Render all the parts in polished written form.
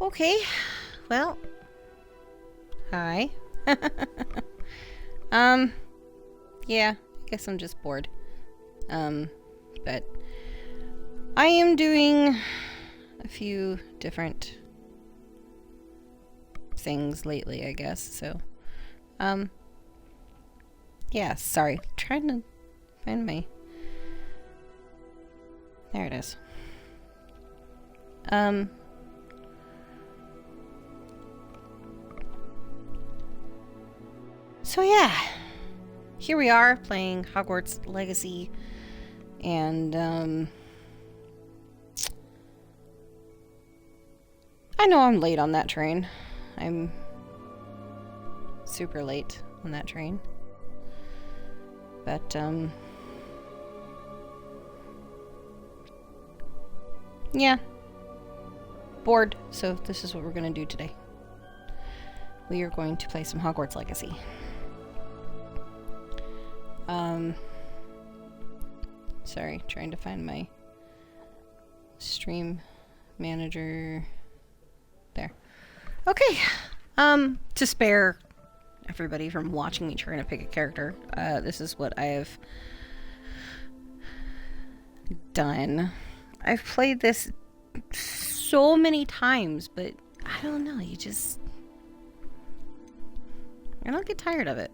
Okay, well, hi. Yeah, I guess I'm just bored. But I am doing a few different things lately, I guess, so, yeah, sorry, trying to find my, there it is. So yeah, here we are playing Hogwarts Legacy, and I know I'm late on that train. I'm super late on that train. But yeah, bored, so this is what we're gonna do today. We are going to play some Hogwarts Legacy. Sorry, trying to find my stream manager. There. Okay. To spare everybody from watching me trying to pick a character, this is what I have done. I've played this so many times, but I don't know, I don't get tired of it.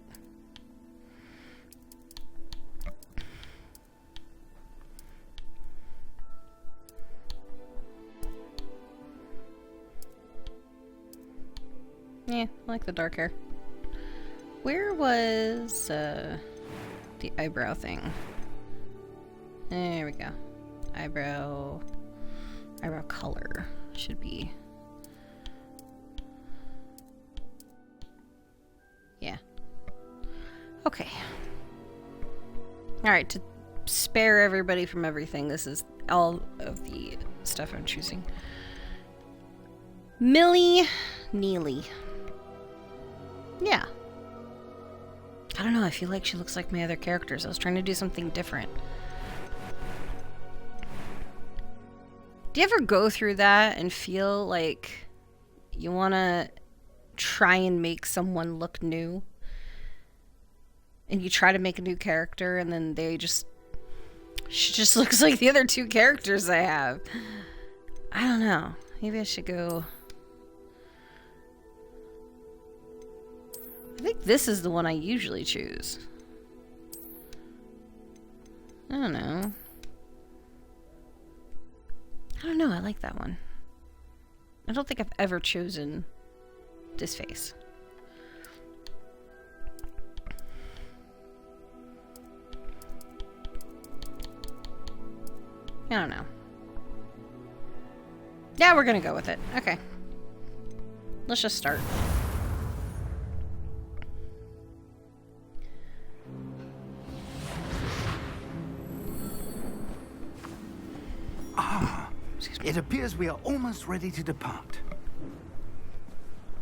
Yeah, I like the dark hair. Where was the eyebrow thing? There we go. Eyebrow color should be. Yeah. Okay. Alright, to spare everybody from everything, this is all of the stuff I'm choosing. Millie Neely. Yeah. I don't know, I feel like she looks like my other characters. I was trying to do something different. Do you ever go through that and feel like you want to try and make someone look new? And you try to make a new character and then she just looks like the other two characters I have. I don't know. Maybe I should go... I think this is the one I usually choose. I don't know. I like that one. I don't think I've ever chosen this face. I don't know. Yeah, we're gonna go with it. Okay. Let's just start. It appears we are almost ready to depart.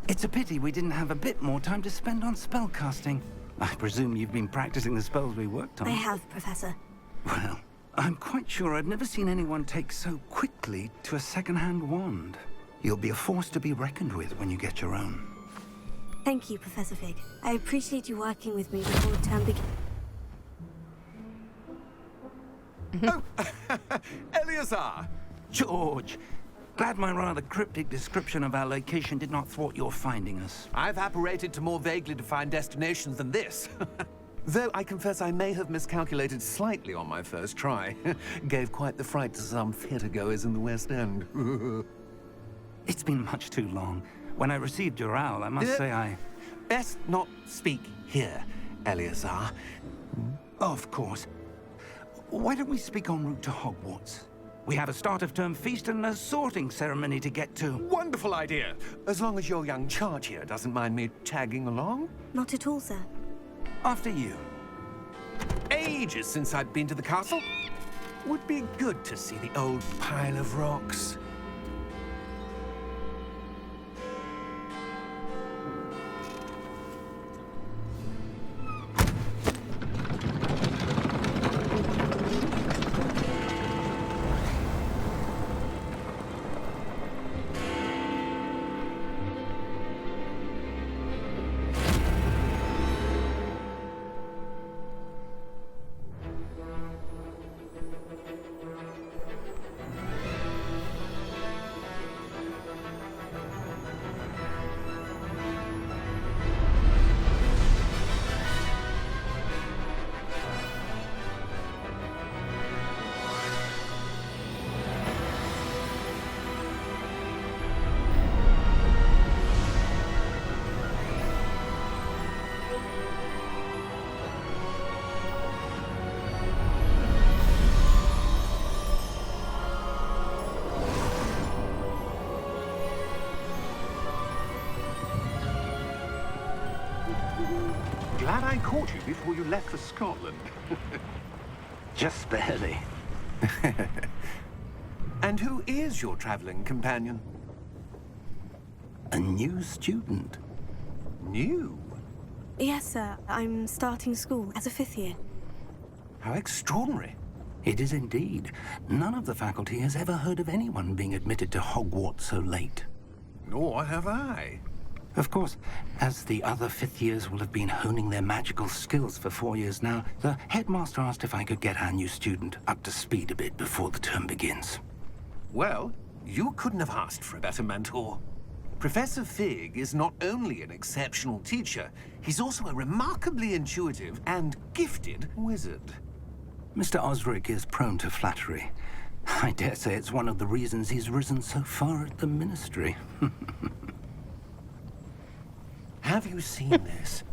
It's a pity we didn't have a bit more time to spend on spellcasting. I presume you've been practicing the spells we worked on. I have, Professor. Well, I'm quite sure I've never seen anyone take so quickly to a second-hand wand. You'll be a force to be reckoned with when you get your own. Thank you, Professor Fig. I appreciate you working with me before the term begins. Oh, Eleazar! George, glad my rather cryptic description of our location did not thwart your finding us. I've apparated to more vaguely defined destinations than this. Though I confess I may have miscalculated slightly on my first try. Gave quite the fright to some theatergoers in the West End. It's been much too long. When I received your owl, I must say I... Best not speak here, Eleazar. Of course. Why don't we speak en route to Hogwarts? We have a start-of-term feast and a sorting ceremony to get to. Wonderful idea! As long as your young charge here doesn't mind me tagging along. Not at all, sir. After you. Ages since I'd been to the castle. Would be good to see the old pile of rocks. glad I caught you before you left for Scotland. Just barely. And who is your traveling companion? A new student. New? Yes, sir. I'm starting school as a 5th year. How extraordinary. It is indeed. None of the faculty has ever heard of anyone being admitted to Hogwarts so late. Nor have I. Of course, as the other 5th years will have been honing their magical skills for 4 years now, the headmaster asked if I could get our new student up to speed a bit before the term begins. Well, you couldn't have asked for a better mentor. Professor Fig is not only an exceptional teacher, he's also a remarkably intuitive and gifted wizard. Mr. Osric is prone to flattery. I dare say it's one of the reasons he's risen so far at the Ministry. Have you seen this?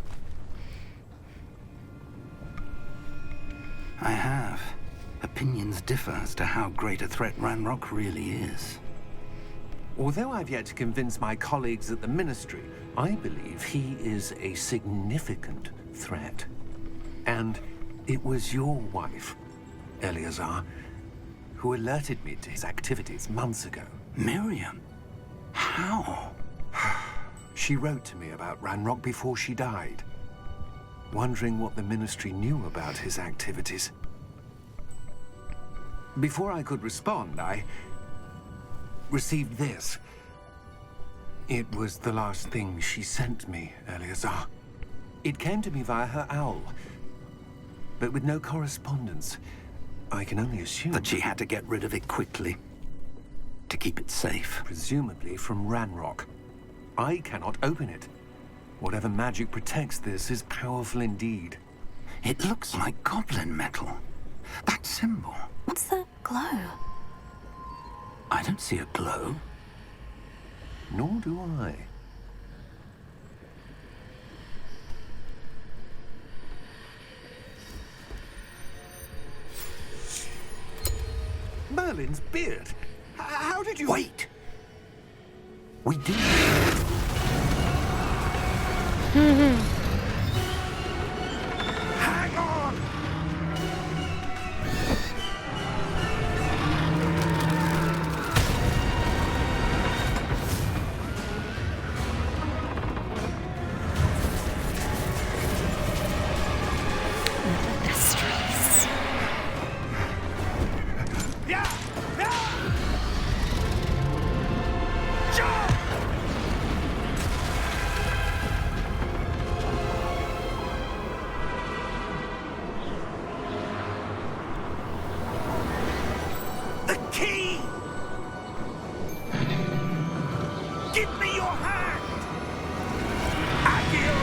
I have. Opinions differ as to how great a threat Ranrock really is. Although I've yet to convince my colleagues at the Ministry, I believe he is a significant threat. And it was your wife, Eleazar, who alerted me to his activities months ago. Miriam? How? She wrote to me about Ranrock before she died, wondering what the Ministry knew about his activities. Before I could respond, I received this. It was the last thing she sent me, Eleazar. It came to me via her owl, but with no correspondence. I can only assume That she had to get rid of it quickly. To keep it safe. presumably from Ranrock. I cannot open it. Whatever magic protects this is powerful indeed. It looks like goblin metal. That symbol. What's that glow? I don't see a glow. Nor do I. Merlin's beard. How did you... Wait! We do. Hang on! Mysteries. Yeah! Yeah! Jump! The key! Give me your hand! Adieu!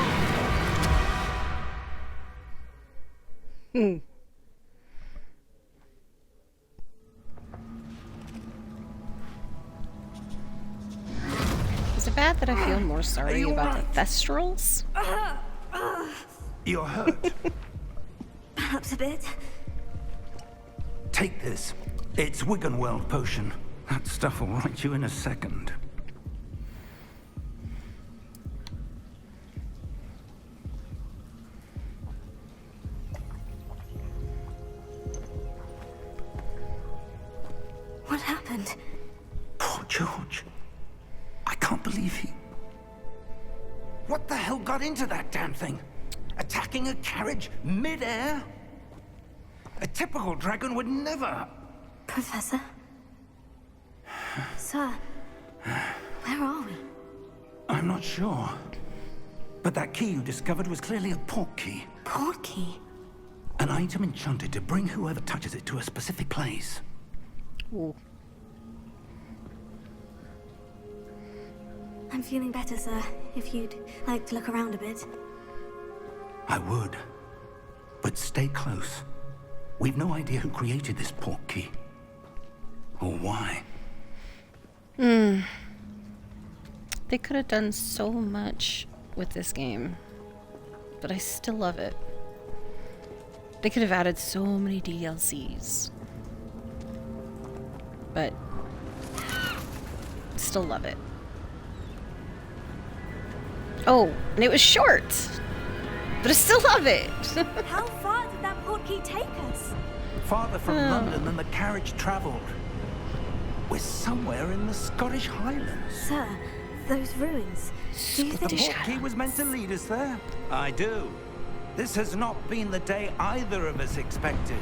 Is it bad that I feel more sorry about the Thestrals? You're hurt. Perhaps a bit. Take this. It's Wiggenweld potion. That stuff will right you in a second. What happened? Poor George. I can't believe he... What the hell got into that damn thing? Attacking a carriage mid-air? A typical dragon would never... Professor? Sir, where are we? I'm not sure. But that key you discovered was clearly a port key. Port key? An item enchanted to bring whoever touches it to a specific place. Ooh. I'm feeling better, sir. If you'd like to look around a bit. I would. But stay close. We've no idea who created this port key. Or why. They could have done so much with this game. But I still love it. They could have added so many DLCs. But still love it. Oh, and it was short. But I still love it. How far did that portkey take us? Farther from London than the carriage travelled. We're somewhere in the Scottish Highlands. Sir, those ruins. Do you The think... portkey was meant to lead us there? I do. This has not been the day either of us expected.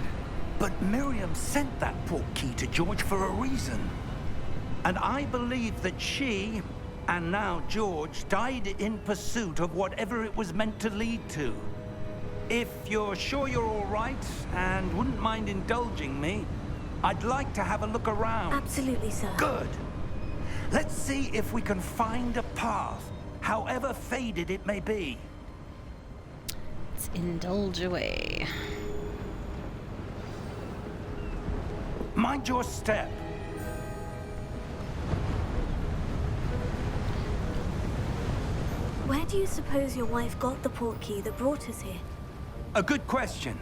But Miriam sent that portkey to George for a reason. And I believe that she, and now George, died in pursuit of whatever it was meant to lead to. If you're sure you're all right, and wouldn't mind indulging me, I'd like to have a look around. Absolutely, sir. Good. Let's see if we can find a path, however faded it may be. Let's indulge away. Mind your step. Where do you suppose your wife got the portkey that brought us here? A good question.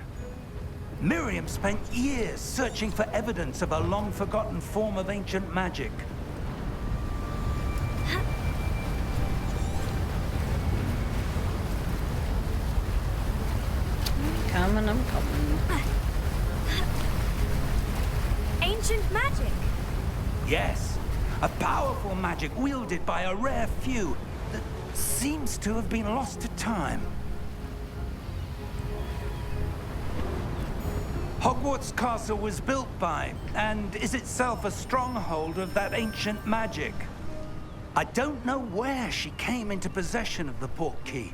Miriam spent years searching for evidence of a long-forgotten form of ancient magic. I'm coming. Ancient magic? Yes, a powerful magic wielded by a rare few that seems to have been lost to time. Hogwarts Castle was built by, and is itself a stronghold of that ancient magic. I don't know where she came into possession of the portkey,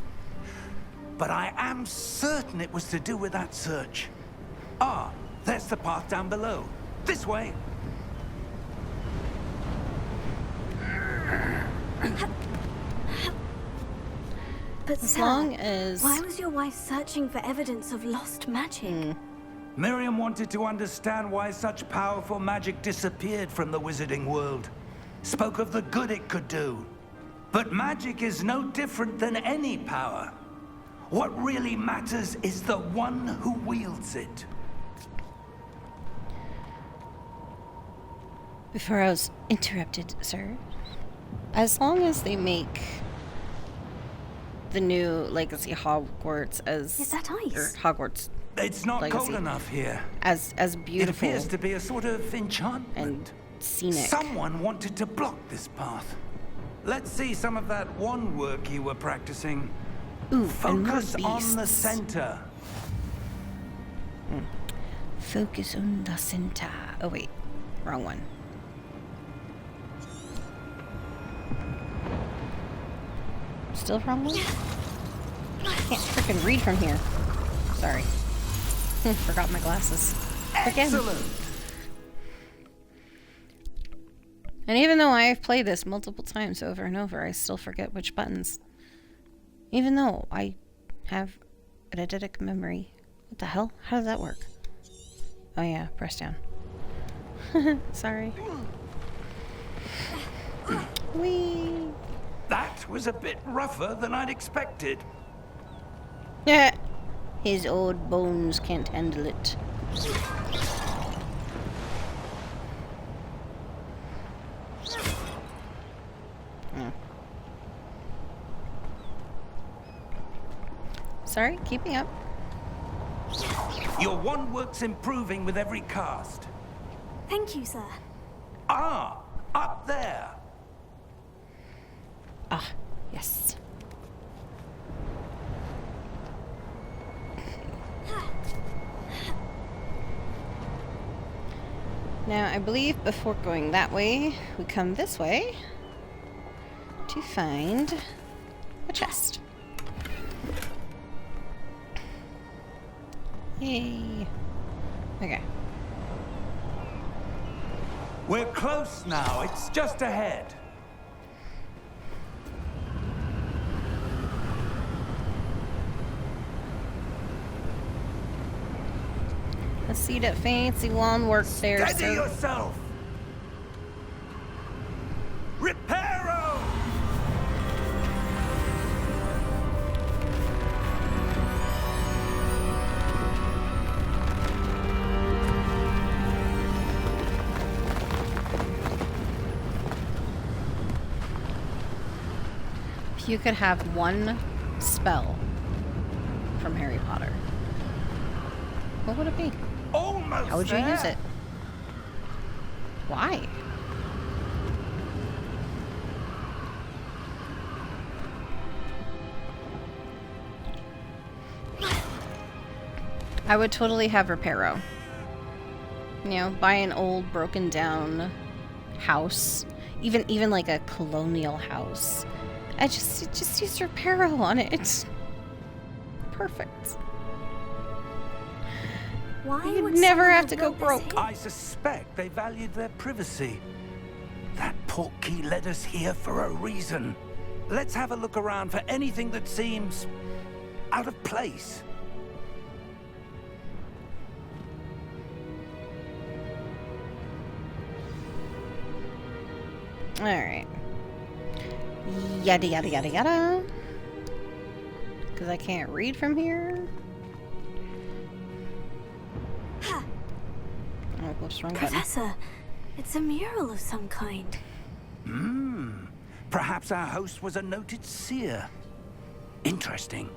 but I am certain it was to do with that search. Ah, there's the path down below. This way. But As sir, long as... why was your wife searching for evidence of lost magic? Miriam wanted to understand why such powerful magic disappeared from the wizarding world. Spoke of the good it could do. But magic is no different than any power. What really matters is the one who wields it. Before I was interrupted, sir, as long as they make the new Legacy Hogwarts as... Is that ice? Or Hogwarts It's not Legacy. cold enough here. as It beautiful appears to be a sort of enchantment. and scenic. Someone wanted to block this path. Let's see some of that wand work you were practicing. Ooh, and more Focus on the beasts. center. Focus on the center. Oh wait, wrong one. Still wrong one? Can't freaking read from here. Sorry. Forgot my glasses. Again. Excellent. And even though I've played this multiple times over and over, I still forget which buttons. Even though I have an eidetic memory. What the hell? How does that work? Oh yeah, press down. Sorry. Whee! That was a bit rougher than I'd expected. Yeah. His old bones can't handle it. Sorry, keeping up. Your wand work's improving with every cast. Thank you, sir. Ah, up there. Ah, yes. Now, I believe before going that way, we come this way to find a chest. Yay. Okay. We're close now. It's just ahead. Let's see that fancy wand work there, Steady sir. yourself. Reparo! If you could have one spell from Harry Potter. What would it be? Almost How would you there. use it? Why? I would totally have Reparo. You know, buy an old broken down house, even like a colonial house. I just use Reparo on it. It's perfect. Why You'd would never someone have to go built this broke. here? I suspect they valued their privacy. That portkey led us here for a reason. Let's have a look around for anything that seems out of place. Alright. Yada yada yada yada. Because I can't read from here. Oh, whoops, wrong button. Professor, it's a mural of some kind. Perhaps our host was a noted seer. Interesting.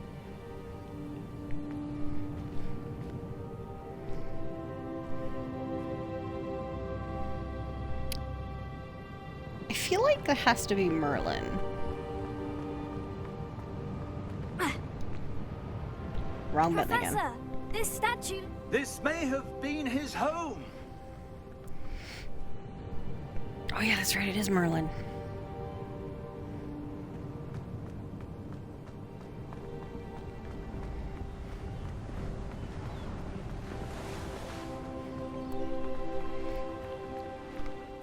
I feel like that has to be Merlin. Wrong button again. Professor, this statue. This may have been his home. Oh yeah, that's right, it is Merlin.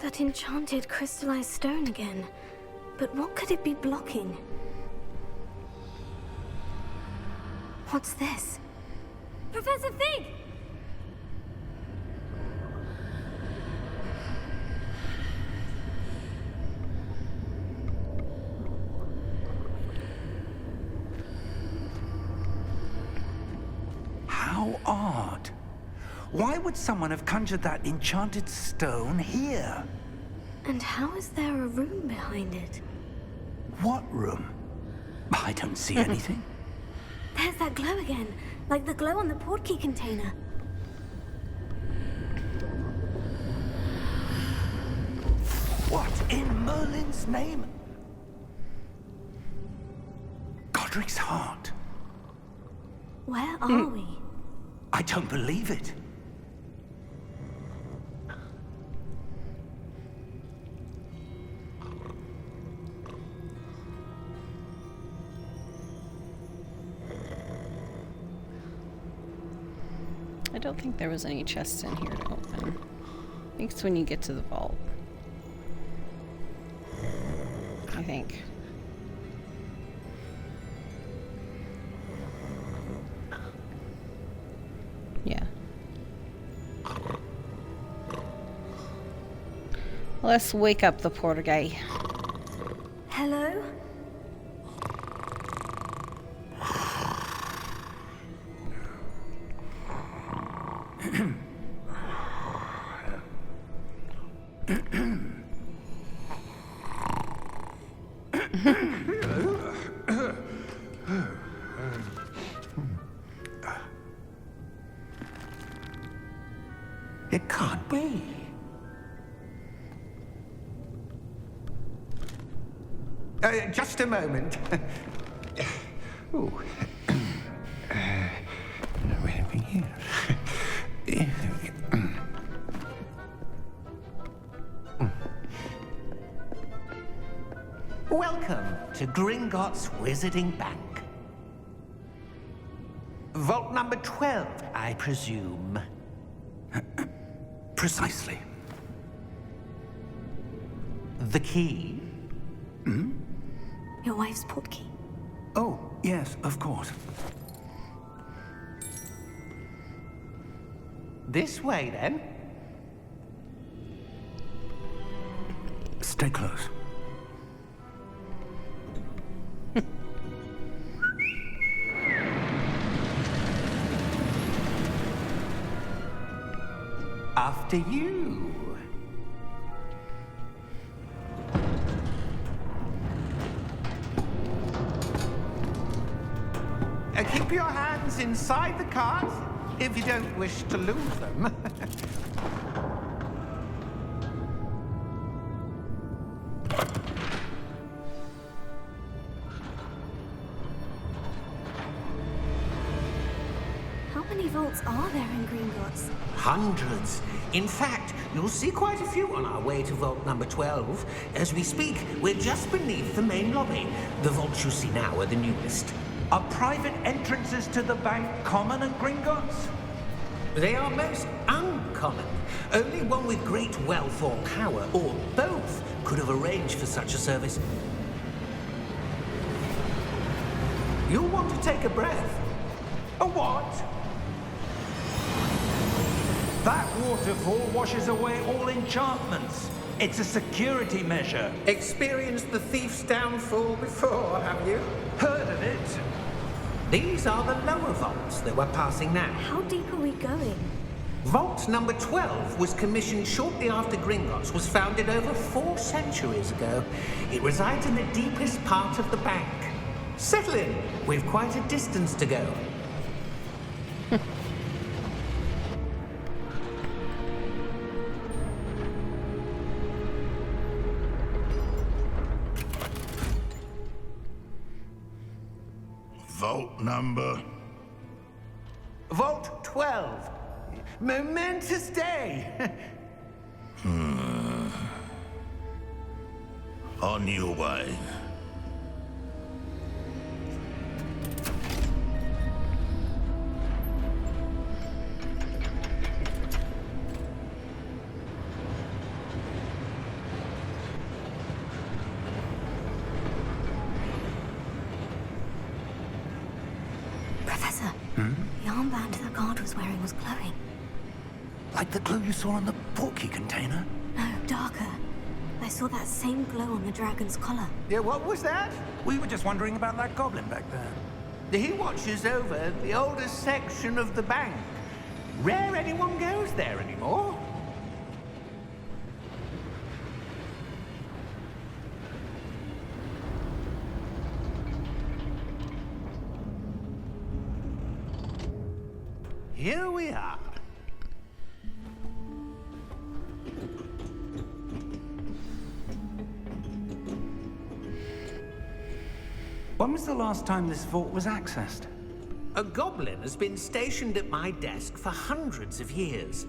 That enchanted crystallized stone again. But what could it be blocking? What's this? Professor Fig! How odd. Why would someone have conjured that enchanted stone here? And how is there a room behind it? What room? I don't see anything. There's that glow again, like the glow on the portkey container. What in Merlin's name? Godric's heart. Where are we? I don't believe it. I don't think there was any chests in here to open. I think it's when you get to the vault. I think. Yeah. Let's wake up the porter guy. Hello? It can't be. Just a moment. Ooh. Wait a minute. Welcome to Gringotts Wizarding Bank. Vault number 12, I presume. Precisely. The key? Your wife's portkey. Oh, yes, of course. This way, then. Stay close. After you. Keep your hands inside the cart if you don't wish to lose them. How many vaults are there in Gringotts? Hundreds. In fact, you'll see quite a few on our way to vault number 12. As we speak, we're just beneath the main lobby. The vaults you see now are the newest. Are private entrances to the bank common at Gringotts? They are most uncommon. Only one with great wealth or power, or both, could have arranged for such a service. You'll want to take a breath. A what? That waterfall washes away all enchantments. It's a security measure. Experienced the thief's downfall before, have you? Heard of it? These are the lower vaults that we're passing now. How deep are we going? Vault number 12 was commissioned shortly after Gringotts was founded over 4 centuries ago. It resides in the deepest part of the bank. Settle in. We've quite a distance to go. Vault number? Vault 12. Momentous day. On your way. Professor, the armband the guard was wearing was glowing. Like the glue you saw on the portkey container? No, darker. I saw that same glow on the dragon's collar. Yeah, what was that? We were just wondering about that goblin back there. He watches over the oldest section of the bank. Rare anyone goes there anymore. Here we are. When was the last time this vault was accessed? A goblin has been stationed at my desk for hundreds of years.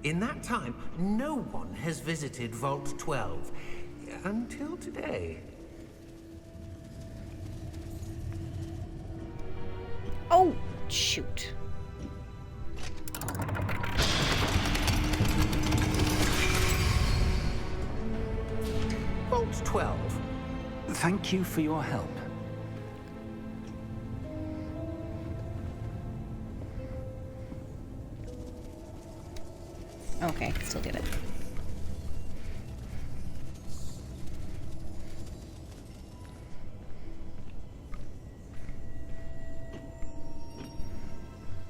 In that time, no one has visited Vault 12 until today. Oh, shoot. Vault 12. Thank you for your help. Okay, still did it.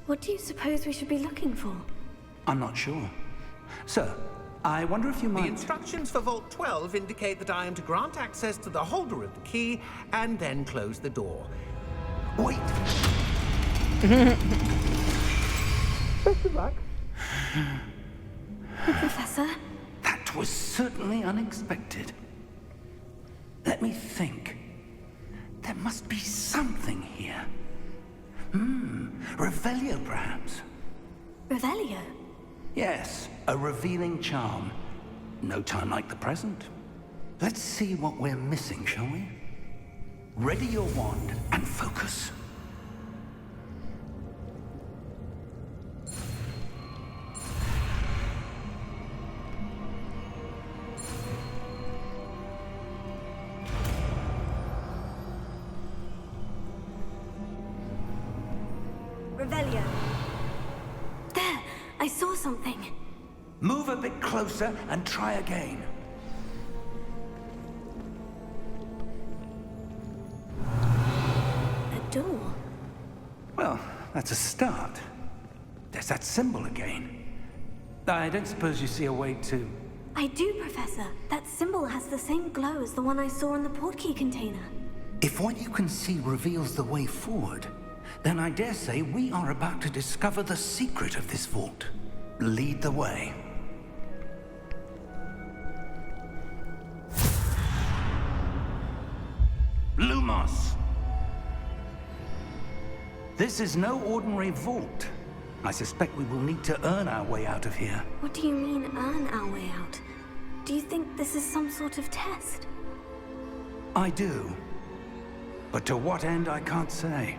What do you suppose we should be looking for? I'm not sure. Sir, I wonder if you The might... instructions for Vault 12 indicate that I am to grant access to the holder of the key and then close the door. Wait! Best of luck. Professor? That was certainly unexpected. Let me think. There must be something here. Revelio, perhaps. Revelio? Yes, a revealing charm. No time like the present. Let's see what we're missing, shall we? Ready your wand and focus. Revelio. There! I saw something. Move a bit closer and try again. A door. Well, that's a start. There's that symbol again. I don't suppose you see a way to... I do, Professor. That symbol has the same glow as the one I saw in the portkey container. If what you can see reveals the way forward, Then I dare say we are about to discover the secret of this vault. Lead the way. Lumos! This is no ordinary vault. I suspect we will need to earn our way out of here. What do you mean, earn our way out? Do you think this is some sort of test? I do. But to what end, I can't say.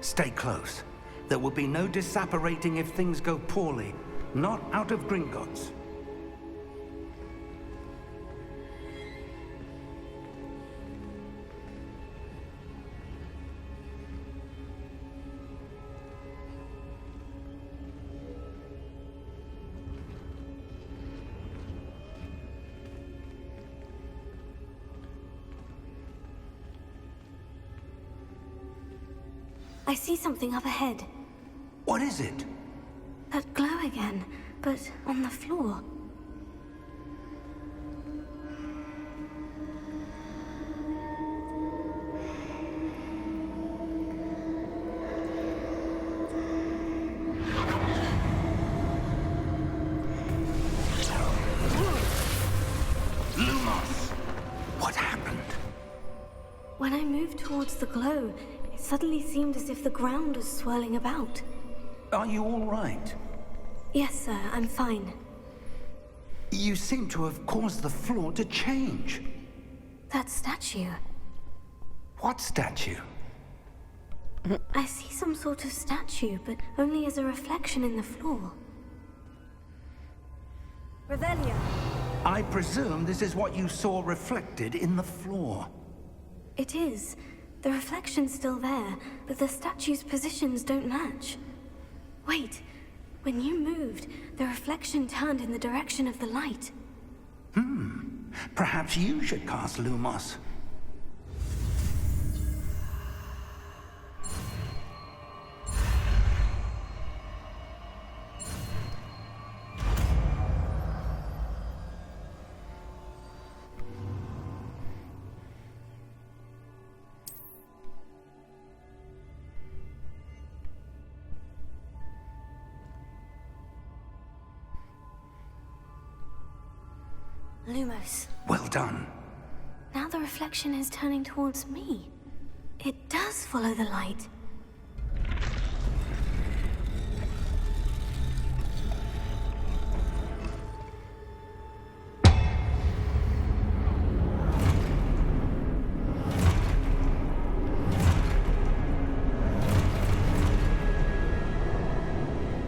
Stay close. There will be no disapparating if things go poorly. Not out of Gringotts. I see something up ahead. What is it? That glow again, but on the floor. Lumos! What happened? When I moved towards the glow, it suddenly seemed as if the ground was swirling about. Are you all right? Yes, sir, I'm fine. You seem to have caused the floor to change. That statue. What statue? I see some sort of statue, but only as a reflection in the floor. Revelio. I presume this is what you saw reflected in the floor. It is. The reflection's still there, but the statue's positions don't match. Wait. When you moved, the reflection turned in the direction of the light. Perhaps you should cast Lumos. Lumos. Well done. Now the reflection is turning towards me. It does follow the light.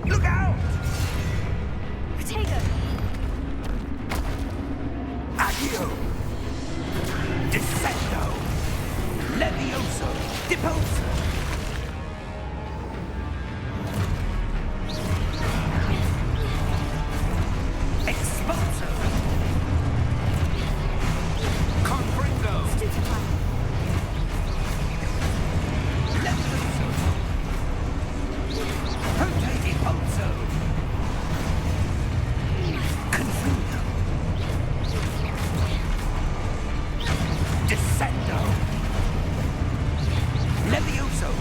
Look out! Protego! Accio! Descendo! Levioso! Deposo! Exposo! Confringo! Levioso! Prote Deposo! Confringo! Descendo! Levioso!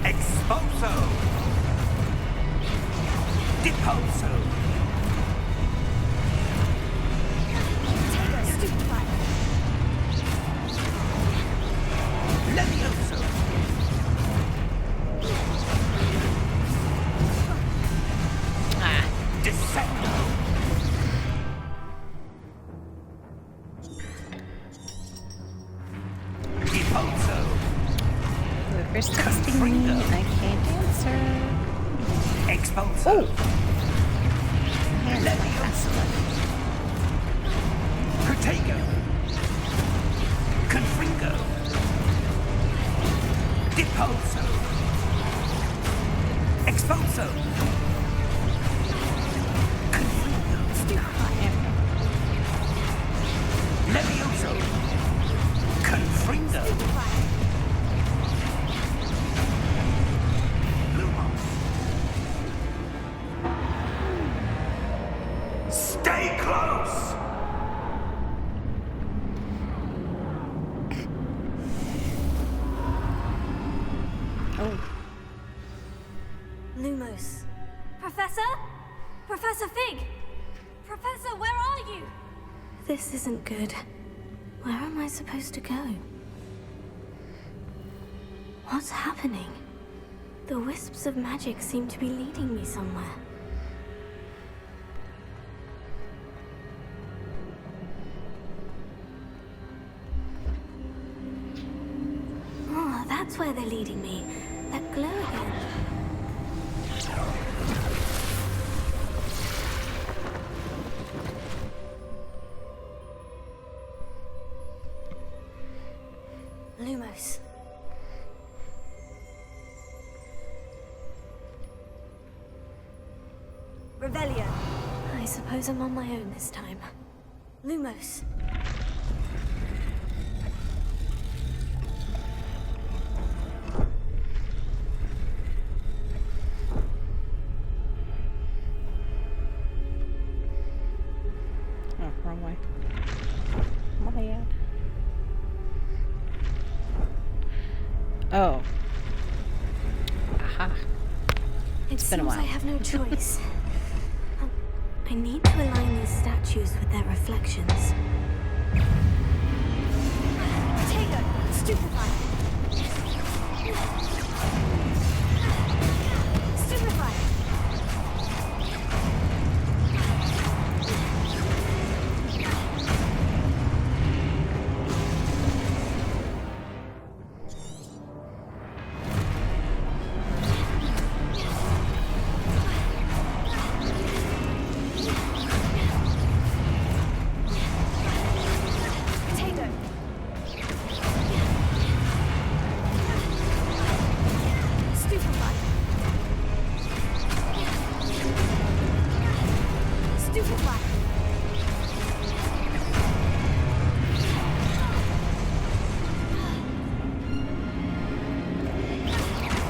Exposo! Deposo! Levioso! Descendo! Deposo! Whoever's texting me, I can't answer. Exposo! Oh! Levioso! Protego! Confringo! Deposo! Exposo! Confringo! Levioso! Confringo! Lumos! Stay close! This isn't good. Where am I supposed to go? What's happening? The wisps of magic seem to be leading me somewhere. Oh, that's where they're leading me. That glow again. Lumos. Revelio. I suppose I'm on my own this time. Lumos. Oh, wrong way. My bad. Oh. Aha. It been a seems while. I have no choice. I need to align these statues with their reflections. Potato! Stupefy! Stupefy! Potato! Stupefy! Stupefy!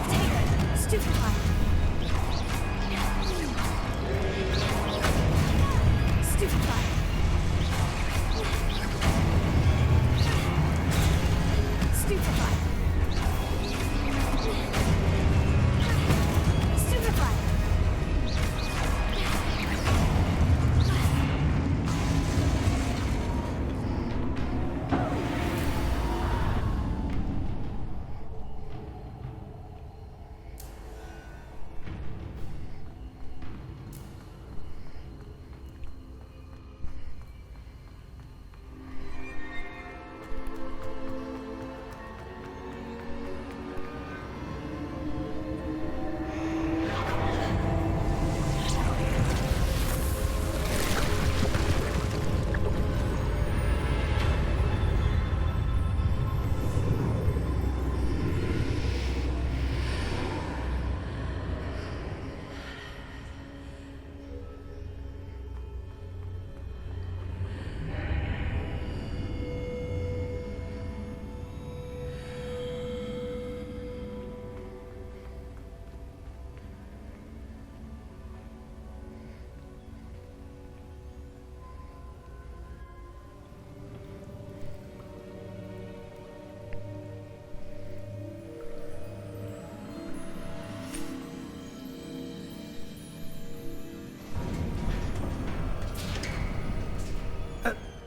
Potato! Stupefy! Stupefy! Stupefy! Stupefy!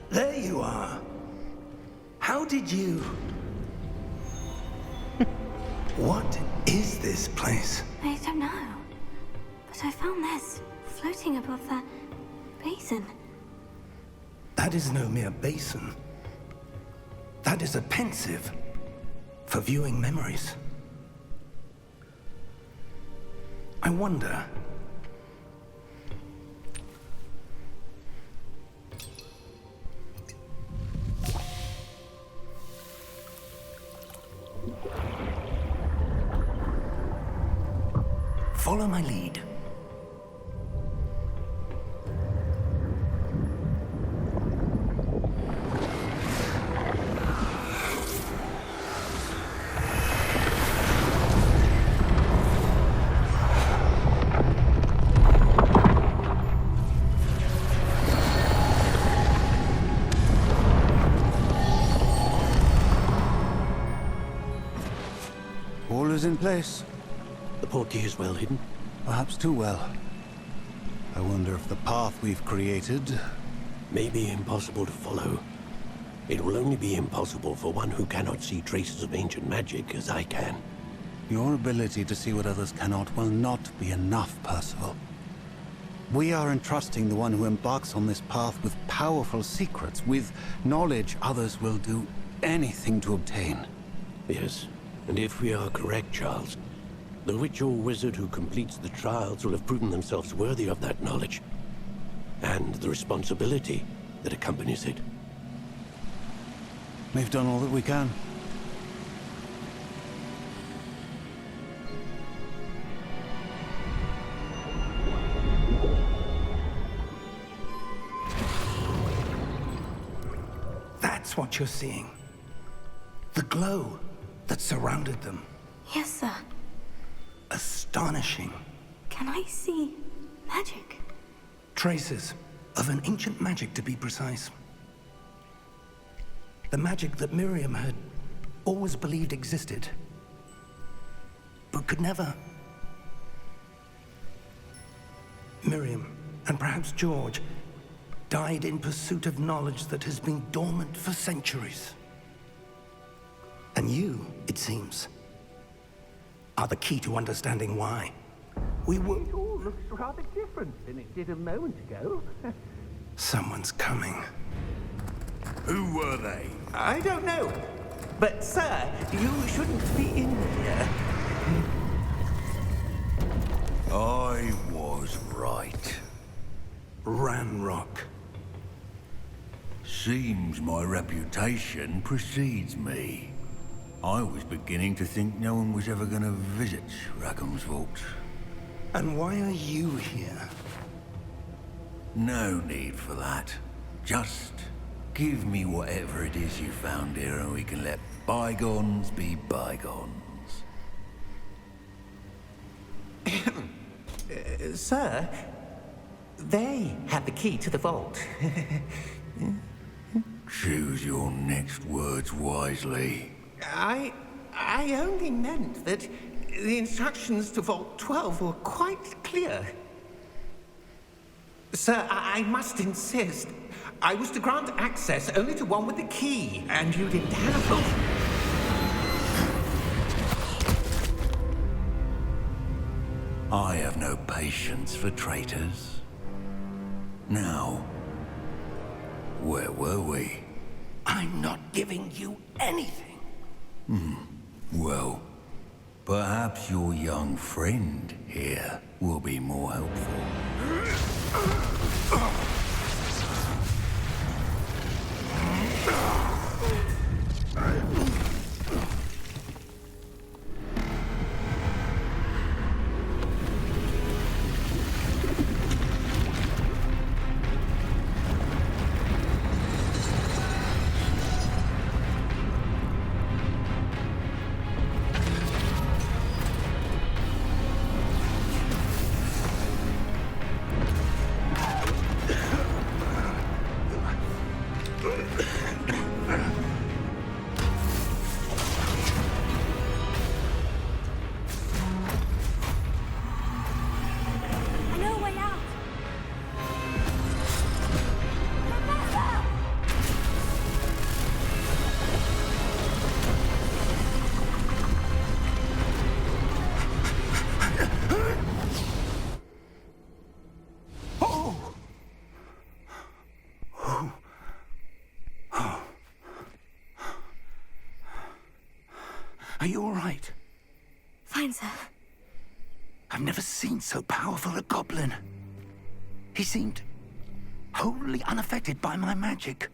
There you are. How did you... What is this place? I don't know. But I found this floating above that basin. That is no mere basin. That is a pensive for viewing memories. I wonder... Follow my lead. All is in place. The portkey is well hidden. Perhaps too well. I wonder if the path we've created may be impossible to follow. It will only be impossible for one who cannot see traces of ancient magic as I can. Your ability to see what others cannot will not be enough, Percival. We are entrusting the one who embarks on this path with powerful secrets, with knowledge others will do anything to obtain. Yes, and if we are correct, Charles, the witch or wizard who completes the trials will have proven themselves worthy of that knowledge, and the responsibility that accompanies it. We've done all that we can. That's what you're seeing. The glow that surrounded them. Yes, sir. Astonishing. Can I see magic? Traces of an ancient magic, to be precise. The magic that Miriam had always believed existed, but could never. Miriam, and perhaps George, died in pursuit of knowledge that has been dormant for centuries. And you, it seems, are the key to understanding why. We were... It all looks rather different than it did a moment ago. Someone's coming. Who were they? I don't know. But, sir, you shouldn't be in here. I was right. Ranrock. Seems my reputation precedes me. I was beginning to think no one was ever going to visit Rackham's vault. And why are you here? No need for that. Just give me whatever it is you found here and we can let bygones be bygones. Sir, they had the key to the vault. Choose your next words wisely. I only meant that the instructions to Vault 12 were quite clear. Sir, I must insist. I was to grant access only to one with the key, and you didn't have it. I have no patience for traitors. Now, where were we? I'm not giving you anything. Well, perhaps your young friend here will be more helpful. I know a way out. Are you all right? Fine, sir. I've never seen so powerful a goblin. He seemed wholly unaffected by my magic.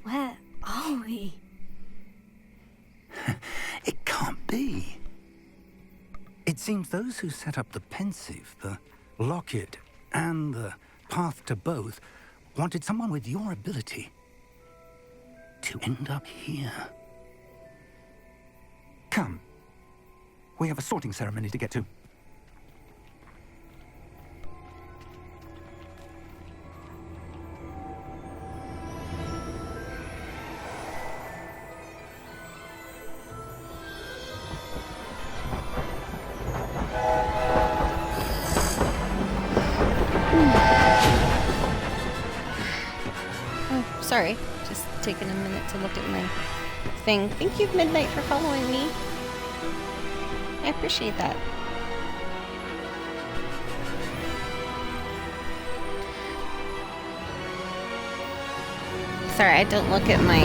Where are we? It can't be. It seems those who set up the pensive, the locket, and the path to both wanted someone with your ability to end up here. Come. We have a sorting ceremony to get to. Sorry, just taking a minute to look at my thing. Thank you, Midnight, for following me. I appreciate that. Sorry, I don't look at my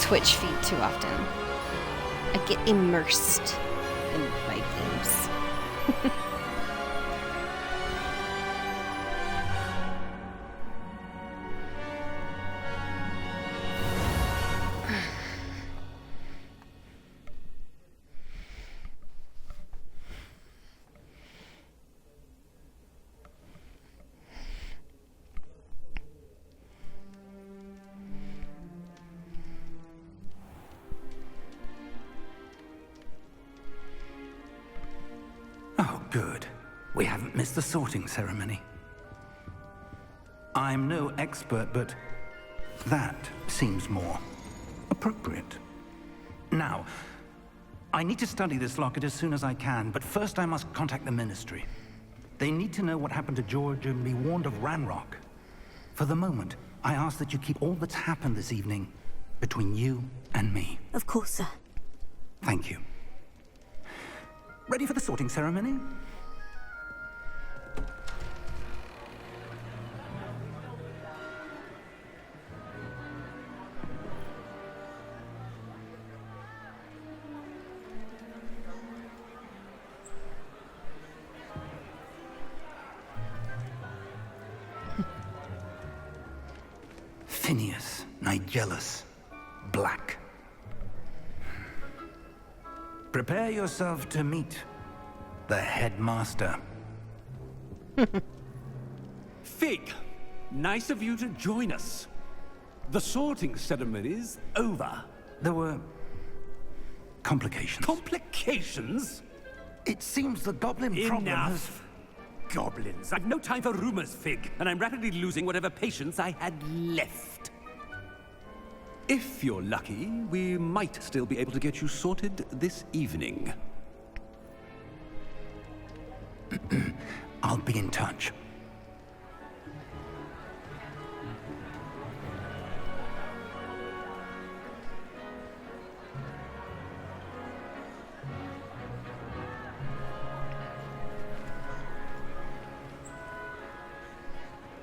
Twitch feed too often. I get immersed in my games. Oh, good. We haven't missed the sorting ceremony. I'm no expert, but that seems more appropriate. Now, I need to study this locket as soon as I can, but first I must contact the Ministry. They need to know what happened to George and be warned of Ranrock. For the moment, I ask that you keep all that's happened this evening between you and me. Of course, sir. Thank you. Ready for the sorting ceremony? Phineas, Nigellus, Black. Prepare yourself to meet the headmaster. Fig, nice of you to join us. The sorting ceremony's over. There were complications. Complications? It seems the goblin problem has... Enough. Goblins. I've no time for rumors, Fig, and I'm rapidly losing whatever patience I had left. If you're lucky, we might still be able to get you sorted this evening. I'll be in touch.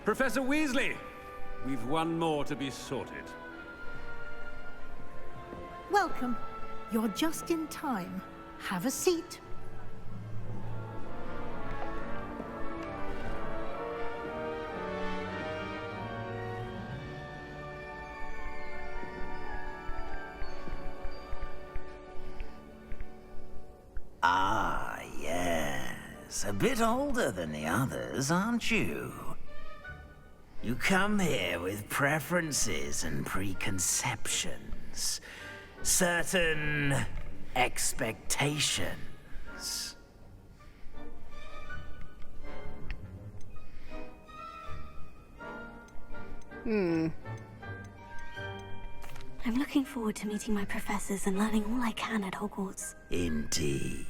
Professor Weasley, we've one more to be sorted. Welcome. You're just in time. Have a seat. Ah, yes. A bit older than the others, aren't you? You come here with preferences and preconceptions. Certain expectations. I'm looking forward to meeting my professors and learning all I can at Hogwarts. Indeed.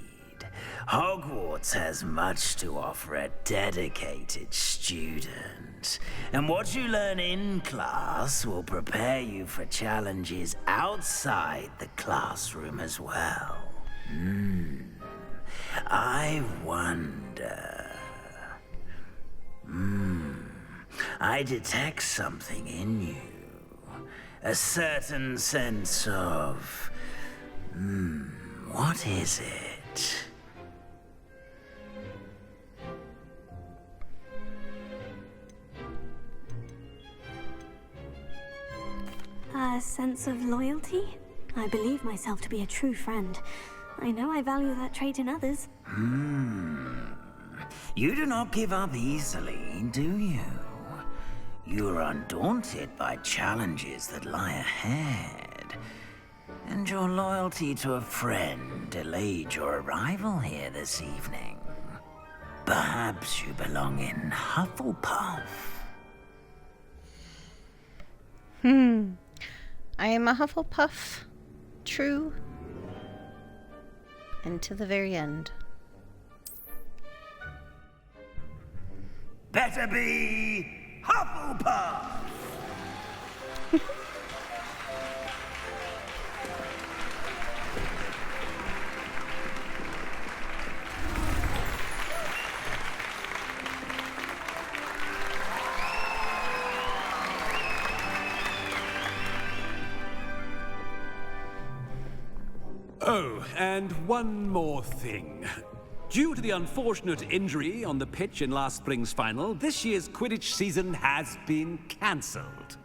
Hogwarts has much to offer a dedicated student. And what you learn in class will prepare you for challenges outside the classroom as well. I wonder... I detect something in you. A certain sense of... what is it? A sense of loyalty? I believe myself to be a true friend. I know I value that trait in others. You do not give up easily, do you? You are undaunted by challenges that lie ahead. And your loyalty to a friend delayed your arrival here this evening. Perhaps you belong in Hufflepuff. I am a Hufflepuff. True. And to the very end. Better be Hufflepuff! Oh, and one more thing. Due to the unfortunate injury on the pitch in last spring's final, this year's Quidditch season has been cancelled.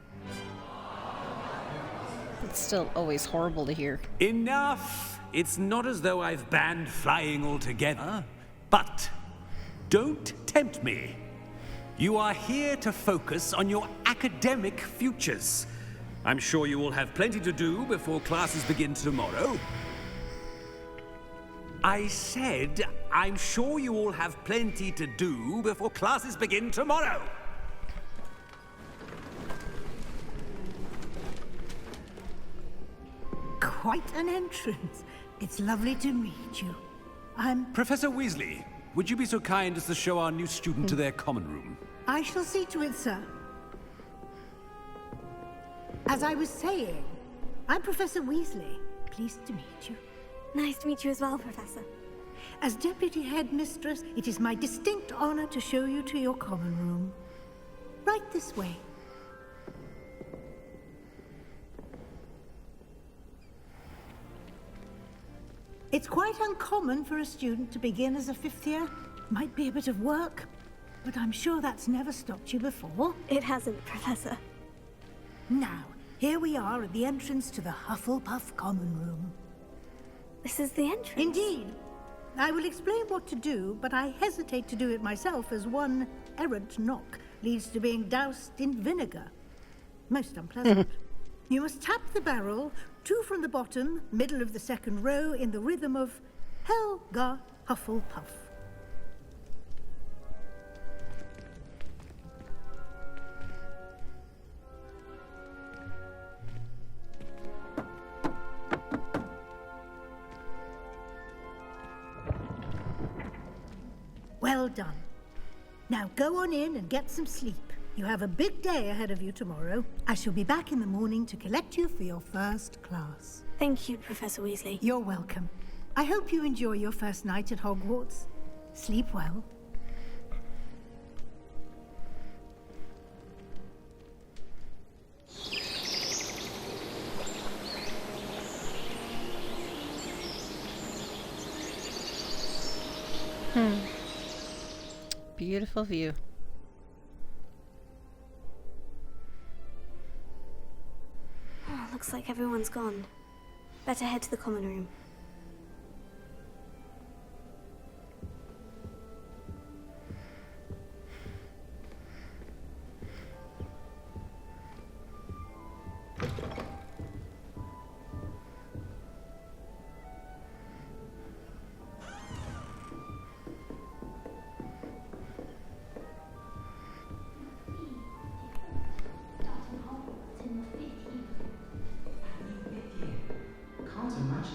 It's still always horrible to hear. Enough! It's not as though I've banned flying altogether. But don't tempt me. You are here to focus on your academic futures. I'm sure you will have plenty to do before classes begin tomorrow. I said, I'm sure you all have plenty to do before classes begin tomorrow. Quite an entrance. It's lovely to meet you. I'm... Professor Weasley, would you be so kind as to show our new student to their common room? I shall see to it, sir. As I was saying, I'm Professor Weasley. Pleased to meet you. Nice to meet you as well, Professor. As Deputy Headmistress, it is my distinct honor to show you to your common room. Right this way. It's quite uncommon for a student to begin as a fifth year. Might be a bit of work, but I'm sure that's never stopped you before. It hasn't, Professor. Now, here we are at the entrance to the Hufflepuff Common Room. This is the entrance? Indeed. I will explain what to do, but I hesitate to do it myself as one errant knock leads to being doused in vinegar. Most unpleasant. You must tap the barrel, 2 from the bottom, middle of the second row, in the rhythm of Helga Hufflepuff. Well done. Now go on in and get some sleep. You have a big day ahead of you tomorrow. I shall be back in the morning to collect you for your first class. Thank you, Professor Weasley. You're welcome. I hope you enjoy your first night at Hogwarts. Sleep well. Beautiful view. Oh, looks like everyone's gone. Better head to the common room.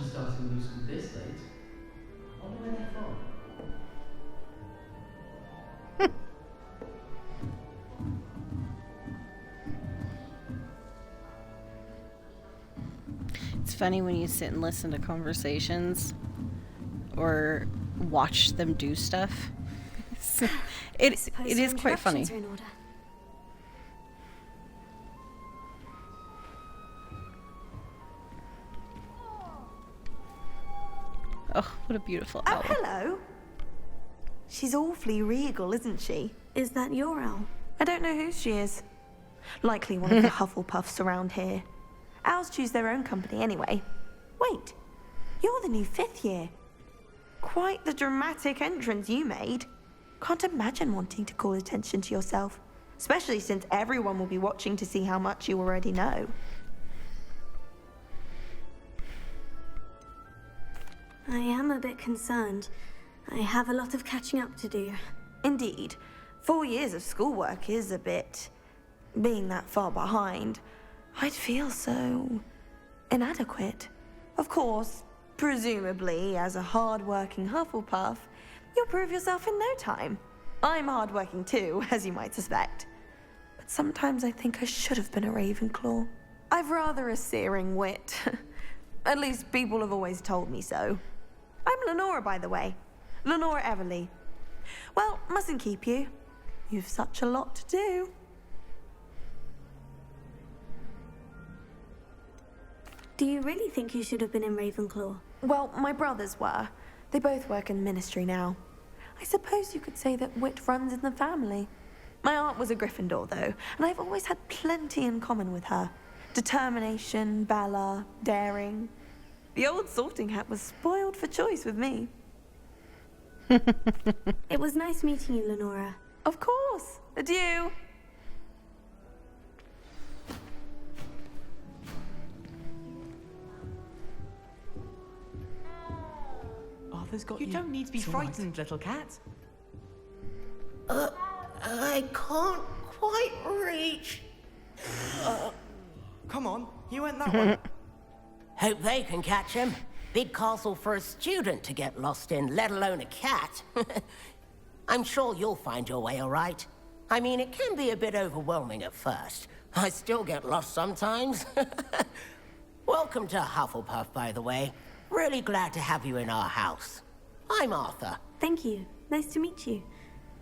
Starting new school this late. I wonder where they're from. It's funny when you sit and listen to conversations or watch them do stuff. it is quite funny. Oh, what a beautiful owl. Oh, hello. She's awfully regal, isn't she? Is that your owl? I don't know who she is. Likely one of the Hufflepuffs around here. Owls choose their own company anyway. Wait, you're the new 5th year. Quite the dramatic entrance you made. Can't imagine wanting to call attention to yourself, especially since everyone will be watching to see how much you already know. I am a bit concerned. I have a lot of catching up to do. Indeed. 4 years of schoolwork is a bit... being that far behind. I'd feel so... inadequate. Of course, presumably, as a hard-working Hufflepuff, you'll prove yourself in no time. I'm hard-working too, as you might suspect. But sometimes I think I should have been a Ravenclaw. I've rather a searing wit. At least people have always told me so. I'm Lenora, by the way. Lenora Everly. Well, mustn't keep you. You've such a lot to do. Do you really think you should have been in Ravenclaw? Well, my brothers were. They both work in the ministry now. I suppose you could say that wit runs in the family. My aunt was a Gryffindor, though, and I've always had plenty in common with her. Determination, valor, daring. The old sorting hat was spoiled for choice with me. It was nice meeting you, Lenora. Of course. Adieu. Arthur's got you. You don't need to be frightened, little cat. I can't quite reach. Come on, you went that way. Hope they can catch him. Big castle for a student to get lost in, let alone a cat. I'm sure you'll find your way all right. I mean, it can be a bit overwhelming at first. I still get lost sometimes. Welcome to Hufflepuff, by the way. Really glad to have you in our house. I'm Arthur. Thank you. Nice to meet you.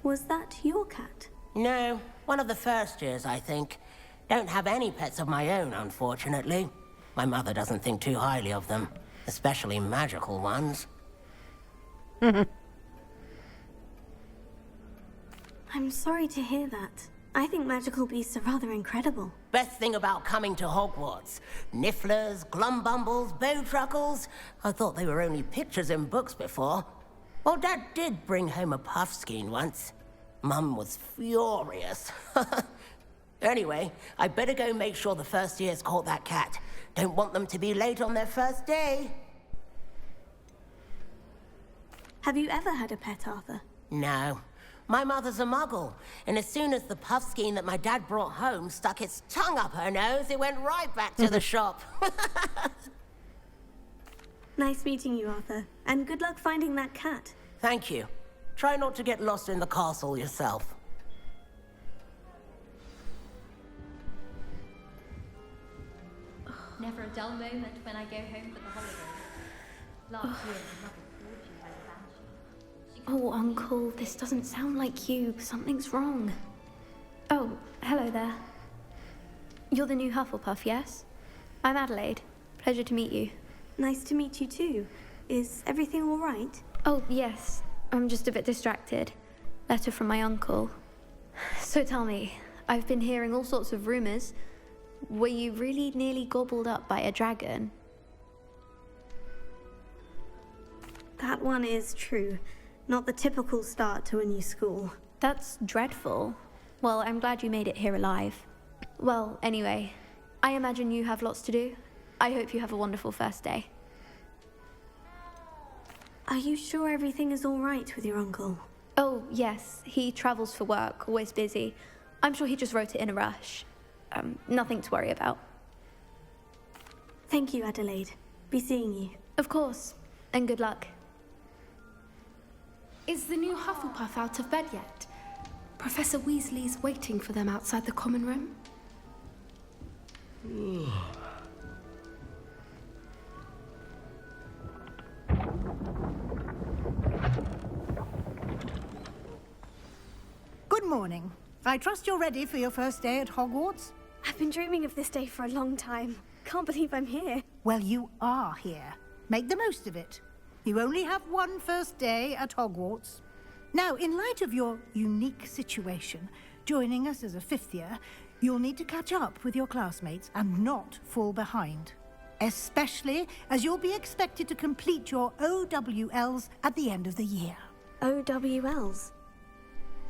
Was that your cat? No, one of the first years, I think. Don't have any pets of my own, unfortunately. My mother doesn't think too highly of them, especially magical ones. I'm sorry to hear that. I think magical beasts are rather incredible. Best thing about coming to Hogwarts. Nifflers, glumbumbles, bowtruckles. I thought they were only pictures in books before. Well, Dad did bring home a puffskein once. Mum was furious. Anyway, I better go make sure the first years caught that cat. Don't want them to be late on their first day. Have you ever had a pet, Arthur? No. My mother's a muggle, and as soon as the puffskein that my dad brought home stuck its tongue up her nose, it went right back to the shop. Nice meeting you, Arthur. And good luck finding that cat. Thank you. Try not to get lost in the castle yourself. Never a dull moment when I go home for the holidays. Last year, my mother thought you had a banshee. Oh, Uncle, this doesn't sound like you. Something's wrong. Oh, hello there. You're the new Hufflepuff, yes? I'm Adelaide. Pleasure to meet you. Nice to meet you too. Is everything all right? Oh, yes. I'm just a bit distracted. Letter from my uncle. So tell me, I've been hearing all sorts of rumors. Were you really nearly gobbled up by a dragon? That one is true. Not the typical start to a new school. That's dreadful. Well, I'm glad you made it here alive. Well, anyway, I imagine you have lots to do. I hope you have a wonderful first day. Are you sure everything is all right with your uncle? Oh, yes. He travels for work, always busy. I'm sure he just wrote it in a rush. Nothing to worry about. Thank you, Adelaide. Be seeing you. Of course. And good luck. Is the new Hufflepuff out of bed yet? Professor Weasley's waiting for them outside the common room. Good morning. I trust you're ready for your first day at Hogwarts? I've been dreaming of this day for a long time. Can't believe I'm here. Well, you are here. Make the most of it. You only have one first day at Hogwarts. Now, in light of your unique situation, joining us as a fifth year, you'll need to catch up with your classmates and not fall behind. Especially as you'll be expected to complete your OWLs at the end of the year. OWLs?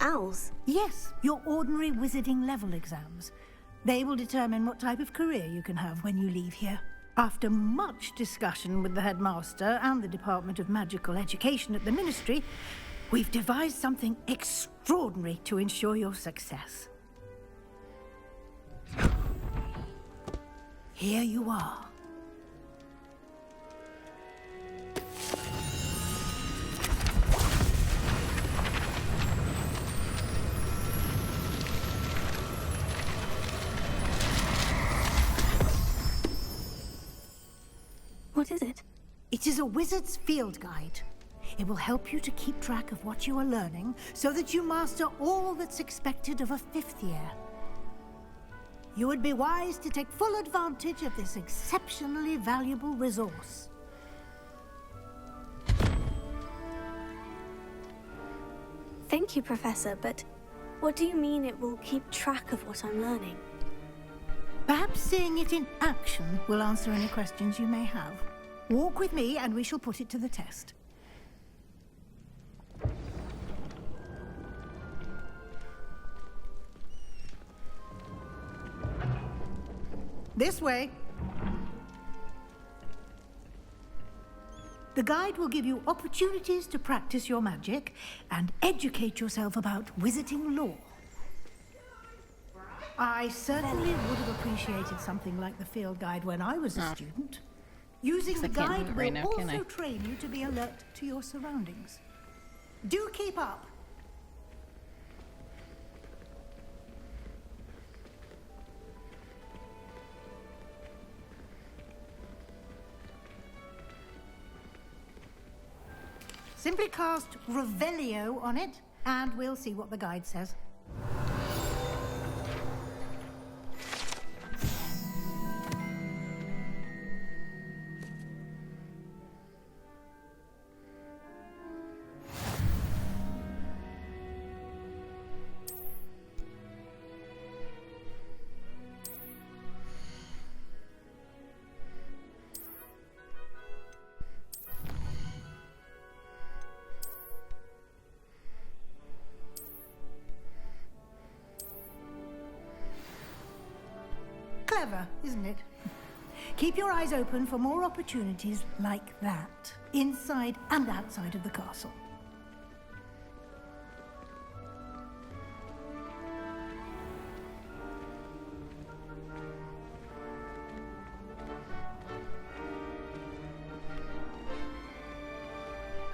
Owls? Yes, your ordinary wizarding level exams. They will determine what type of career you can have when you leave here. After much discussion with the headmaster and the Department of Magical Education at the Ministry, we've devised something extraordinary to ensure your success. Here you are. What is it? It is a wizard's field guide. It will help you to keep track of what you are learning so that you master all that's expected of a fifth year. You would be wise to take full advantage of this exceptionally valuable resource. Thank you, Professor, but what do you mean it will keep track of what I'm learning? Perhaps seeing it in action will answer any questions you may have. Walk with me and we shall put it to the test. This way. The guide will give you opportunities to practice your magic and educate yourself about wizarding lore. I certainly would have appreciated something like the field guide when I was a student. Using the guide will also train you to be alert to your surroundings. Do keep up. Simply cast Revelio on it, and we'll see what the guide says. Clever, isn't it? Keep your eyes open for more opportunities like that, inside and outside of the castle.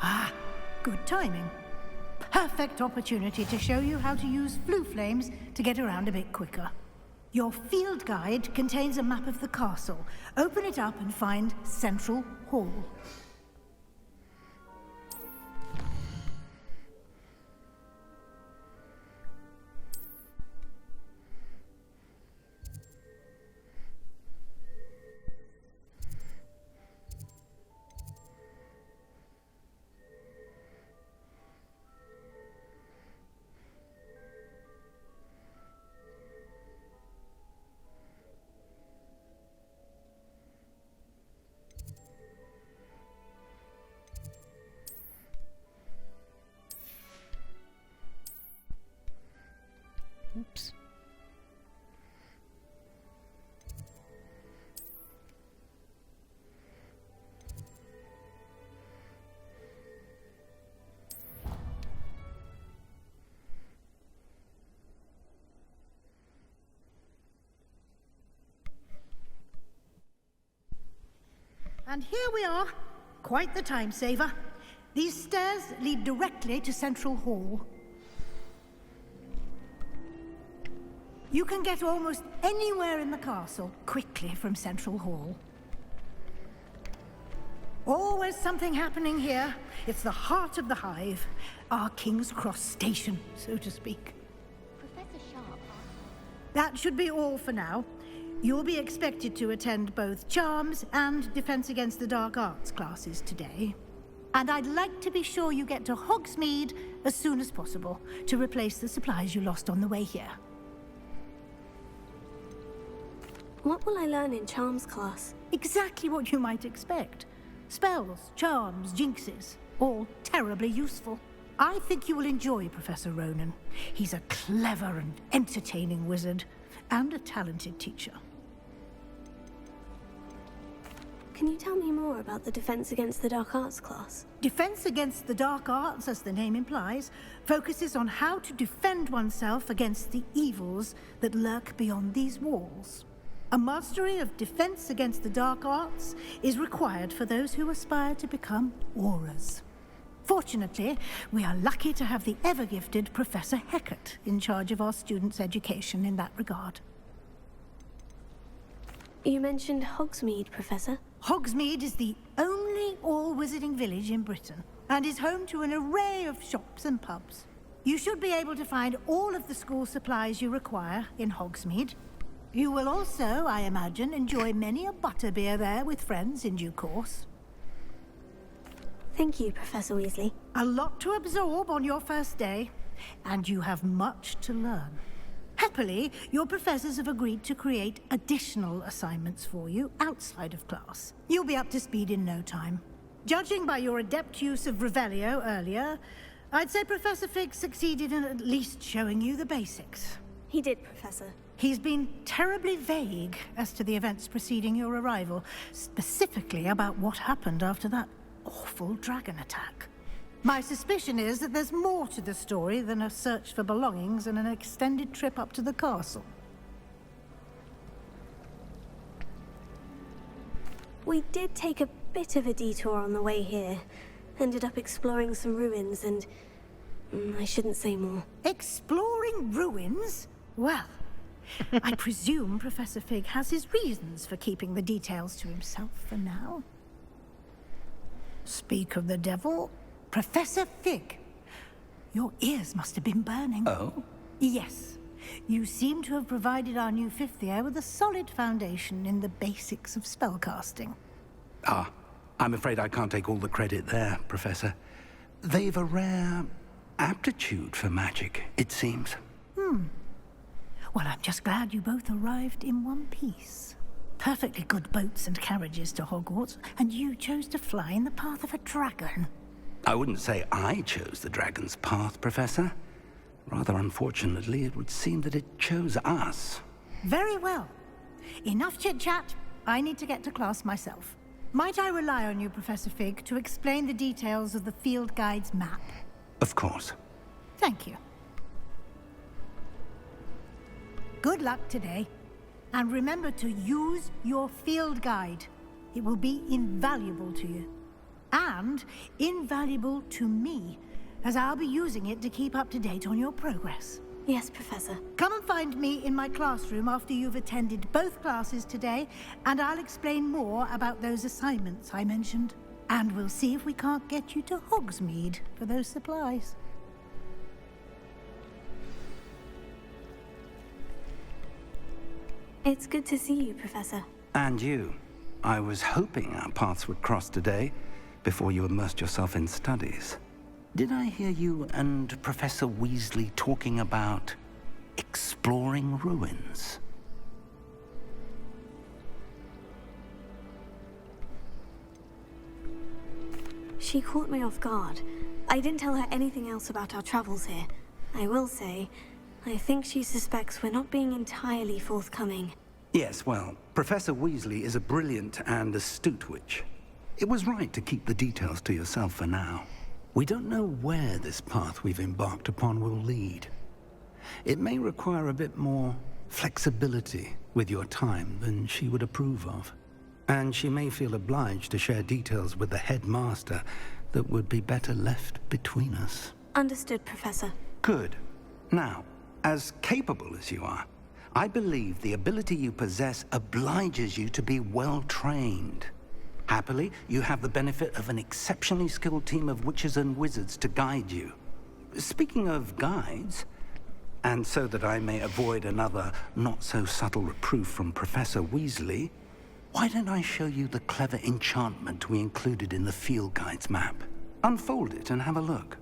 Ah, good timing. Perfect opportunity to show you how to use flue flames to get around a bit quicker. Your field guide contains a map of the castle. Open it up and find Central Hall. Oops. And here we are. Quite the time saver. These stairs lead directly to Central Hall. You can get almost anywhere in the castle quickly from Central Hall. Always something happening here. It's the heart of the hive, our King's Cross station, so to speak. Professor Sharp. That should be all for now. You'll be expected to attend both Charms and Defense Against the Dark Arts classes today. And I'd like to be sure you get to Hogsmeade as soon as possible to replace the supplies you lost on the way here. What will I learn in Charms class? Exactly what you might expect. Spells, charms, jinxes, all terribly useful. I think you will enjoy Professor Ronan. He's a clever and entertaining wizard, and a talented teacher. Can you tell me more about the Defense Against the Dark Arts class? Defense Against the Dark Arts, as the name implies, focuses on how to defend oneself against the evils that lurk beyond these walls. A mastery of Defense Against the Dark Arts is required for those who aspire to become Aurors. Fortunately, we are lucky to have the ever-gifted Professor Hecat in charge of our students' education in that regard. You mentioned Hogsmeade, Professor. Hogsmeade is the only all-wizarding village in Britain, and is home to an array of shops and pubs. You should be able to find all of the school supplies you require in Hogsmeade. You will also, I imagine, enjoy many a butterbeer there with friends in due course. Thank you, Professor Weasley. A lot to absorb on your first day. and you have much to learn. Happily, your professors have agreed to create additional assignments for you outside of class. You'll be up to speed in no time. Judging by your adept use of Revelio earlier, I'd say Professor Fig succeeded in at least showing you the basics. He did, Professor. He's been terribly vague as to the events preceding your arrival, specifically about what happened after that awful dragon attack. My suspicion is that there's more to the story than a search for belongings and an extended trip up to the castle. We did take a bit of a detour on the way here. Ended up exploring some ruins and... I shouldn't say more. Exploring ruins? Well, I presume Professor Fig has his reasons for keeping the details to himself for now. Speak of the devil, Professor Fig. Your ears must have been burning. Oh? Yes. You seem to have provided our new fifth year with a solid foundation in the basics of spellcasting. Ah, I'm afraid I can't take all the credit there, Professor. They've a rare aptitude for magic, it seems. Well, I'm just glad you both arrived in one piece. Perfectly good boats and carriages to Hogwarts, and you chose to fly in the path of a dragon. I wouldn't say I chose the dragon's path, Professor. Rather unfortunately, it would seem that it chose us. Very well. Enough chit-chat. I need to get to class myself. Might I rely on you, Professor Fig, to explain the details of the field guide's map? Of course. Thank you. Good luck today. And remember to use your field guide. It will be invaluable to you. And invaluable to me, as I'll be using it to keep up to date on your progress. Yes, Professor. Come and find me in my classroom after you've attended both classes today, and I'll explain more about those assignments I mentioned. And we'll see if we can't get you to Hogsmeade for those supplies. It's good to see you, Professor. And you. I was hoping our paths would cross today, before you immersed yourself in studies. Did I hear you and Professor Weasley talking about exploring ruins? She caught me off guard. I didn't tell her anything else about our travels here. I will say, I think she suspects we're not being entirely forthcoming. Yes, well, Professor Weasley is a brilliant and astute witch. It was right to keep the details to yourself for now. We don't know where this path we've embarked upon will lead. It may require a bit more flexibility with your time than she would approve of. And she may feel obliged to share details with the headmaster that would be better left between us. Understood, Professor. Good. Now, as capable as you are, I believe the ability you possess obliges you to be well trained. Happily, you have the benefit of an exceptionally skilled team of witches and wizards to guide you. Speaking of guides, and so that I may avoid another not-so-subtle reproof from Professor Weasley, why don't I show you the clever enchantment we included in the field guide's map? Unfold it and have a look.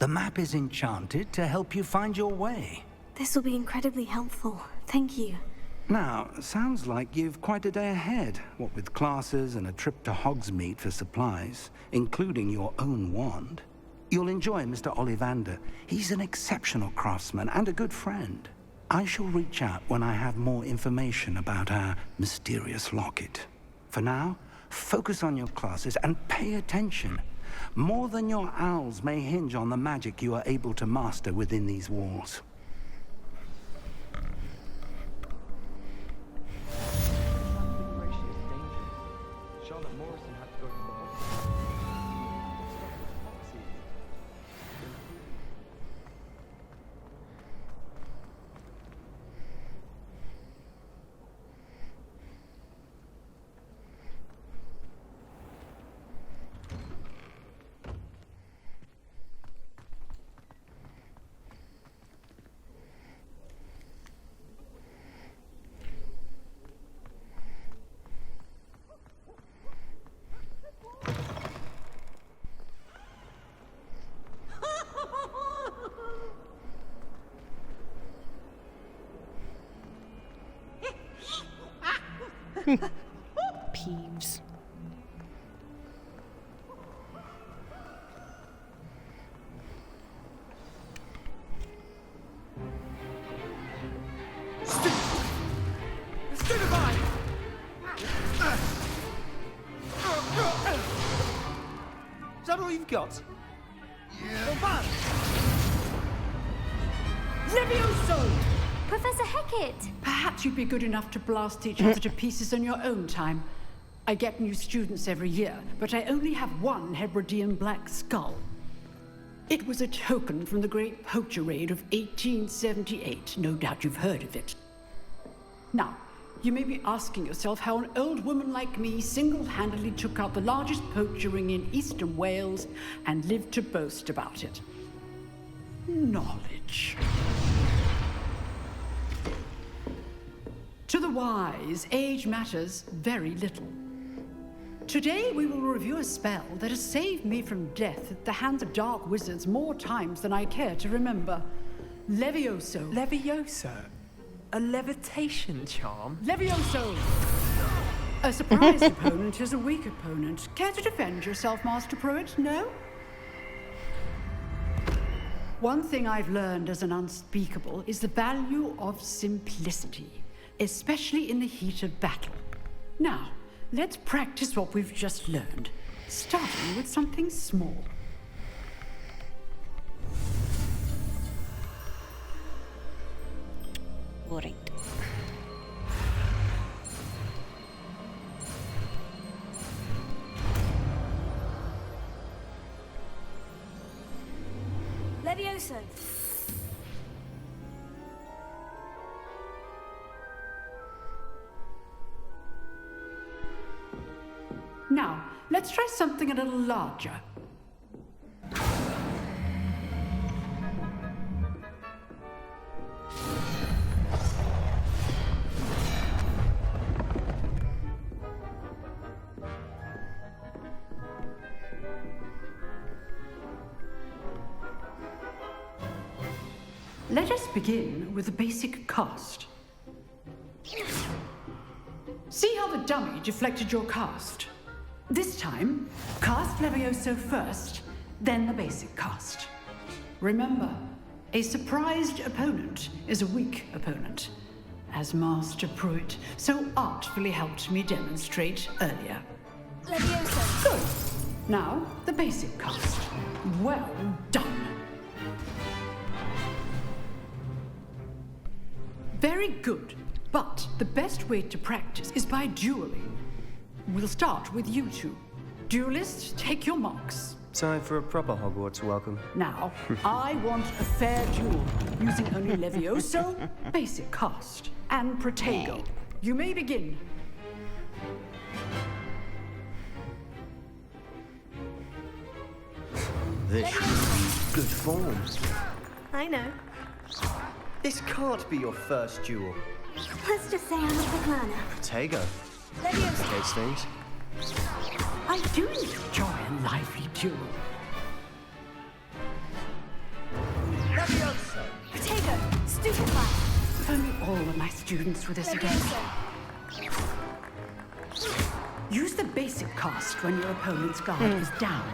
The map is enchanted to help you find your way. This will be incredibly helpful. Thank you. Now, sounds like you've quite a day ahead, what with classes and a trip to Hogsmeade for supplies, including your own wand. You'll enjoy Mr. Ollivander. He's an exceptional craftsman and a good friend. I shall reach out when I have more information about our mysterious locket. For now, focus on your classes and pay attention. More than your owls may hinge on the magic you are able to master within these walls. Peeves. Stupefy! Is that all you've got? Yeah. Levioso! Professor Hecat! Perhaps you'd be good enough to blast each other to pieces on your own time. I get new students every year, but I only have one Hebridean black skull. It was a token from the Great Poacher Raid of 1878. No doubt you've heard of it. Now, you may be asking yourself how an old woman like me single-handedly took out the largest poacher ring in eastern Wales and lived to boast about it. Knowledge. To the wise, age matters very little. Today we will review a spell that has saved me from death at the hands of dark wizards more times than I care to remember. Levioso. Levioso? A levitation charm? Levioso! A surprised opponent is a weak opponent. Care to defend yourself, Master Pruitt? No? One thing I've learned as an unspeakable is the value of simplicity, especially in the heat of battle. Now, let's practice what we've just learned, starting with something small. Right. Levioso! Now, let's try something a little larger. Let us begin with the basic cast. See how the dummy deflected your cast? This time, cast Levioso first, then the basic cast. Remember, a surprised opponent is a weak opponent, as Master Pruitt so artfully helped me demonstrate earlier. Levioso! Good. Now, the basic cast. Well done. Very good, but the best way to practice is by dueling. We'll start with you two. Duelists, take your marks. Time for a proper Hogwarts welcome. Now, I want a fair duel, using only Levioso, basic cast, and Protego. You may begin. This should be good form. I know. This can't be your first duel. Let's just say I'm a quick learner. Protego. Levioso! Those things. I do enjoy a lively duel. Levioso! Protego! Stupefy! If only all of my students were this again. Use the basic cast when your opponent's guard is down.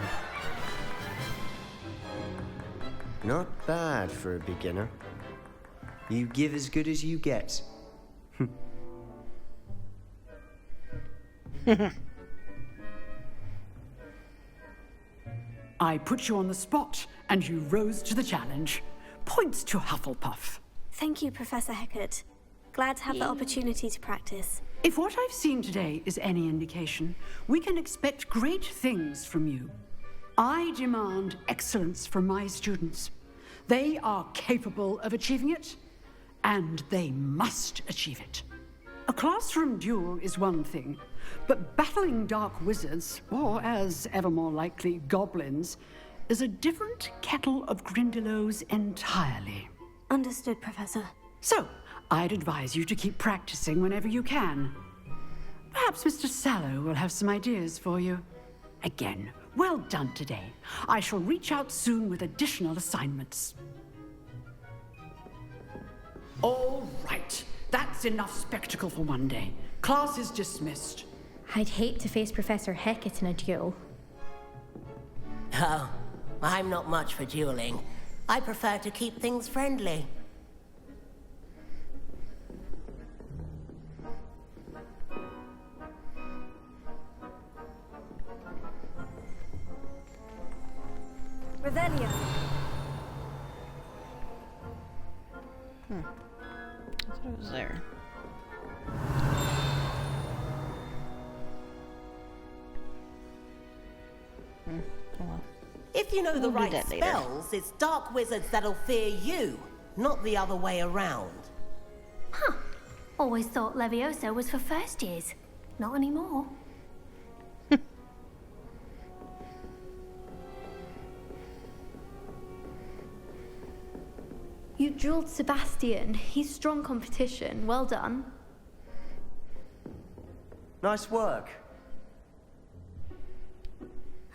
Not bad for a beginner. You give as good as you get. I put you on the spot, and you rose to the challenge. Points to Hufflepuff. Thank you, Professor Hecat. Glad to have the opportunity to practice. If what I've seen today is any indication, we can expect great things from you. I demand excellence from my students. They are capable of achieving it, and they must achieve it. A classroom duel is one thing, but battling dark wizards, or as ever more likely, goblins, is a different kettle of Grindylows entirely. Understood, Professor. So, I'd advise you to keep practicing whenever you can. Perhaps Mr. Sallow will have some ideas for you. Again, well done today. I shall reach out soon with additional assignments. All right. That's enough spectacle for one day. Class is dismissed. I'd hate to face Professor Hecat in a duel. Oh, I'm not much for dueling. I prefer to keep things friendly. Revelio. I thought it was there. Oh well. If you know the We'll do right that later. spells, it's dark wizards that'll fear you, not the other way around. Huh. Always thought Levioso was for first years. Not anymore. You drilled Sebastian. He's strong competition. Well done. Nice work.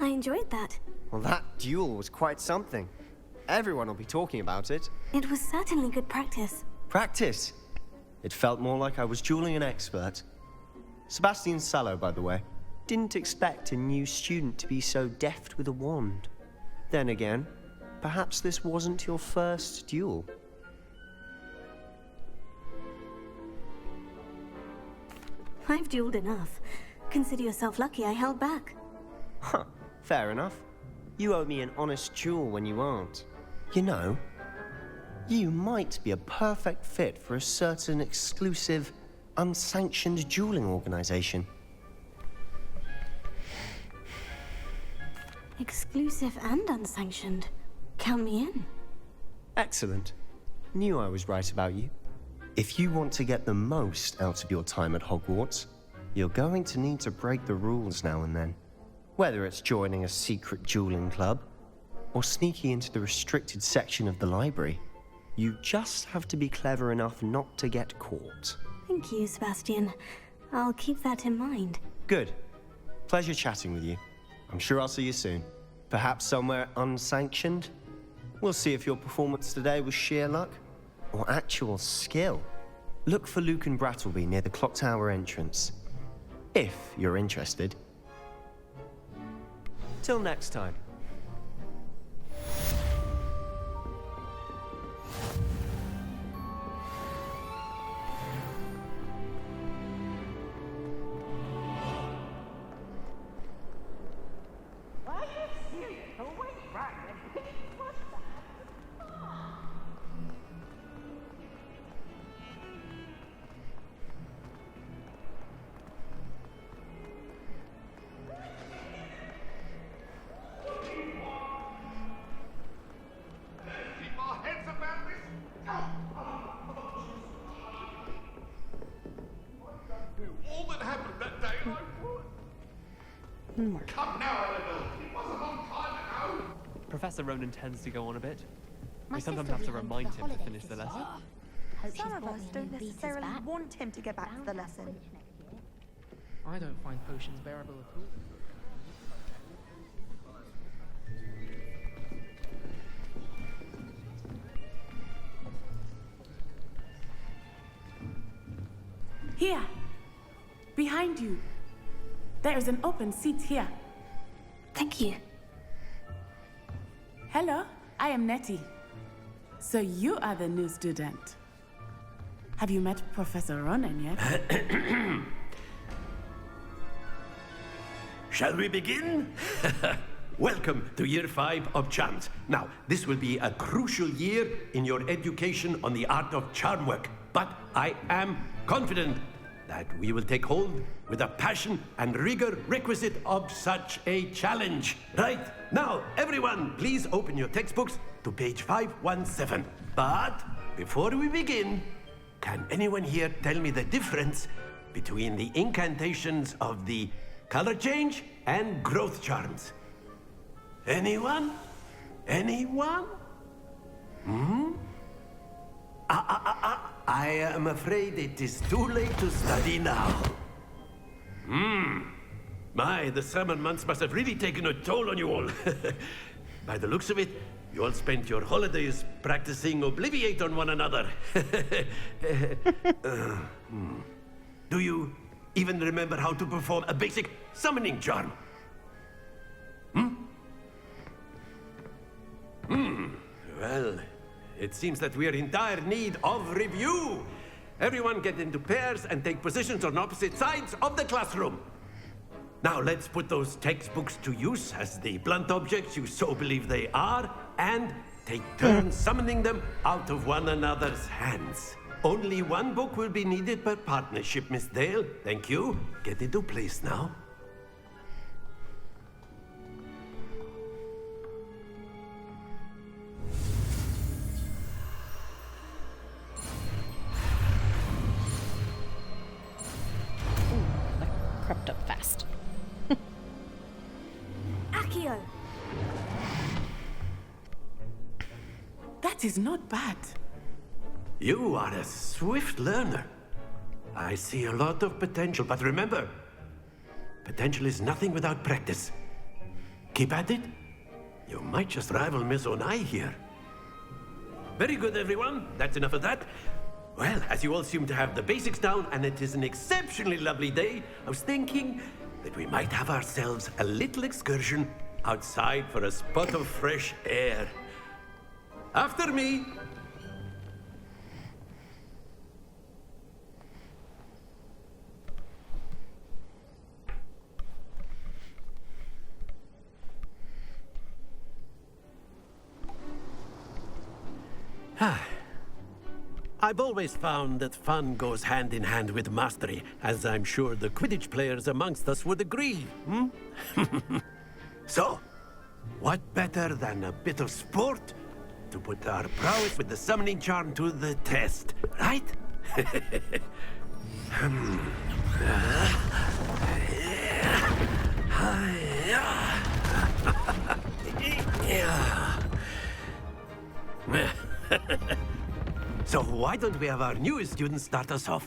I enjoyed that. Well, that duel was quite something. Everyone will be talking about it. It was certainly good practice. Practice? It felt more like I was dueling an expert. Sebastian Sallow, by the way. Didn't expect a new student to be so deft with a wand. Then again, perhaps this wasn't your first duel. I've dueled enough. Consider yourself lucky I held back. Huh, fair enough. You owe me an honest duel when you aren't. You know, you might be a perfect fit for a certain exclusive, unsanctioned dueling organization. Exclusive and unsanctioned. Count me in. Excellent. Knew I was right about you. If you want to get the most out of your time at Hogwarts, you're going to need to break the rules now and then. Whether it's joining a secret dueling club, or sneaking into the restricted section of the library, you just have to be clever enough not to get caught. Thank you, Sebastian. I'll keep that in mind. Good. Pleasure chatting with you. I'm sure I'll see you soon. Perhaps somewhere unsanctioned? We'll see if your performance today was sheer luck or actual skill. Look for Luke and Brattleby near the clock tower entrance, if you're interested. Till next time. All that happened that day, Come now, Annabelle. It was a long time ago. Professor Ronan tends to go on a bit. My We sometimes sister have to will be home remind for the him to holidays finish the this lesson. year. Some of us don't necessarily want him to get back to the lesson. I don't find potions bearable at all. Here, behind you. There is an open seat here. Thank you. Hello, I am Nettie. So you are the new student. Have you met Professor Ronan yet? Shall we begin? Welcome to Year 5 of Charms. Now, this will be a crucial year in your education on the art of charm work. But I am confident that we will take hold with the passion and rigor requisite of such a challenge. Right, now, everyone, please open your textbooks to page 517. But before we begin, can anyone here tell me the difference between the incantations of the color change and growth charms? Anyone? Anyone? I am afraid it is too late to study now. My, the summer months must have really taken a toll on you all. By the looks of it, you all spent your holidays practicing Obliviate on one another. Do even remember how to perform a basic summoning charm. Well, it seems that we are in dire need of review. Everyone get into pairs and take positions on opposite sides of the classroom. Now let's put those textbooks to use as the blunt objects you so believe they are, and take turns summoning them out of one another's hands. Only one book will be needed per partnership, Miss Dale. Thank you. Get into place now. Crept up fast. Accio! That is not bad. You are a swift learner. I see a lot of potential, but remember, potential is nothing without practice. Keep at it. You might just rival Miss Onai here. Very good, everyone. That's enough of that. Well, as you all seem to have the basics down, and it is an exceptionally lovely day, I was thinking that we might have ourselves a little excursion outside for a spot of fresh air. After me. I've always found that fun goes hand in hand with mastery, as I'm sure the Quidditch players amongst us would agree. So, what better than a bit of sport to put our prowess with the summoning charm to the test, right? So why don't we have our newest student start us off?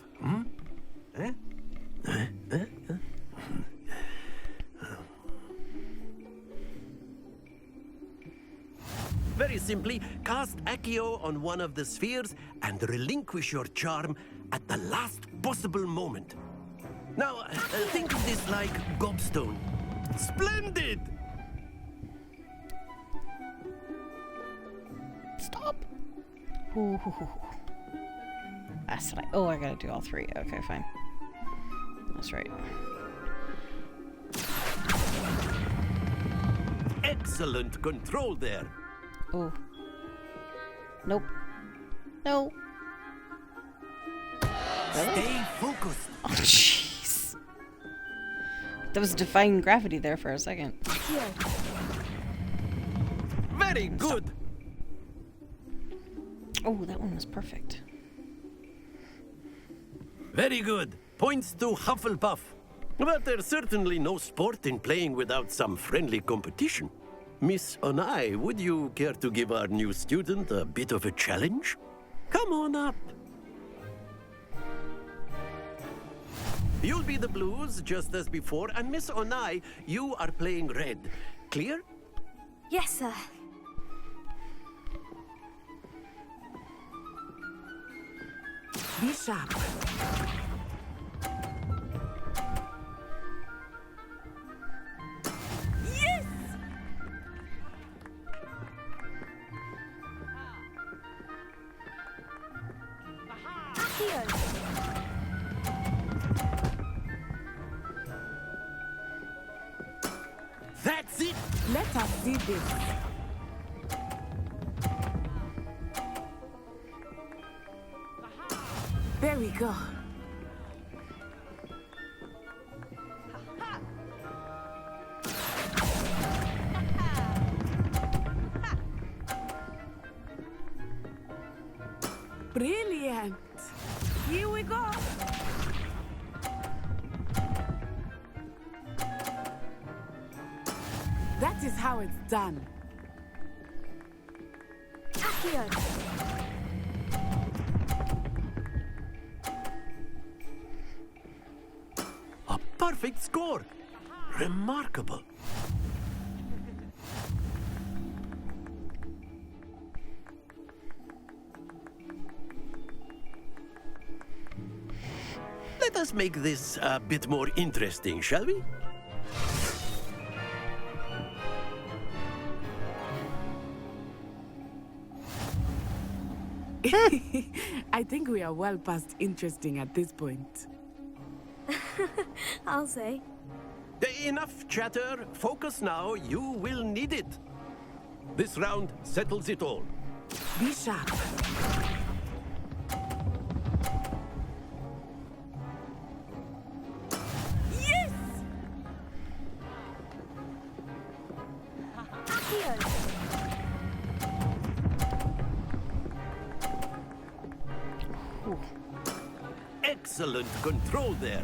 Very simply, cast Accio on one of the spheres and relinquish your charm at the last possible moment. Now, think of this like gobstone. Splendid! Stop. Ooh. That's right. Oh, I gotta do all three. Okay, fine. That's right. Excellent control there. Oh. Nope. No. Stay focused. Oh, jeez. There was defying gravity there for a second. Very good. Oh, that one was perfect. Very good. Points to Hufflepuff. But there's certainly no sport in playing without some friendly competition. Miss Onai, would you care to give our new student a bit of a challenge? Come on up. You'll be the blues, just as before, and Miss Onai, you are playing red. Clear? Yes, sir. Be sharp. Yes! Accio! That's it! Let us see this. There we go. Brilliant. Here we go. That is how it's done. Accio! A perfect score. Remarkable. Let us make this a bit more interesting, shall we? I think we are well past interesting at this point. I'll say. Enough chatter. Focus now. You will need it. This round settles it all. Be sharp. Yes! Accio! Excellent control there.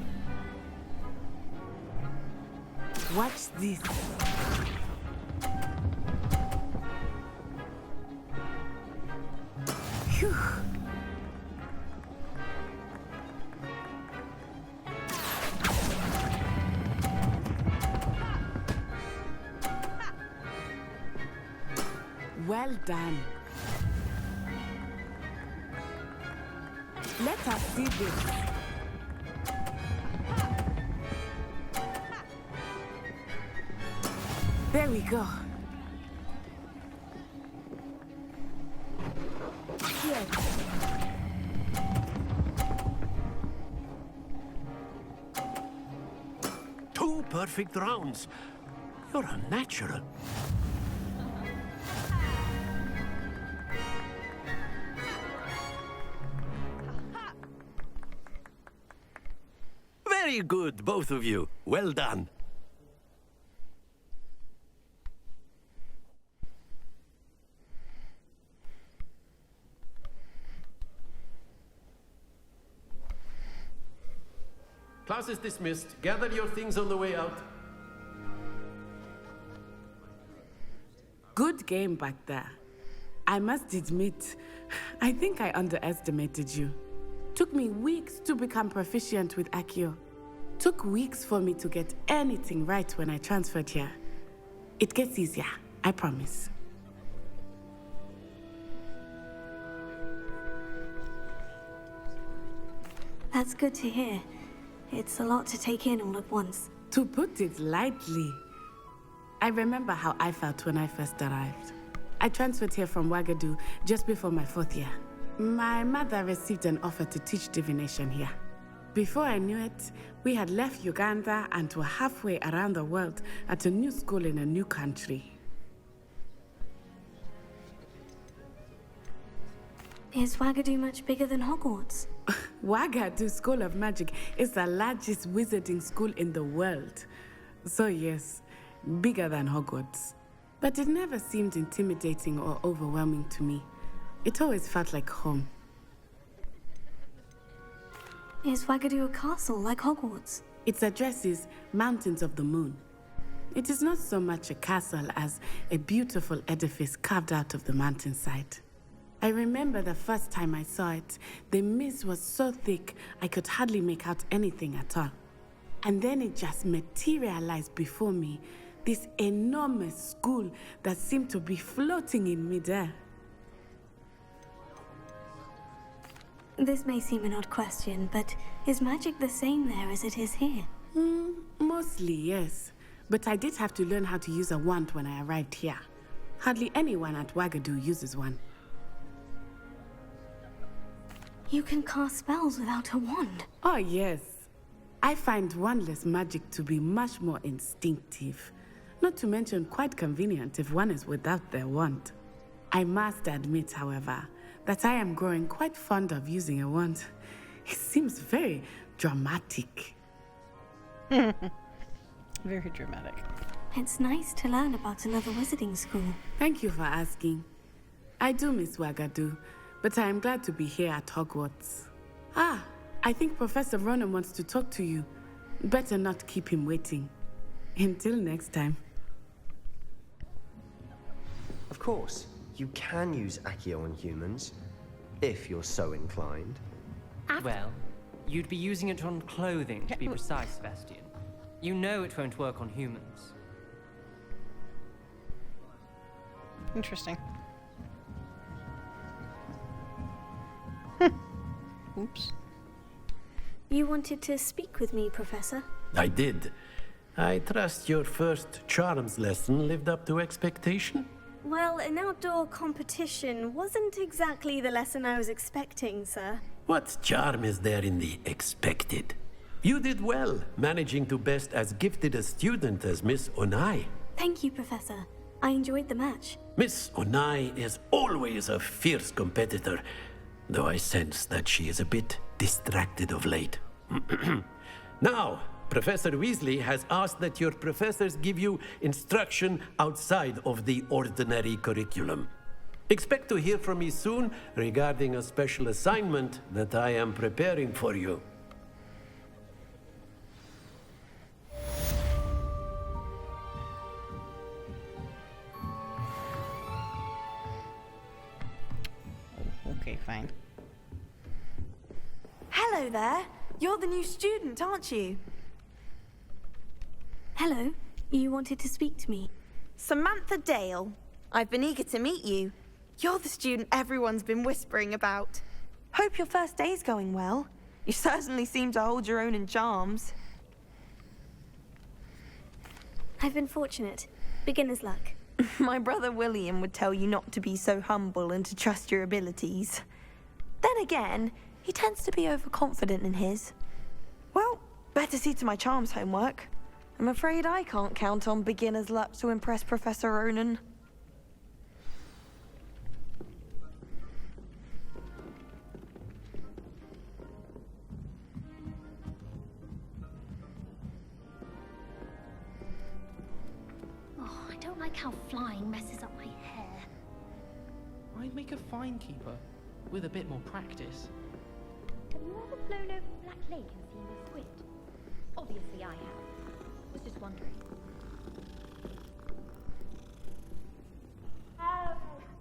Watch this. Phew. Well done. Let us see this. There we go. Here. Two perfect rounds. You're a natural. Very good, both of you. Well done. Class is dismissed. Gather your things on the way out. Good game back there. I must admit, I think I underestimated you. Took me weeks to become proficient with Accio. Took weeks for me to get anything right when I transferred here. It gets easier, I promise. That's good to hear. It's a lot to take in all at once. To put it lightly, I remember how I felt when I first arrived. I transferred here from Wagadu just before my 4th year. My mother received an offer to teach divination here. Before I knew it, we had left Uganda and were halfway around the world at a new school in a new country. Is Wagadu much bigger than Hogwarts? Wagadu School of Magic is the largest wizarding school in the world. So yes, bigger than Hogwarts. But it never seemed intimidating or overwhelming to me. It always felt like home. Is Wagadu a castle like Hogwarts? Its address is Mountains of the Moon. It is not so much a castle as a beautiful edifice carved out of the mountainside. I remember the first time I saw it, the mist was so thick I could hardly make out anything at all. And then it just materialized before me, this enormous school that seemed to be floating in midair. This may seem an odd question, but is magic the same there as it is here? Mostly, yes. But I did have to learn how to use a wand when I arrived here. Hardly anyone at Wagadu uses one. You can cast spells without a wand? Oh, yes. I find wandless magic to be much more instinctive. Not to mention quite convenient if one is without their wand. I must admit, however, that I am growing quite fond of using a wand. It seems very dramatic. Very dramatic. It's nice to learn about another wizarding school. Thank you for asking. I do miss Wagadu, but I am glad to be here at Hogwarts. Ah, I think Professor Ronan wants to talk to you. Better not keep him waiting. Until next time. Of course, you can use Accio on humans, if you're so inclined. Well, you'd be using it on clothing, to be precise, Sebastian. You know it won't work on humans. Interesting. Oops. You wanted to speak with me, Professor? I did. I trust your first charms lesson lived up to expectation? Well, an outdoor competition wasn't exactly the lesson I was expecting, sir. What charm is there in the expected? You did well, managing to best as gifted a student as Miss Onai. Thank you, Professor. I enjoyed the match. Miss Onai is always a fierce competitor, though I sense that she is a bit distracted of late. Now, Professor Weasley has asked that your professors give you instruction outside of the ordinary curriculum. Expect to hear from me soon regarding a special assignment that I am preparing for you. Okay, fine. Hello there. You're the new student, aren't you? Hello. You wanted to speak to me? Samantha Dale. I've been eager to meet you. You're the student everyone's been whispering about. Hope your first day's going well. You certainly seem to hold your own in charms. I've been fortunate. Beginner's luck. My brother William would tell you not to be so humble and to trust your abilities. Then again, he tends to be overconfident in his. Well, better see to my charms homework. I'm afraid I can't count on beginner's luck to impress Professor Ronan. Oh, I don't like how flying messes up my hair. I'd make a fine keeper with a bit more practice. Have you ever flown over Black Lake and seen the squid? Obviously I have. Was just wondering.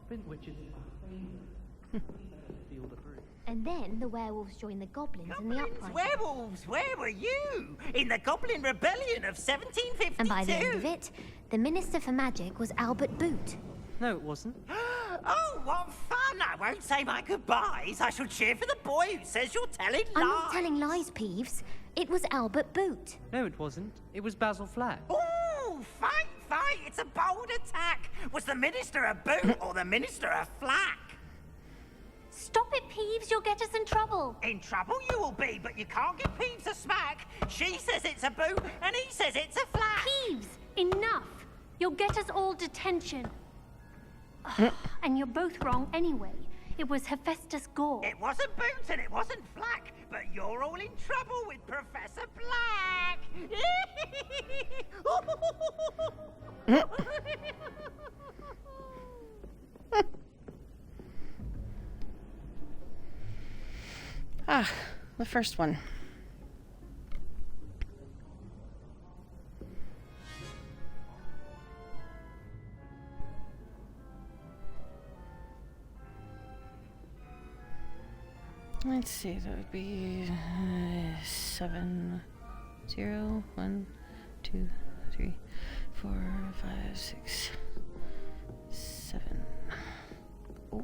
Think witches is my favourite. Field of Brew. And then the werewolves joined the goblins in the uprising. Werewolves, where were you? In the Goblin Rebellion of 1752. And by the end of it, the Minister for Magic was Albert Boot. No, it wasn't. Oh, what fun! I won't say my goodbyes. I shall cheer for the boy who says you're telling lies. I'm not telling lies, Peeves. It was Albert Boot. No, it wasn't. It was Basil Flack. Ooh, fight! It's a bold attack. Was the Minister a boot or the Minister a flack? Stop it, Peeves. You'll get us in trouble. In trouble you will be, but you can't give Peeves a smack. She says it's a boot and he says it's a flack. Peeves, enough. You'll get us all detention. And you're both wrong anyway. It was Hephaestus Gore. It wasn't Boot and it wasn't Flack, but you're all in trouble with Professor Black. The first one. Let's see, that would be 7, 0, 1, 2, 3, 4, 5, 6, 7. Oh,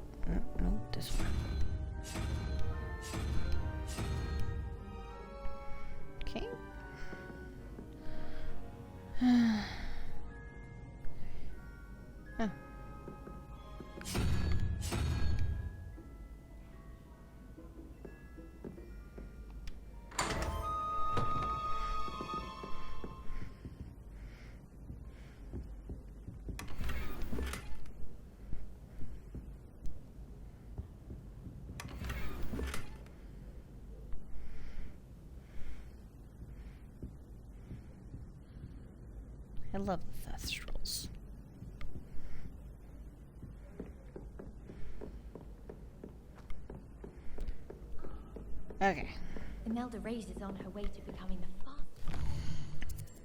no, this one. Okay. Oh. I love the Thestrals. Okay. Imelda Reyes is on her way to becoming the fastest.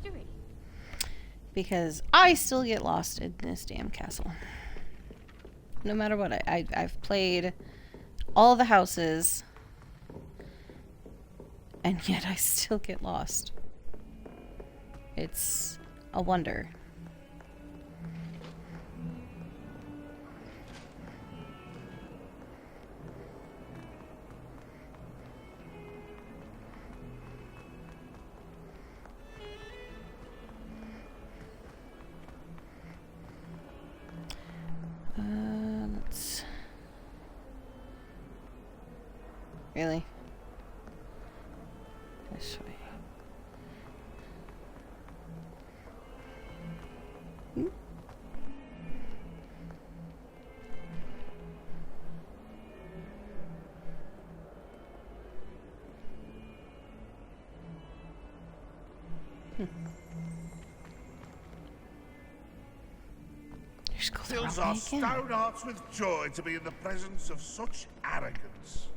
History. Because I still get lost in this damn castle. No matter what, I've played all the houses, and yet I still get lost. It's a wonder. Really? This way. Hmm? Fills our stone hearts with joy to be in the presence of such arrogance.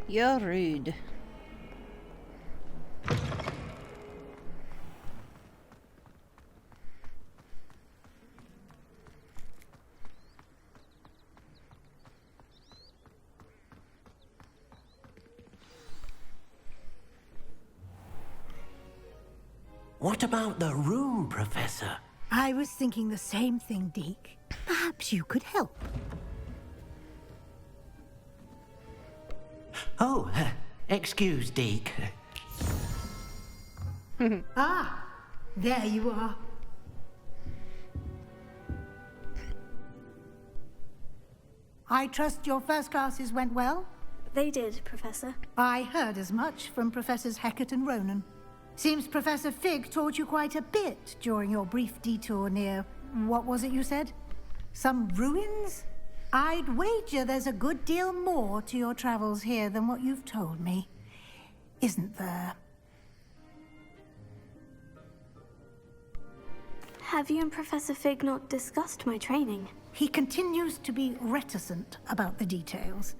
You're rude. What about the room, Professor? I was thinking the same thing, Deke. Perhaps you could help. Oh, excuse, Deke. Ah, there you are. I trust your first classes went well? They did, Professor. I heard as much from Professors Hecat and Ronan. Seems Professor Fig taught you quite a bit during your brief detour near... what was it you said? Some ruins? I'd wager there's a good deal more to your travels here than what you've told me. Isn't there? Have you and Professor Fig not discussed my training? He continues to be reticent about the details,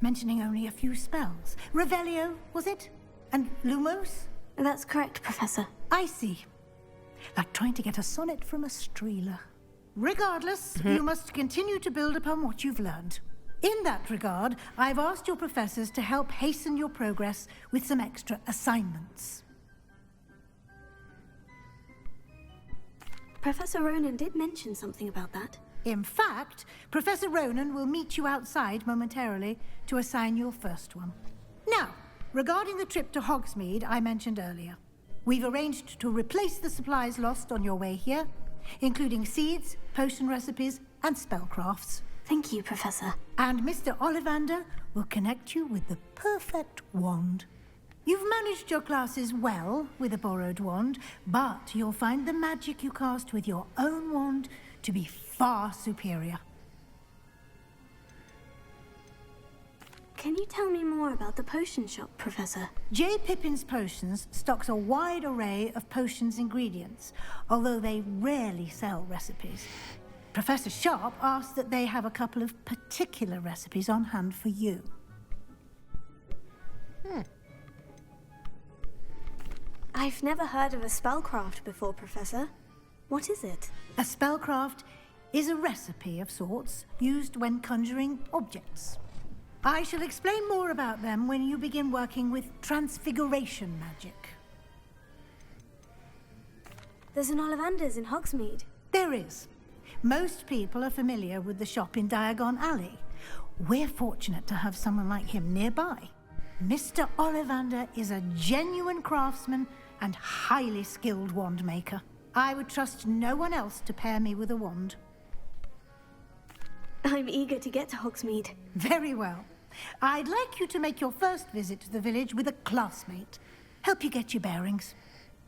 mentioning only a few spells. Revelio, was it? And Lumos? That's correct, Professor. I see. Like trying to get a sonnet from a streeler. Regardless, you must continue to build upon what you've learned. In that regard, I've asked your professors to help hasten your progress with some extra assignments. Professor Ronan did mention something about that. In fact, Professor Ronan will meet you outside momentarily to assign your first one. Now, regarding the trip to Hogsmeade I mentioned earlier, we've arranged to replace the supplies lost on your way here, including seeds, potion recipes, and spellcrafts. Thank you, Professor. And Mr. Ollivander will connect you with the perfect wand. You've managed your classes well with a borrowed wand, but you'll find the magic you cast with your own wand to be far superior. Can you tell me more about the potion shop, Professor? J. Pippin's Potions stocks a wide array of potions ingredients, although they rarely sell recipes. Professor Sharp asked that they have a couple of particular recipes on hand for you. I've never heard of a spellcraft before, Professor. What is it? A spellcraft is a recipe of sorts used when conjuring objects. I shall explain more about them when you begin working with transfiguration magic. There's an Ollivander's in Hogsmeade. There is. Most people are familiar with the shop in Diagon Alley. We're fortunate to have someone like him nearby. Mr. Ollivander is a genuine craftsman and highly skilled wand maker. I would trust no one else to pair me with a wand. I'm eager to get to Hogsmeade. Very well. I'd like you to make your first visit to the village with a classmate. Help you get your bearings.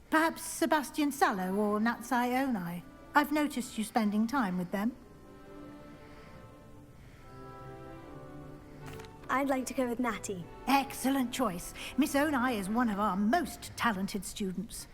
Perhaps Sebastian Sallow or Natsai Onai. I've noticed you spending time with them. I'd like to go with Natty. Excellent choice. Miss Onai is one of our most talented students.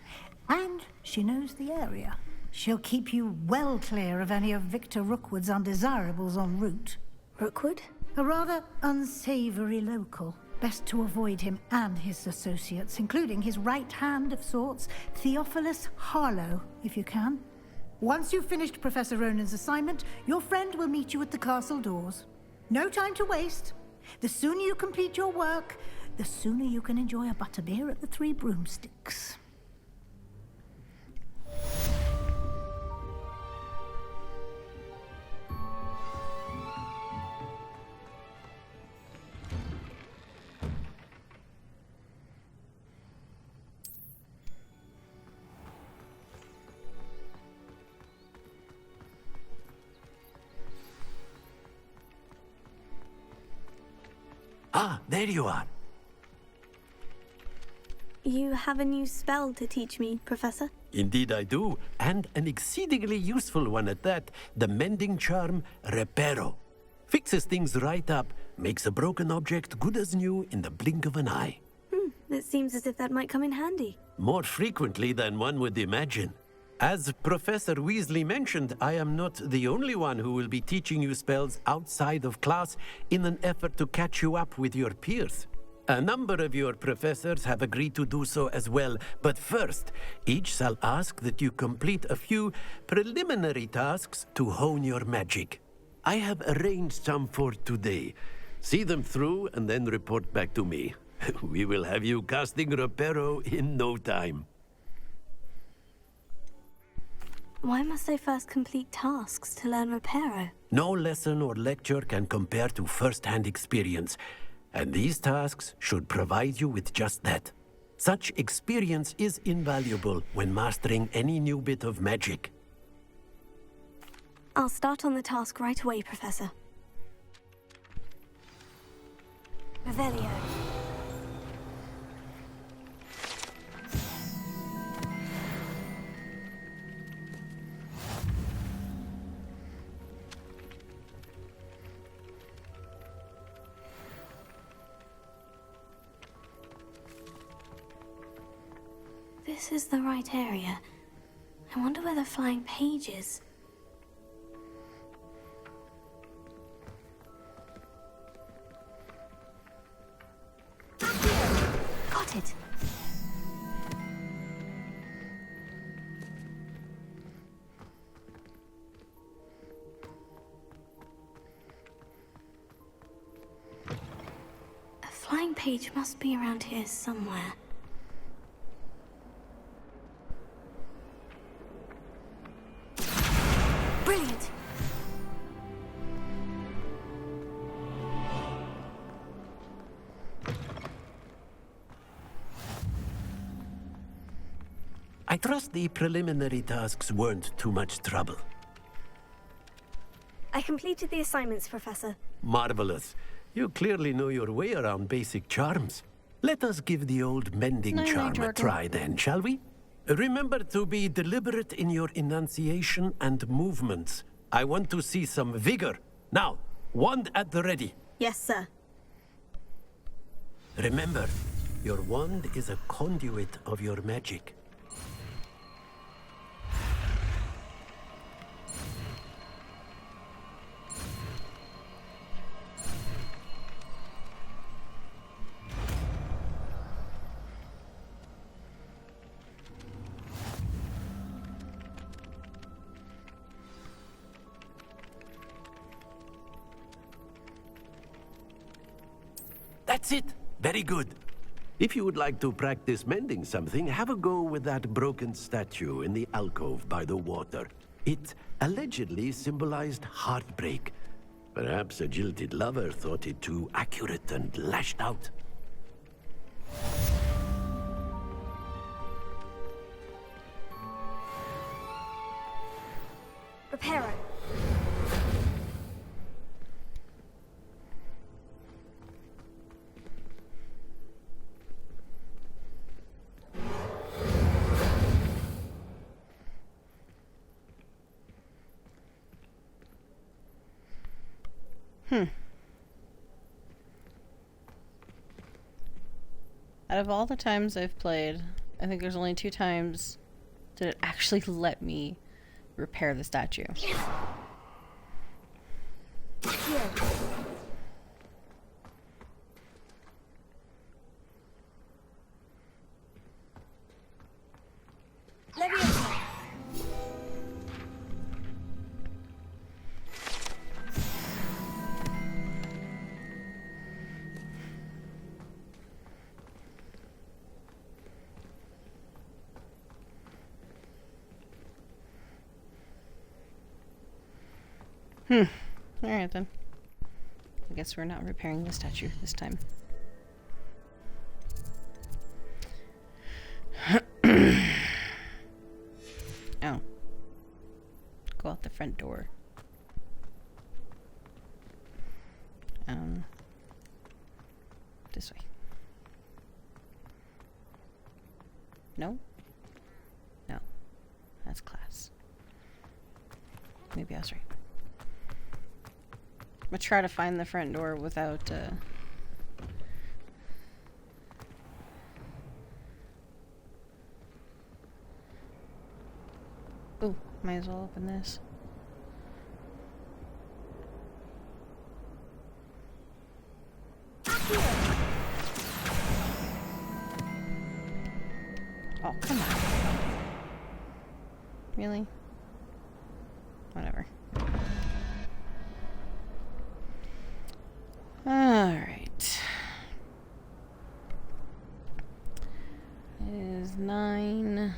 And she knows the area. She'll keep you well clear of any of Victor Rookwood's undesirables en route. Rookwood? A rather unsavory local. Best to avoid him and his associates, including his right hand of sorts, Theophilus Harlow, if you can. Once you've finished Professor Ronan's assignment, your friend will meet you at the castle doors. No time to waste. The sooner you complete your work, the sooner you can enjoy a butterbeer at the Three Broomsticks. Ah, there you are. You have a new spell to teach me, Professor? Indeed I do, and an exceedingly useful one at that. The mending charm, Reparo. Fixes things right up, makes a broken object good as new in the blink of an eye. It seems as if that might come in handy. More frequently than one would imagine. As Professor Weasley mentioned, I am not the only one who will be teaching you spells outside of class in an effort to catch you up with your peers. A number of your professors have agreed to do so as well, but first, each shall ask that you complete a few preliminary tasks to hone your magic. I have arranged some for today. See them through and then report back to me. We will have you casting Reparo in no time. Why must I first complete tasks to learn Reparo? No lesson or lecture can compare to first-hand experience, and these tasks should provide you with just that. Such experience is invaluable when mastering any new bit of magic. I'll start on the task right away, Professor. Revelio. This is the right area. I wonder where the flying page is. Got it. A flying page must be around here somewhere. Brilliant! I trust the preliminary tasks weren't too much trouble. I completed the assignments, Professor. Marvelous. You clearly know your way around basic charms. Let us give the old mending charm a try then, shall we? Remember to be deliberate in your enunciation and movements. I want to see some vigor. Now, wand at the ready. Yes, sir. Remember, your wand is a conduit of your magic. That's it. Very good. If you would like to practice mending something, have a go with that broken statue in the alcove by the water. It allegedly symbolized heartbreak. Perhaps a jilted lover thought it too accurate and lashed out. Reparo. Out of all the times I've played, I think there's only 2 times that it actually let me repair the statue. Alright then. I guess we're not repairing the statue this time. Oh. Go out the front door. No? No. That's class. Maybe I was right. I'm gonna try to find the front door without, Oh, might as well open this. Oh, come on. Really? Whatever. Alright. It is 9.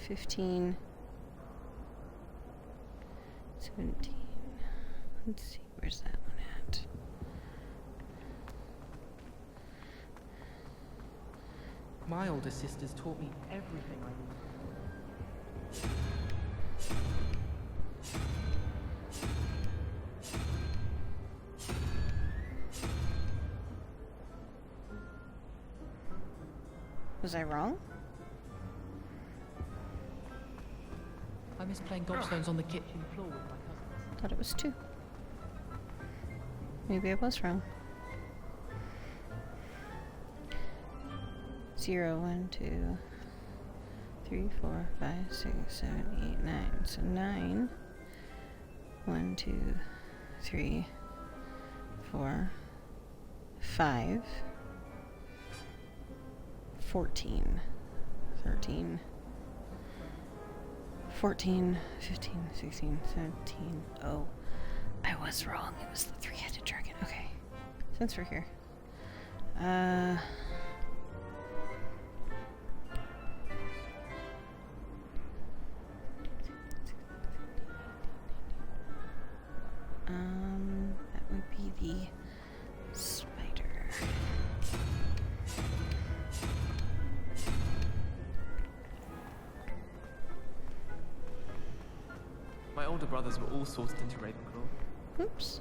15. 17. Let's see, where's that one at? My older sisters taught me everything I knew. Was I wrong? I miss playing gobstones on the kitchen floor with my cousins. Thought it was 2. Maybe I was wrong. 0, 1, 2, 3, 4, 5, 6, 7, 8, 9. So 9. 1, 2, 3, 4, 5, 14, 13, 14, 15, 16, 17. Oh, I was wrong. It was the 3-headed dragon. Okay. Since we're here. That would be the spider. My older brothers were all sourced into Ravenclaw. Oops.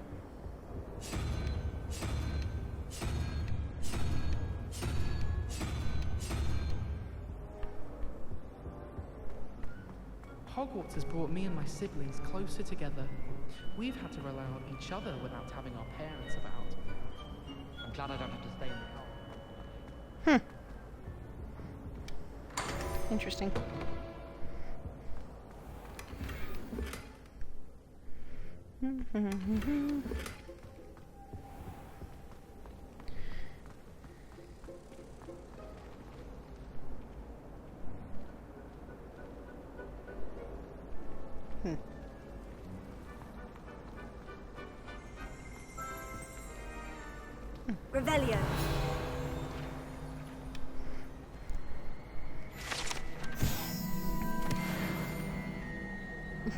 Hogwarts has brought me and my siblings closer together. We've had to rely on each other without having our parents about. I'm glad I don't have to stay in the house. Interesting. Revelio.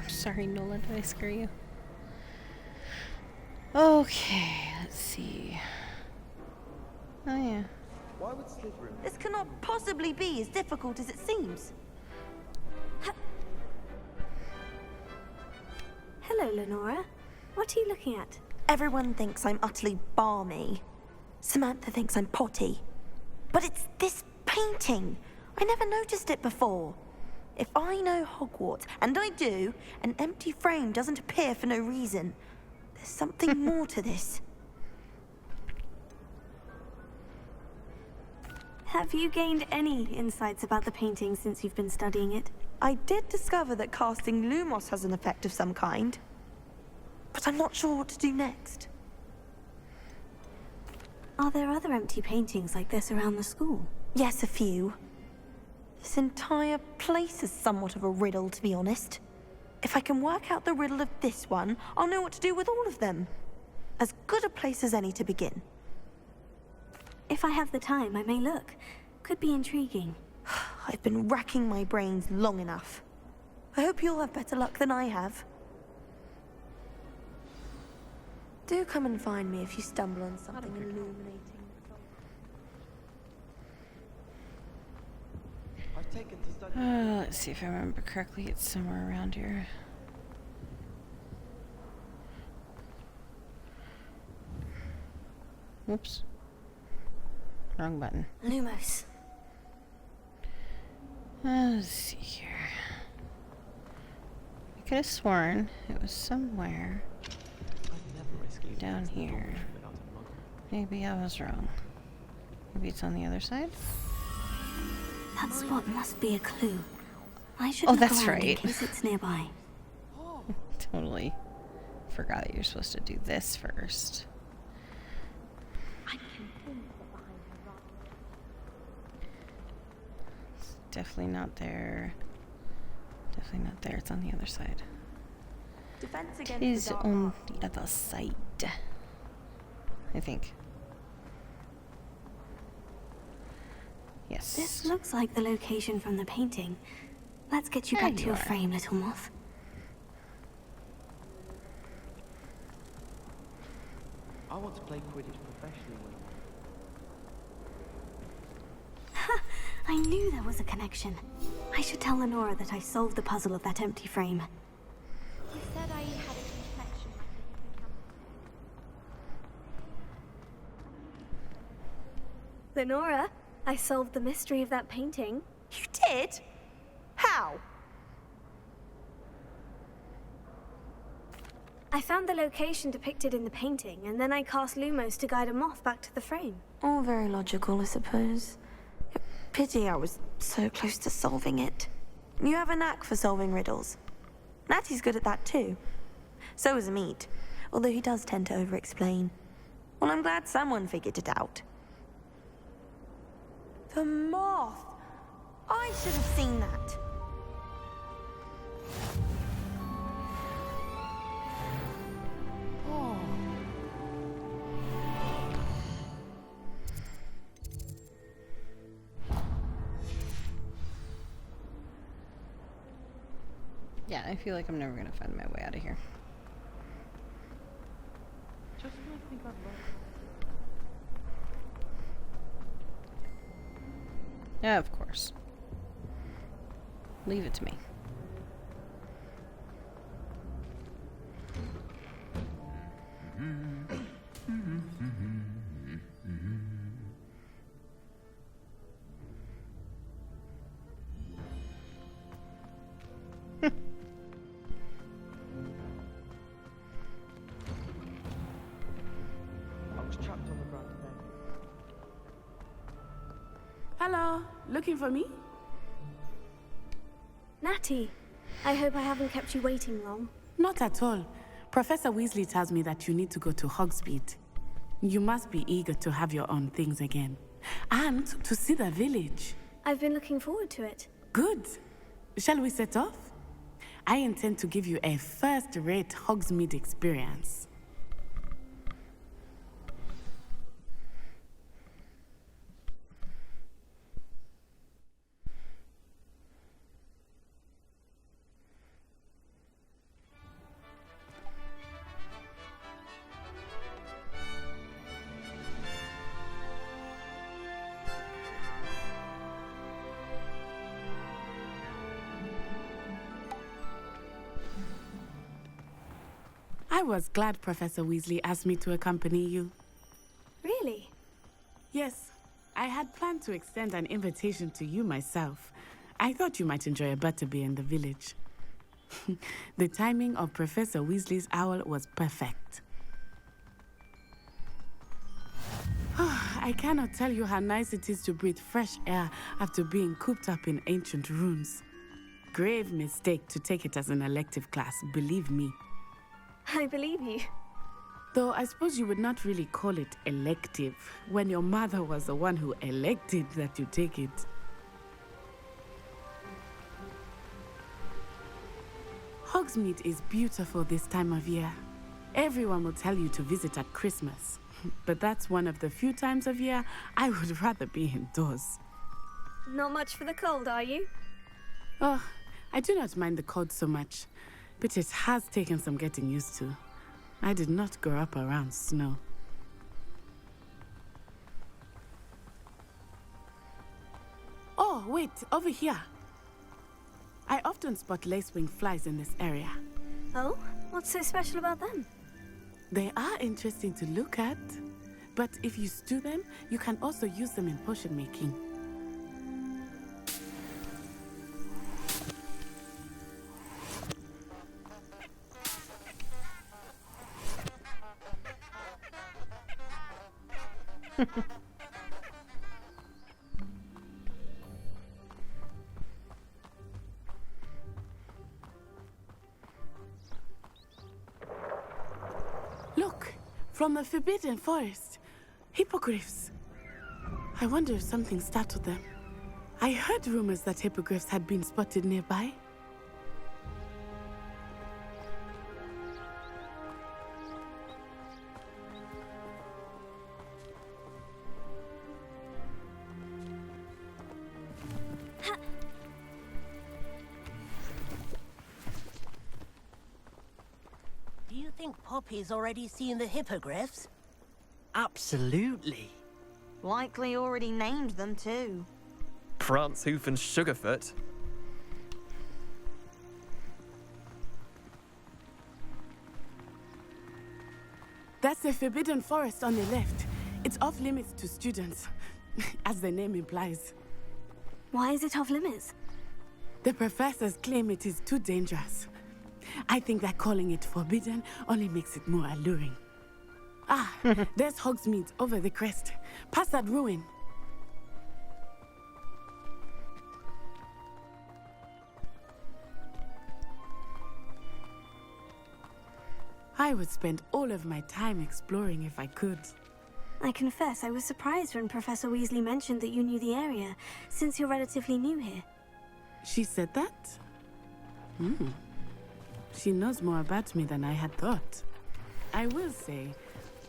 Sorry, Nola, did I scare you? Okay, let's see. Oh, yeah. Why would Slytherin? This cannot possibly be as difficult as it seems. Hello, Lenora. What are you looking at? Everyone thinks I'm utterly balmy. Samantha thinks I'm potty. But it's this painting. I never noticed it before. If I know Hogwarts, and I do, an empty frame doesn't appear for no reason. There's something more to this. Have you gained any insights about the painting since you've been studying it? I did discover that casting Lumos has an effect of some kind. But I'm not sure what to do next. Are there other empty paintings like this around the school? Yes, a few. This entire place is somewhat of a riddle, to be honest. If I can work out the riddle of this one, I'll know what to do with all of them. As good a place as any to begin. If I have the time, I may look. Could be intriguing. I've been racking my brains long enough. I hope you'll have better luck than I have. Do come and find me if you stumble on something illuminating. Let's see if I remember correctly. It's somewhere around here. Whoops. Wrong button. Lumos. Let's see here. I could have sworn it was somewhere down here. Maybe I was wrong. Maybe it's on the other side? That spot must be a clue. I should Oh, look that's around right. in case it's nearby. Totally forgot that you're supposed to do this first. It's definitely not there. Definitely not there. It's on the other side. Defense It against is the dark on the other side. I think. Yes. This looks like the location from the painting. Let's get you There back to you your are. frame, little moth. I want to play Quidditch professionally. I knew there was a connection. I should tell Lenora that I solved the puzzle of that empty frame. You said I had a connection. Lenora, I solved the mystery of that painting. You did? How? I found the location depicted in the painting, and then I cast Lumos to guide a moth back to the frame. All very logical, I suppose. Pity I was so close to solving it. You have a knack for solving riddles. Natty's good at that too. So is Amit, although he does tend to over-explain. Well, I'm glad someone figured it out. The moth! I should have seen that. Oh. Yeah, I feel like I'm never gonna find my way out of here. Just when I think I've lost. Yeah, of course. Leave it to me. I was trapped on the ground today. Hello, looking for me? Natty, I hope I haven't kept you waiting long. Not at all. Professor Weasley tells me that you need to go to Hogsmeade. You must be eager to have your own things again. And to see the village. I've been looking forward to it. Good. Shall we set off? I intend to give you a first-rate Hogsmeade experience. I was glad Professor Weasley asked me to accompany you. Really? Yes, I had planned to extend an invitation to you myself. I thought you might enjoy a butterbeer in the village. The timing of Professor Weasley's owl was perfect. I cannot tell you how nice it is to breathe fresh air after being cooped up in ancient rooms. Grave mistake to take it as an elective class, believe me. I believe you. Though I suppose you would not really call it elective when your mother was the one who elected that you take it. Hogsmeade is beautiful this time of year. Everyone will tell you to visit at Christmas, but that's one of the few times of year I would rather be indoors. Not much for the cold, are you? Oh, I do not mind the cold so much, but it has taken some getting used to. I did not grow up around snow. Oh, wait, over here. I often spot lacewing flies in this area. Oh? What's so special about them? They are interesting to look at, But if you stew them, you can also use them in potion making. Look, from the Forbidden Forest. Hippogriffs. I wonder if something startled them. I heard rumors that hippogriffs had been spotted nearby. Do you think Poppy's already seen the hippogriffs? Absolutely. Likely already named them too. Prance, Hoof, and Sugarfoot. That's the Forbidden Forest on the left. It's off limits to students, as the name implies. Why is it off limits? The professors claim it is too dangerous. I think that calling it forbidden only makes it more alluring. Ah, there's Hogsmeade over the crest. Past that ruin. I would spend all of my time exploring if I could. I confess I was surprised when Professor Weasley mentioned that you knew the area, since you're relatively new here. She said that? She knows more about me than I had thought. I will say,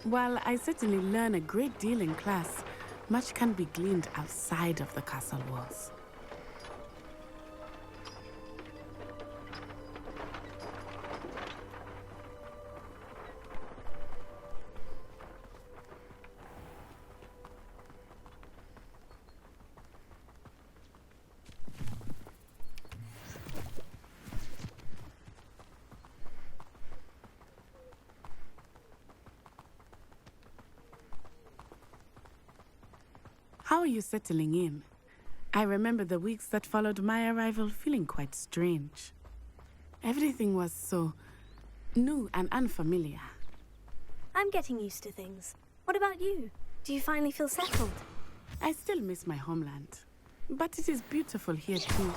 while I certainly learn a great deal in class, much can be gleaned outside of the castle walls. How are you settling in? I remember the weeks that followed my arrival feeling quite strange. Everything was so new and unfamiliar. I'm getting used to things. What about you? Do you finally feel settled? I still miss my homeland, but it is beautiful here too.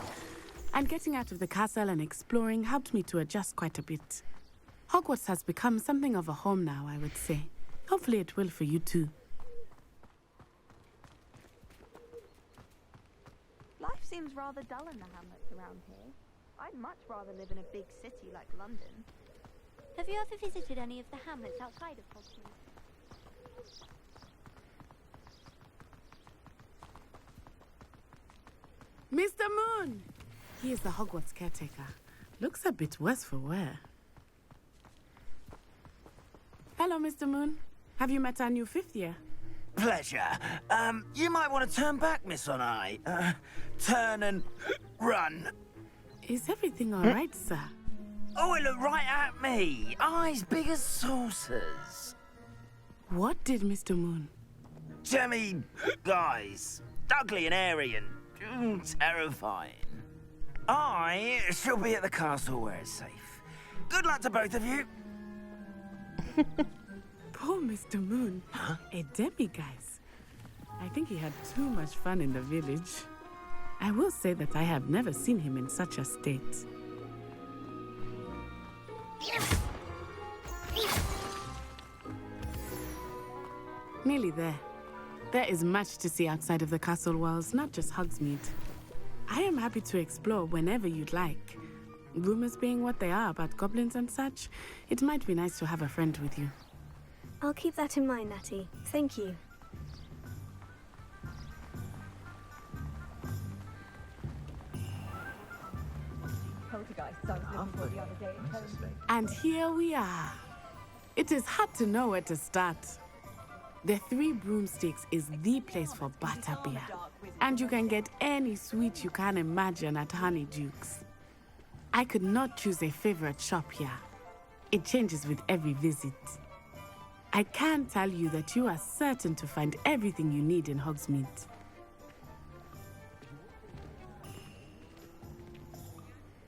And getting out of the castle and exploring helped me to adjust quite a bit. Hogwarts has become something of a home now, I would say. Hopefully it will for you too. Life seems rather dull in the hamlets around here. I'd much rather live in a big city like London. Have you ever visited any of the hamlets outside of Hogsmeade? Mr. Moon! He is the Hogwarts caretaker. Looks a bit worse for wear. Hello, Mr. Moon. Have you met our new fifth year? Pleasure. You might want to turn back, Miss On-Eye. Turn and run. Is everything all right, sir? Oh, it looked right at me. Eyes big as saucers. What did Mr. Moon? Jemmy, guys. Ugly and airy and terrifying. I shall be at the castle where it's safe. Good luck to both of you. Poor Mr. Moon. Huh? A demiguise. I think he had too much fun in the village. I will say that I have never seen him in such a state. Nearly there. There is much to see outside of the castle walls, not just Hogsmeade. I am happy to explore whenever you'd like. Rumors being what they are about goblins and such, it might be nice to have a friend with you. I'll keep that in mind, Natty. Thank you. And here we are. It is hard to know where to start. The Three Broomsticks is the place for butterbeer. And you can get any sweet you can imagine at Honeydukes. I could not choose a favorite shop here. It changes with every visit. I can tell you that you are certain to find everything you need in Hogsmeade.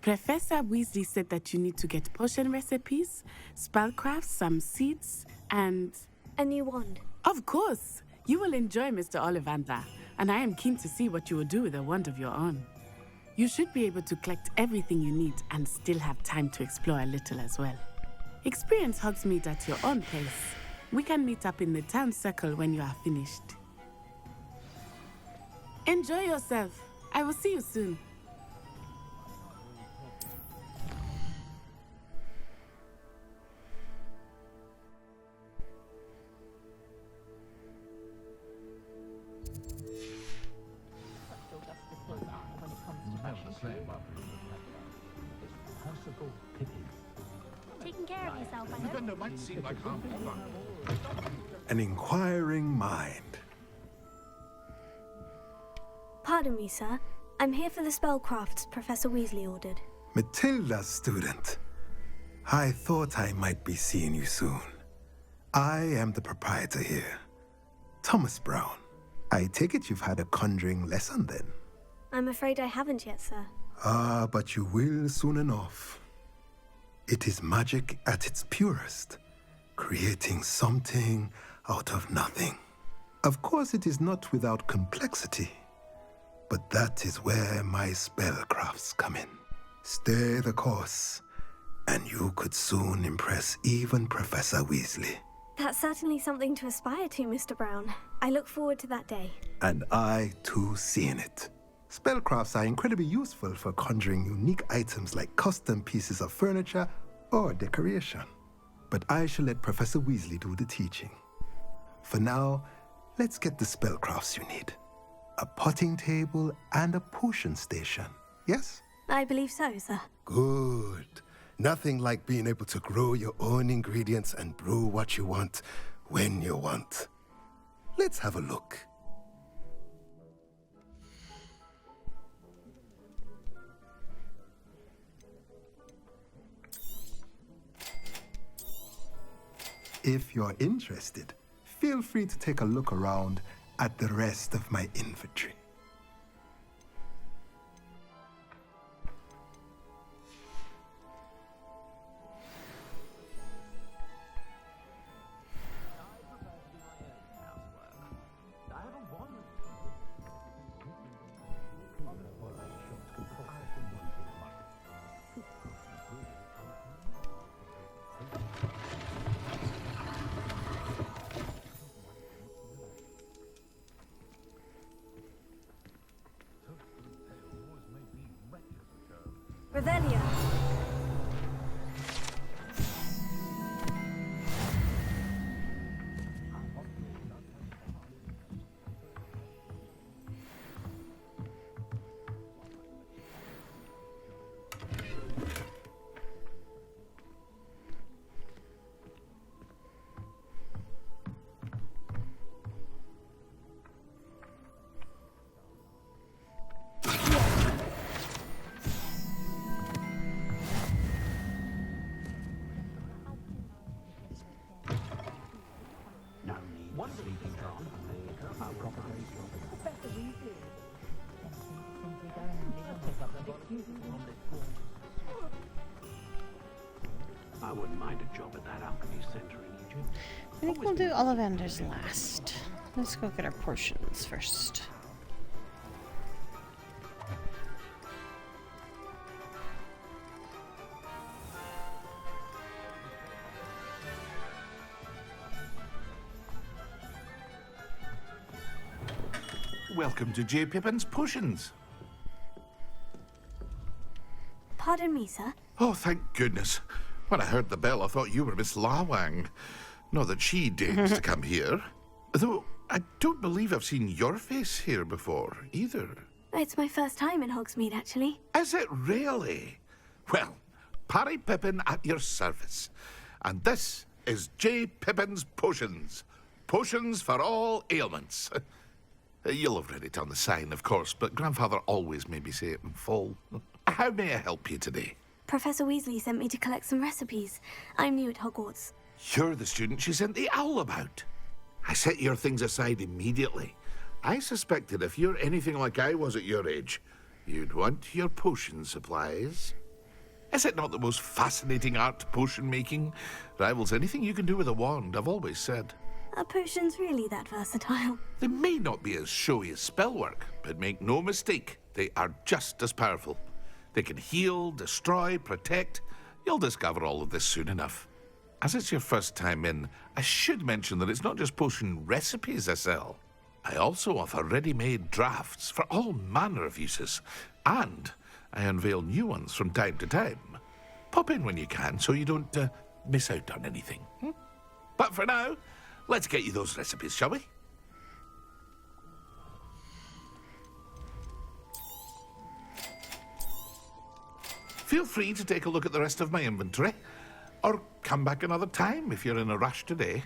Professor Weasley said that you need to get potion recipes, spellcrafts, some seeds, and... a new wand. Of course! You will enjoy Mr. Ollivander, and I am keen to see what you will do with a wand of your own. You should be able to collect everything you need and still have time to explore a little as well. Experience Hogsmeade at your own pace. We can meet up in the town circle when you are finished. Enjoy yourself. I will see you soon. Taking care of yourself, I hope. Lavender might seem like harmful fun. An inquiring mind. Pardon me, sir. I'm here for the spellcrafts Professor Weasley ordered. Matilda's student. I thought I might be seeing you soon. I am the proprietor here, Thomas Brown. I take it you've had a conjuring lesson then? I'm afraid I haven't yet, sir. Ah, but you will soon enough. It is magic at its purest, creating something out of nothing. Of course, it is not without complexity, but that is where my spellcrafts come in. Stay the course, and you could soon impress even Professor Weasley. That's certainly something to aspire to, Mr. Brown. I look forward to that day. And I, too, seeing it. Spellcrafts are incredibly useful for conjuring unique items like custom pieces of furniture or decoration. But I shall let Professor Weasley do the teaching. For now, let's get the spellcrafts you need. A potting table and a potion station, yes? I believe so, sir. Good. Nothing like being able to grow your own ingredients and brew what you want when you want. Let's have a look. If you're interested, feel free to take a look around at the rest of my inventory. Revelio. I wouldn't mind a job at that alchemy center in Egypt. I think we'll do Ollivander's last. Let's go get our portions first. Welcome to J. Pippin's Potions. Pardon me, sir. Oh, thank goodness. When I heard the bell, I thought you were Miss Lawang. Not that she deigns to come here. Though, I don't believe I've seen your face here before, either. It's my first time in Hogsmeade, actually. Is it really? Well, Parry Pippin at your service. And this is J. Pippin's Potions. Potions for all ailments. You'll have read it on the sign, of course, but Grandfather always made me say it in full. How may I help you today? Professor Weasley sent me to collect some recipes. I'm new at Hogwarts. You're the student she sent the owl about. I set your things aside immediately. I suspected if you're anything like I was at your age, you'd want your potion supplies. Is it not the most fascinating art, potion making? Rivals anything you can do with a wand, I've always said. Are potions really that versatile? They may not be as showy as spellwork, but make no mistake, they are just as powerful. They can heal, destroy, protect. You'll discover all of this soon enough. As it's your first time in, I should mention that it's not just potion recipes I sell. I also offer ready-made drafts for all manner of uses, and I unveil new ones from time to time. Pop in when you can so you don't miss out on anything. But for now, let's get you those recipes, shall we? Feel free to take a look at the rest of my inventory, or come back another time if you're in a rush today.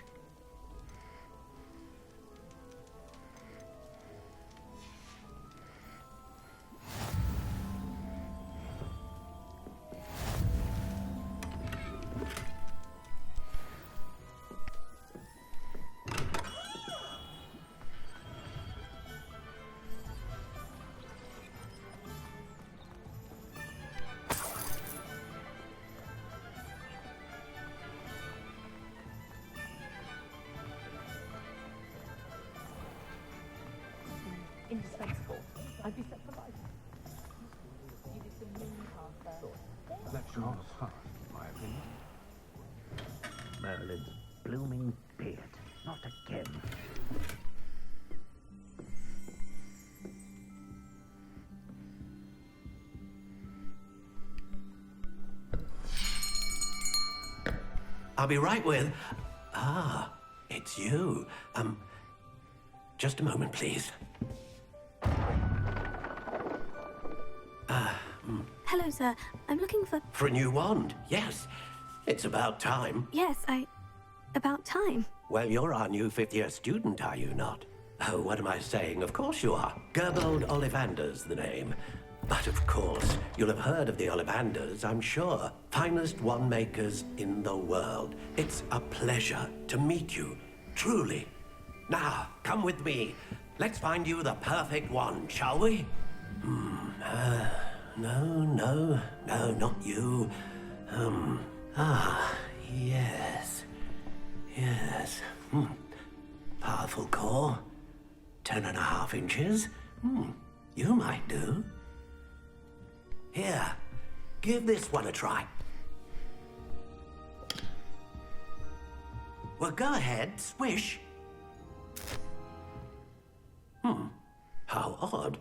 Indispensable. I'd be set for life. That's yours, huh? My opinion. Merlin's blooming beard. Not again. I'll be right with... Ah, it's you. Just a moment, please. Hello, sir. I'm looking for... For a new wand, yes. It's about time. Yes, about time. Well, you're our new fifth-year student, are you not? Oh, what am I saying? Of course you are. Gerbold Ollivander's the name. But of course, you'll have heard of the Ollivanders, I'm sure. Finest wand makers in the world. It's a pleasure to meet you, truly. Now, come with me. Let's find you the perfect wand, shall we? No, not you. Yes. Powerful core. 10.5 inches. You might do. Here, give this one a try. Well, go ahead, swish. How odd.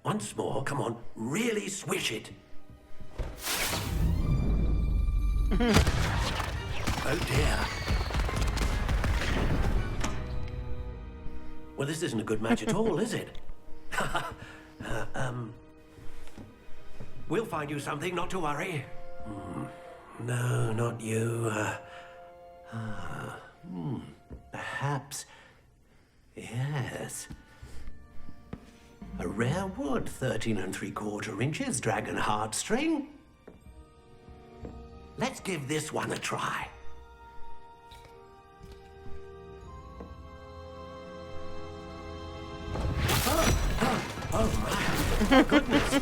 Once more, come on, really swish it. Oh dear. Well, this isn't a good match at all, is it? We'll find you something, not to worry. No, not you. Perhaps. Yes. A rare wood, 13 3/4 inches, dragon heartstring. Let's give this one a try. Oh my goodness.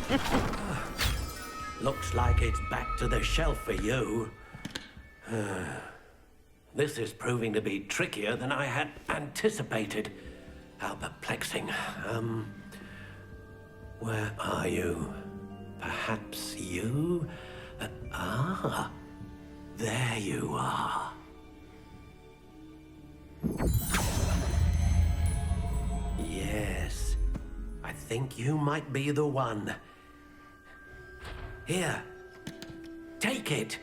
Looks like it's back to the shelf for you. This is proving to be trickier than I had anticipated. How perplexing. Where are you? Perhaps you? There you are. Yes, I think you might be the one. Here, take it.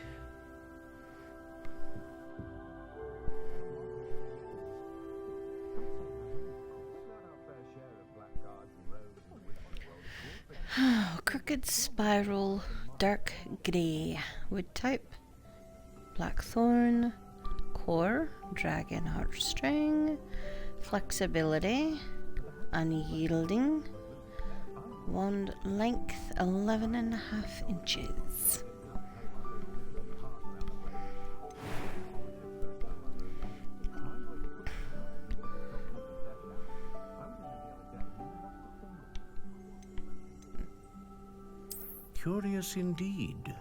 Crooked spiral, dark grey. Wood type, blackthorn. Core, dragon heartstring. Flexibility, unyielding. Wand length, 11.5 inches. Curious indeed.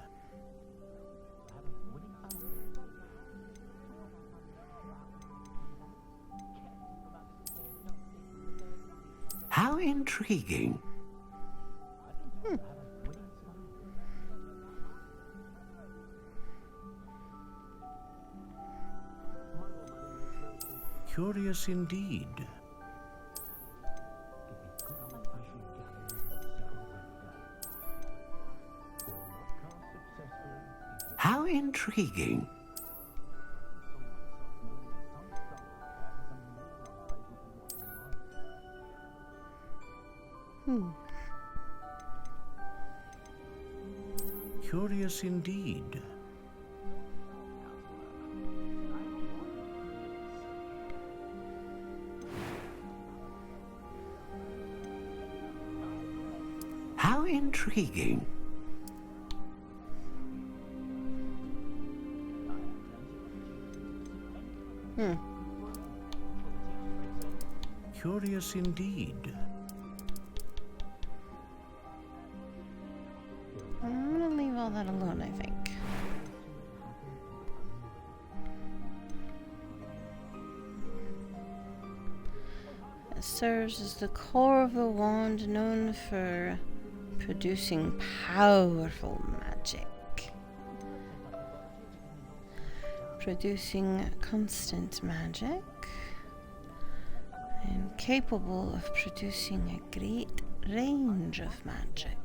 How intriguing. Curious indeed. How intriguing. Curious indeed. How intriguing. Curious indeed. I'm gonna leave all that alone, I think. It serves as the core of a wand known for producing powerful magic. Producing constant magic. And capable of producing a great range of magic.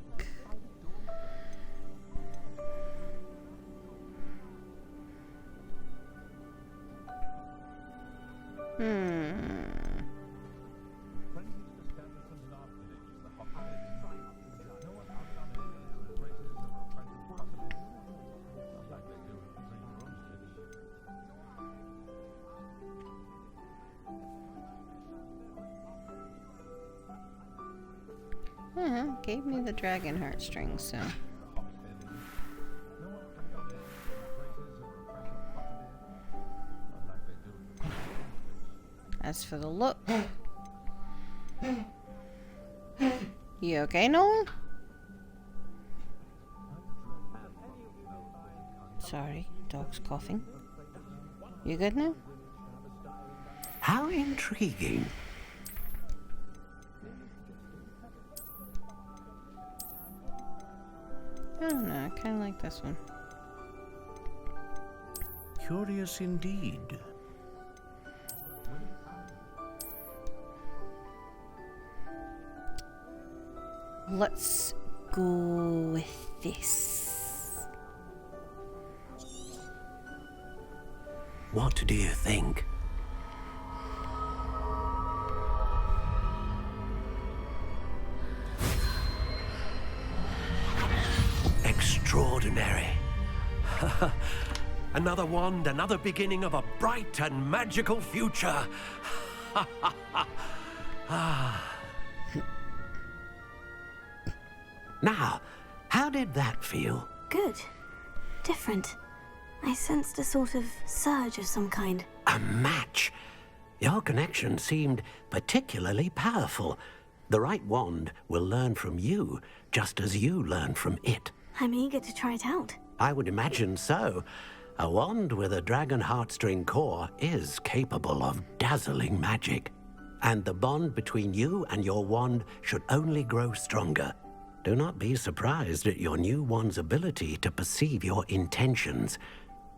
Gave me the dragon heartstrings, so. As for the look. You okay, Noel? Sorry, dog's coughing. You good now? How intriguing. I don't know, I kind of like this one. Curious indeed. Let's go with this. What do you think? Extraordinary. Another wand, another beginning of a bright and magical future. Now, how did that feel? Good. Different. I sensed a sort of surge of some kind. A match. Your connection seemed particularly powerful. The right wand will learn from you, just as you learn from it. I'm eager to try it out. I would imagine so. A wand with a dragon heartstring core is capable of dazzling magic. And the bond between you and your wand should only grow stronger. Do not be surprised at your new wand's ability to perceive your intentions,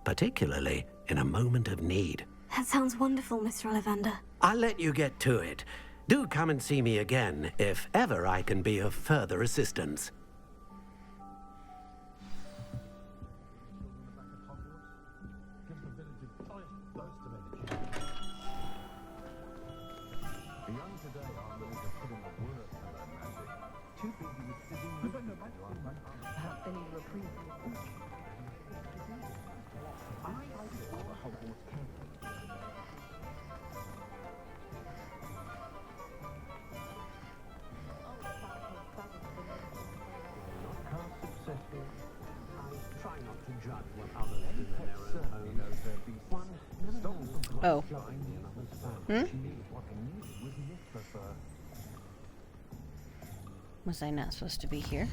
particularly in a moment of need. That sounds wonderful, Mr. Ollivander. I'll let you get to it. Do come and see me again if ever I can be of further assistance. Oh. Was I not supposed to be here?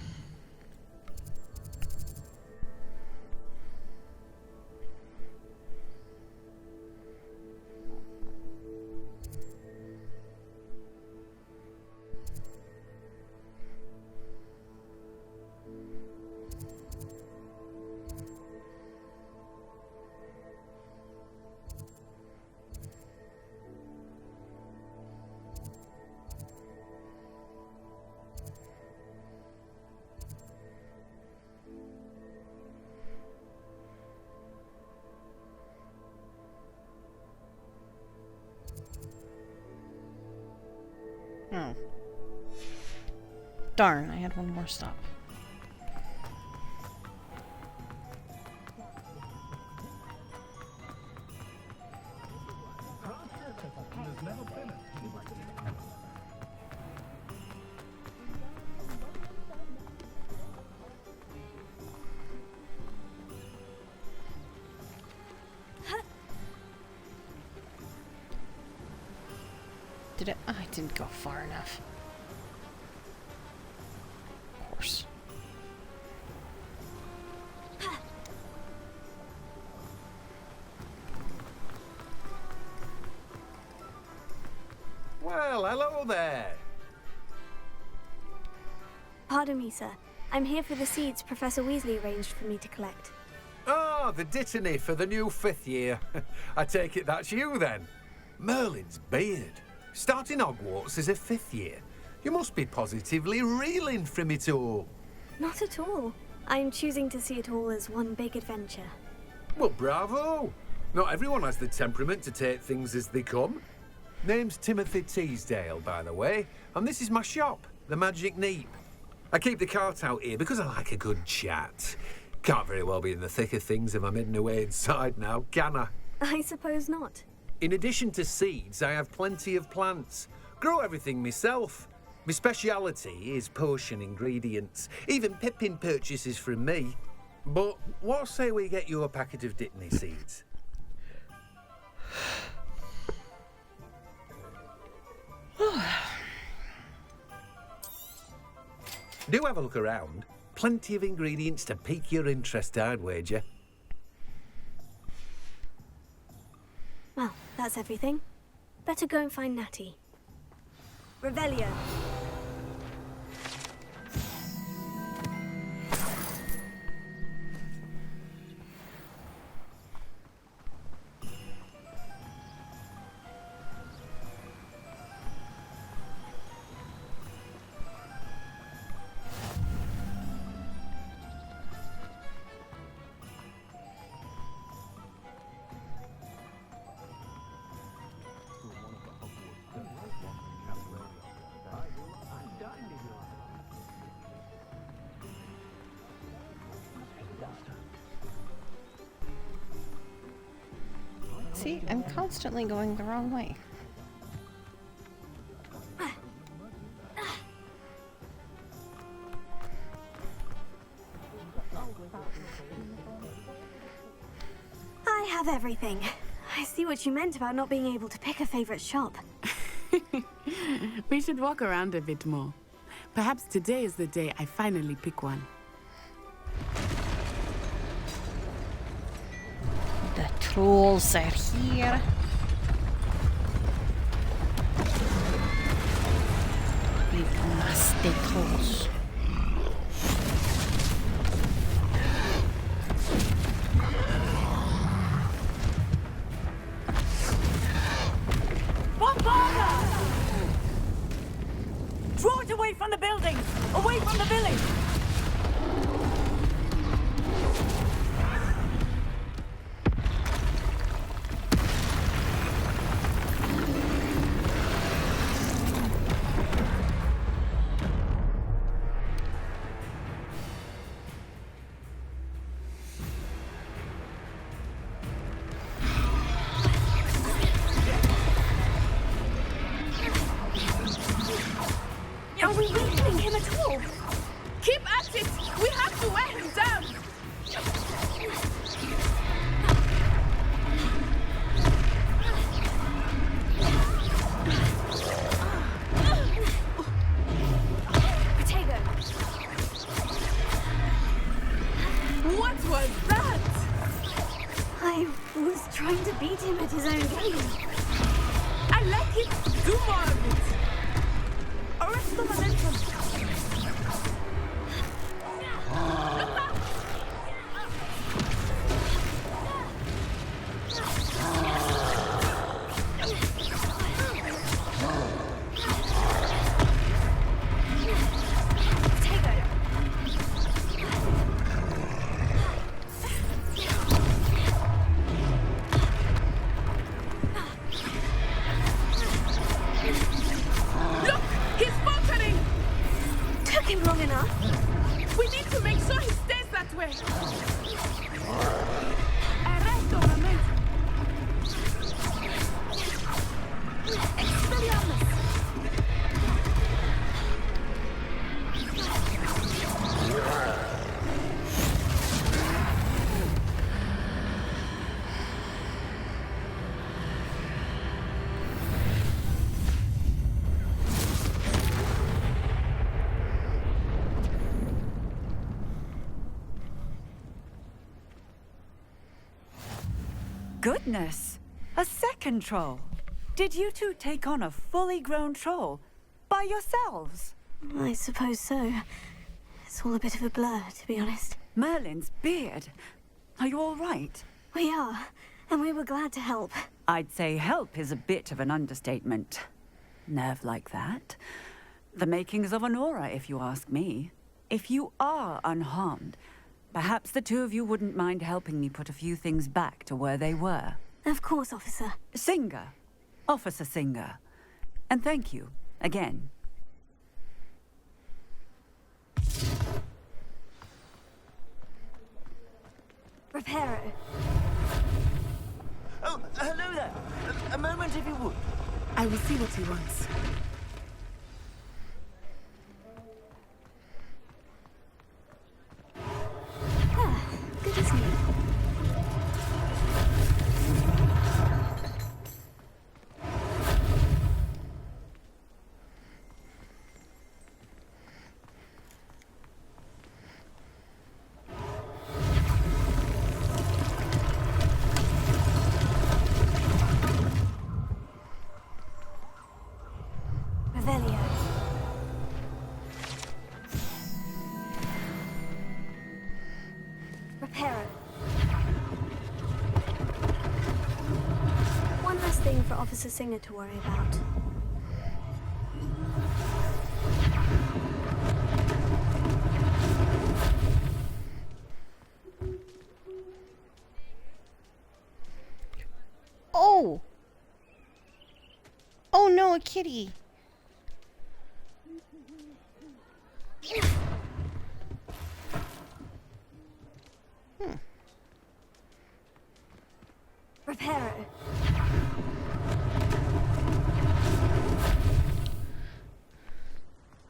Oh. Darn, I had one more stop. Did it? Oh, I didn't go far enough. Of course. Well, hello there. Pardon me, sir. I'm here for the seeds Professor Weasley arranged for me to collect. Oh, the dittany for the new 5th year. I take it that's you then. Merlin's beard. Starting Hogwarts as a 5th year. You must be positively reeling from it all. Not at all. I'm choosing to see it all as one big adventure. Well, bravo. Not everyone has the temperament to take things as they come. Name's Timothy Teasdale, by the way, and this is my shop, the Magic Neep. I keep the cart out here because I like a good chat. Can't very well be in the thick of things if I'm hidden away inside now, can I? I suppose not. In addition to seeds, I have plenty of plants. Grow everything myself. My speciality is potion ingredients. Even Pippin purchases from me. But what say we get you a packet of Dittany seeds? Do have a look around. Plenty of ingredients to pique your interest, I'd wager. Well, that's everything. Better go and find Natty. Revelio. See, I'm constantly going the wrong way. I have everything. I see what you meant about not being able to pick a favorite shop. We should walk around a bit more. Perhaps today is the day I finally pick one. The trolls are here. You nasty trolls. Draw it away from the buildings! Away from the village! Are we weakening him at all? Keep at it! We have to wear him down! Potato. What was that? I was trying to beat him at his own game. I like it! Do more of it! Arrest the momentum. goodness! A second troll. Did you two take on a fully grown troll by yourselves? I suppose so. It's all a bit of a blur, to be honest. Merlin's beard. Are you all right? We are, and we were glad to help. I'd say help is a bit of an understatement. Nerve like that. The makings of an aura, if you ask me. If you are unharmed, perhaps the two of you wouldn't mind helping me put a few things back to where they were. Of course, officer. Singer. Officer Singer. And thank you, again. Reparo. Oh, hello there. A moment, if you would. I will see what he wants. Good as new. Revelio. Reparo. One less thing for Officer Singer to worry about. Oh! Oh no, a kitty! Reparo.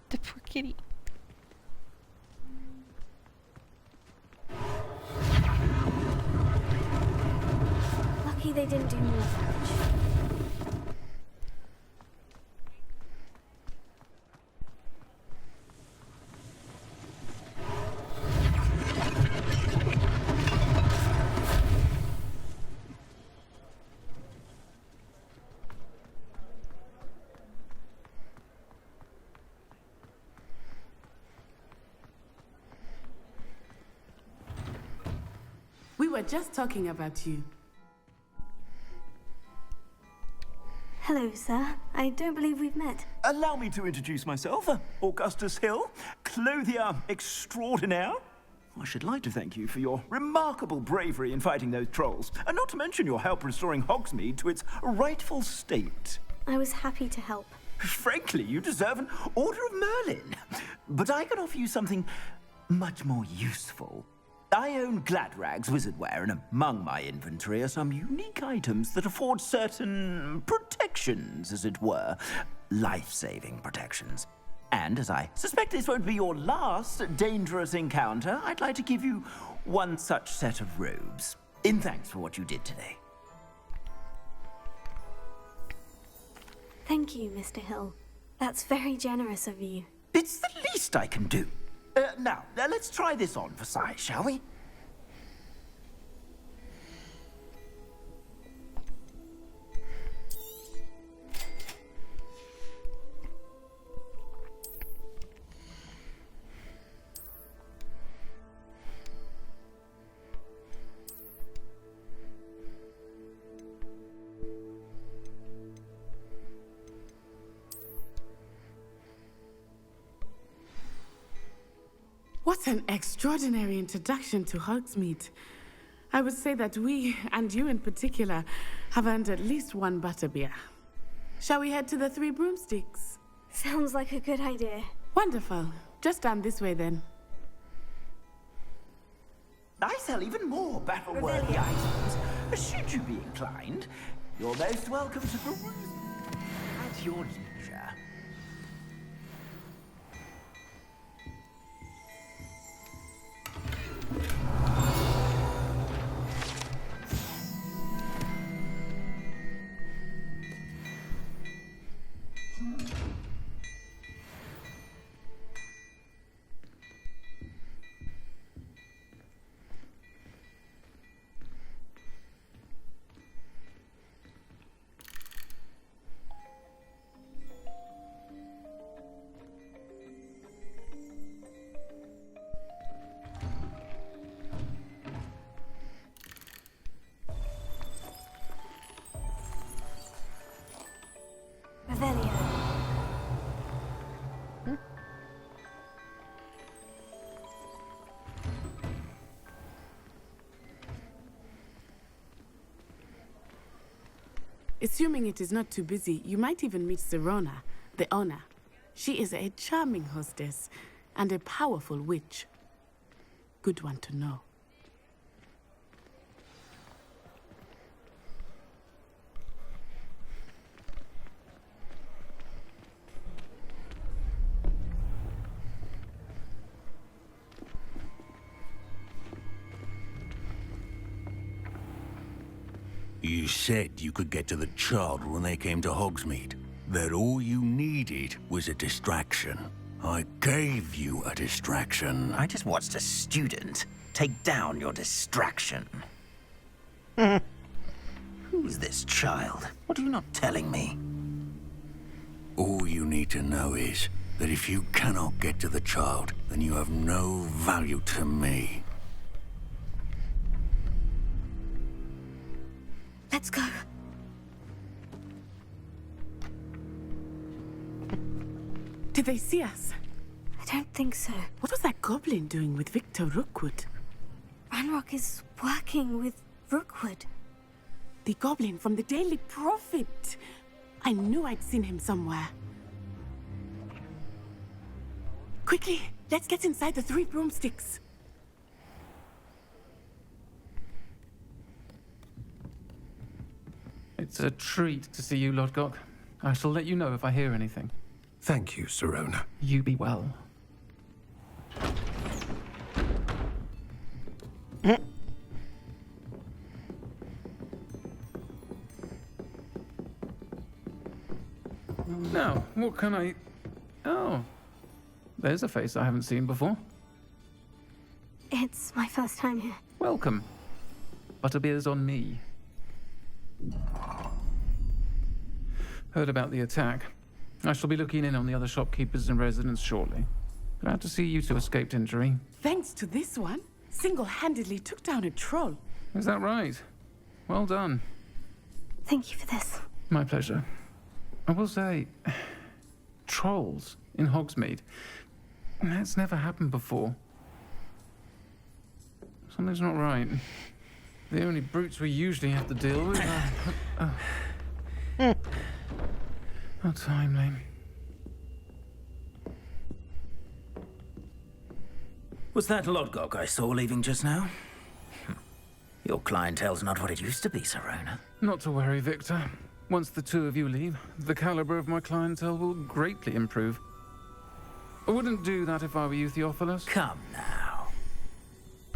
The poor kitty. Lucky they didn't do more damage. We were just talking about you. Hello, sir. I don't believe we've met. Allow me to introduce myself, Augustus Hill, clothier extraordinaire. I should like to thank you for your remarkable bravery in fighting those trolls, and not to mention your help restoring Hogsmeade to its rightful state. I was happy to help. Frankly, you deserve an Order of Merlin. But I can offer you something much more useful. I own Gladrag's wizardware, and among my inventory are some unique items that afford certain protections, as it were. Life-saving protections. And as I suspect this won't be your last dangerous encounter, I'd like to give you one such set of robes, in thanks for what you did today. Thank you, Mr. Hill. That's very generous of you. It's the least I can do. Now, let's try this on for size, shall we? What an extraordinary introduction to Hogsmeade. I would say that we, and you in particular, have earned at least one butterbeer. Shall we head to the Three Broomsticks? Sounds like a good idea. Wonderful. Just down this way then. I sell even more battle-worthy items. Should you be inclined, you're most welcome to peruse at your leisure. Revelio. Assuming it is not too busy, you might even meet Sirona, the owner. She is a charming hostess and a powerful witch. Good one to know. You said you could get to the child when they came to Hogsmeade. That all you needed was a distraction. I gave you a distraction. I just watched a student take down your distraction. Who's this child? What are you not telling me? All you need to know is that if you cannot get to the child, then you have no value to me. Let's go. Did they see us? I don't think so. What was that goblin doing with Victor Rookwood? Ranrock is working with Rookwood. The goblin from the Daily Prophet. I knew I'd seen him somewhere. Quickly, let's get inside the 3 broomsticks. It's a treat to see you, Lodgok. I shall let you know if I hear anything. Thank you, Sirona. You be well. Now, what can I... Oh, there's a face I haven't seen before. It's my first time here. Welcome. Butterbeer's on me. Heard about the attack. I shall be looking in on the other shopkeepers and residents shortly. Glad to see you two escaped injury. Thanks to this one, single-handedly took down a troll. Is that right? Well done. Thank you for this. My pleasure. I will say, trolls in Hogsmeade. That's never happened before. Something's not right. The only brutes we usually have to deal with are... How timely. Was that Lodgok I saw leaving just now? Your clientele's not what it used to be, Sirona. Not to worry, Victor. Once the two of you leave, the caliber of my clientele will greatly improve. I wouldn't do that if I were you, Theophilus. Come now.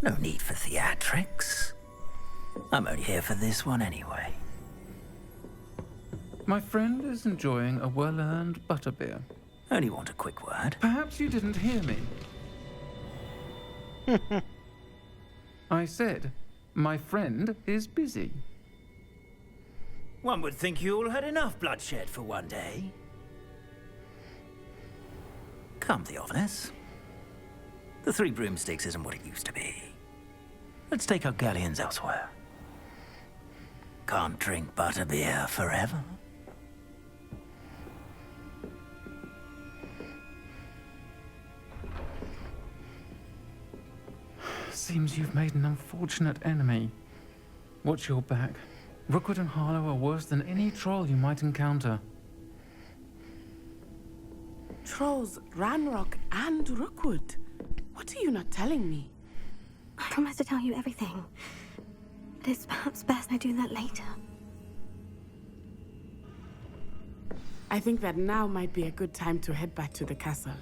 No need for theatrics. I'm only here for this one anyway. My friend is enjoying a well-earned butterbeer. Only want a quick word. Perhaps you didn't hear me. I said, my friend is busy. One would think you all had enough bloodshed for one day. Come, Theophilus. The 3 broomsticks isn't what it used to be. Let's take our galleons elsewhere. Can't drink butterbeer forever. Seems you've made an unfortunate enemy. Watch your back. Rookwood and Harlow are worse than any troll you might encounter. Trolls, Ranrock, and Rookwood. What are you not telling me? I promise to tell you everything. But it's perhaps best I do that later. I think that now might be a good time to head back to the castle.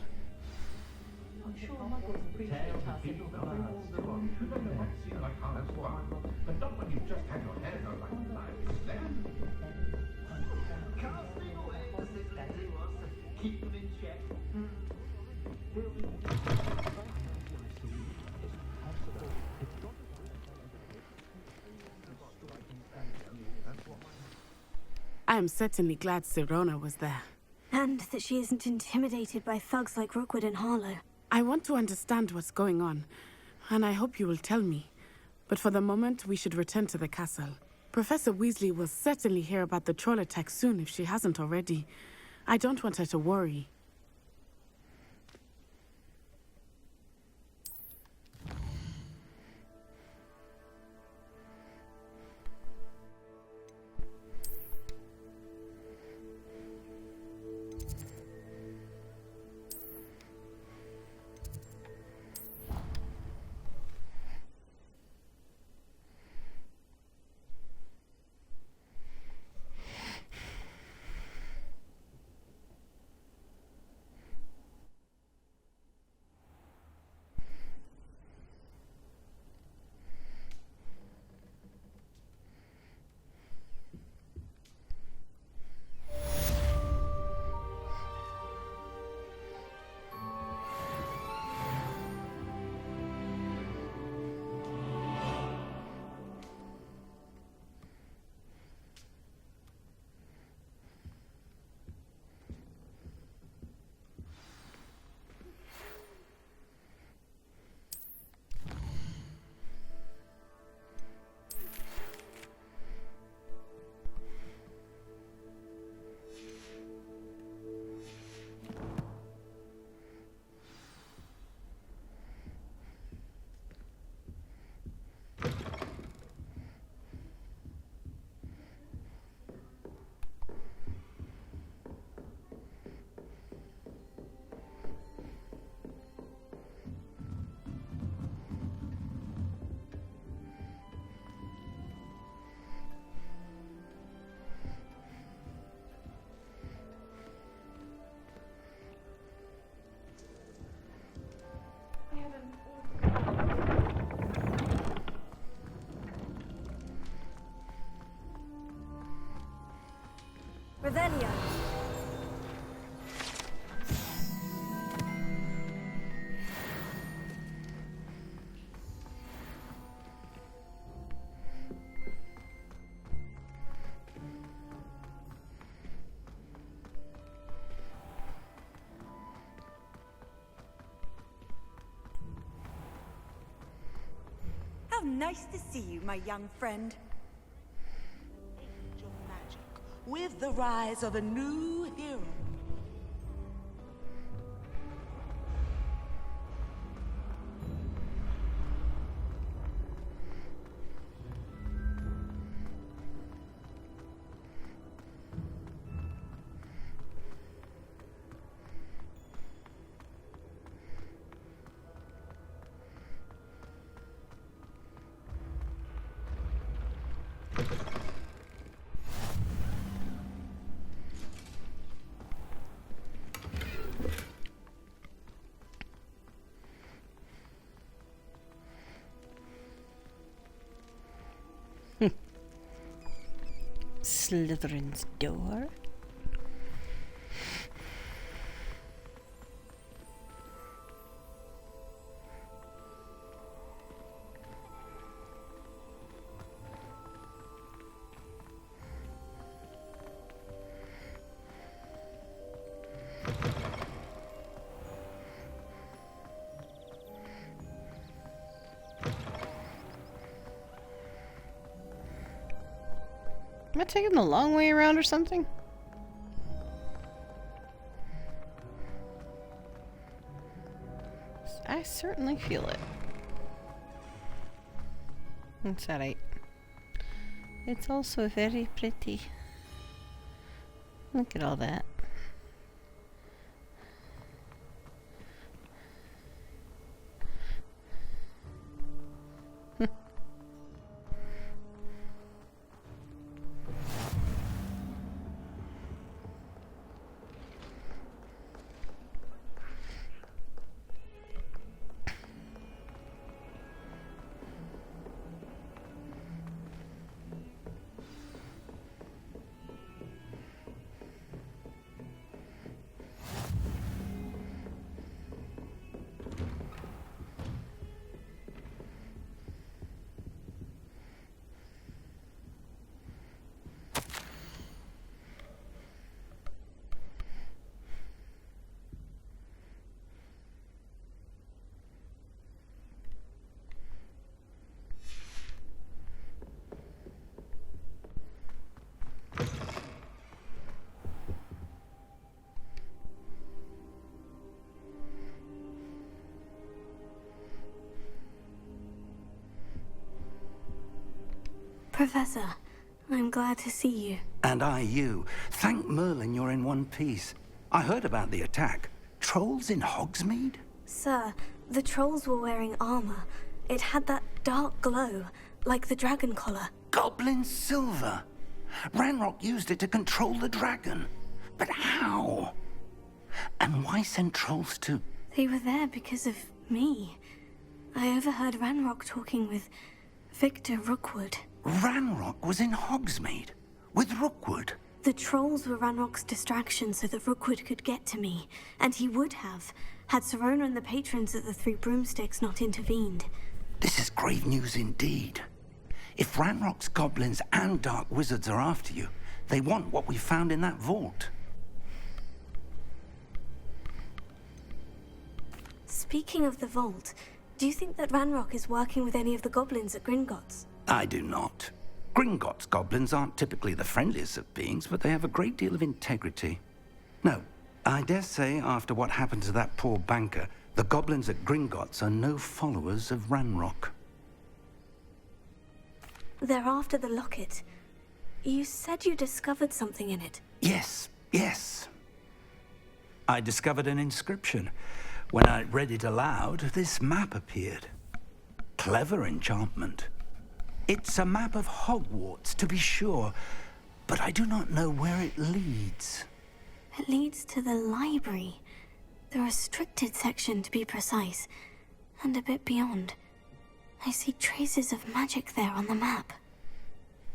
I am certainly glad Sirona was there. And that she isn't intimidated by thugs like Rookwood and Harlow. I want to understand what's going on, and I hope you will tell me. But for the moment, we should return to the castle. Professor Weasley will certainly hear about the troll attack soon if she hasn't already. I don't want her to worry. Revelio. How nice to see you, my young friend. With the rise of a new hero. Slytherin's door. Am I taking the long way around or something? I certainly feel it. It's alright. It's also very pretty. Look at all that. Professor, I'm glad to see you. And I you. Thank Merlin you're in one piece. I heard about the attack. Trolls in Hogsmeade? Sir, the trolls were wearing armor. It had that dark glow, like the dragon collar. Goblin silver. Ranrock used it to control the dragon. But how? And why send trolls to... They were there because of me. I overheard Ranrock talking with Victor Rookwood. Ranrock was in Hogsmeade? With Rookwood? The trolls were Ranrock's distraction so that Rookwood could get to me. And he would have, had Serona and the patrons at the Three Broomsticks not intervened. This is grave news indeed. If Ranrock's goblins and dark wizards are after you, they want what we found in that vault. Speaking of the vault, do you think that Ranrock is working with any of the goblins at Gringotts? I do not. Gringotts goblins aren't typically the friendliest of beings, but they have a great deal of integrity. No, I dare say after what happened to that poor banker, the goblins at Gringotts are no followers of Ranrock. They're after the locket. You said you discovered something in it. Yes. I discovered an inscription. When I read it aloud, this map appeared. Clever enchantment. It's a map of Hogwarts, to be sure, but I do not know where it leads. It leads to the library. The restricted section, to be precise. And a bit beyond. I see traces of magic there on the map.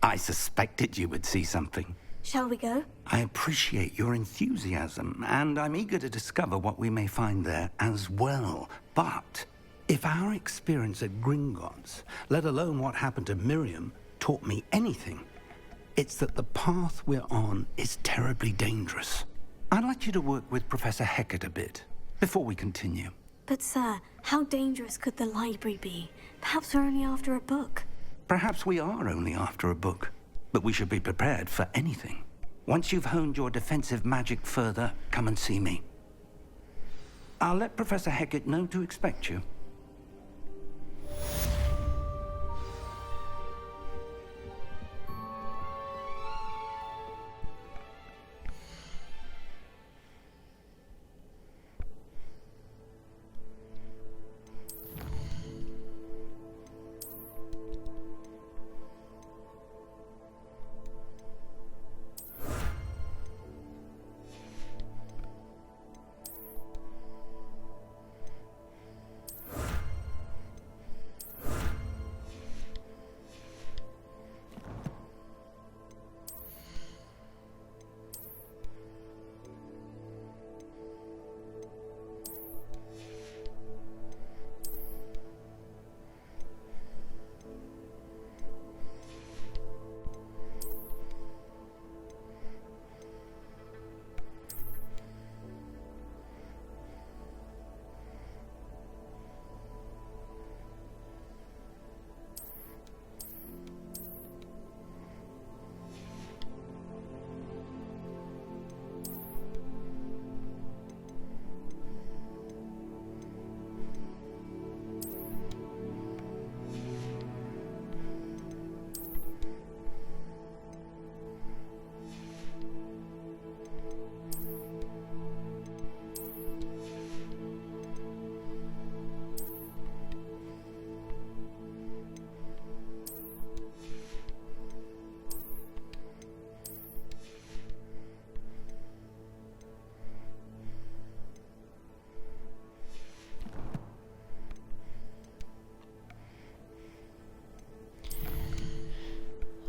I suspected you would see something. Shall we go? I appreciate your enthusiasm, and I'm eager to discover what we may find there as well. But if our experience at Gringotts, let alone what happened to Miriam, taught me anything, it's that the path we're on is terribly dangerous. I'd like you to work with Professor Hecat a bit before we continue. But sir, how dangerous could the library be? Perhaps we're only after a book. Perhaps we are only after a book, but we should be prepared for anything. Once you've honed your defensive magic further, come and see me. I'll let Professor Hecat know to expect you.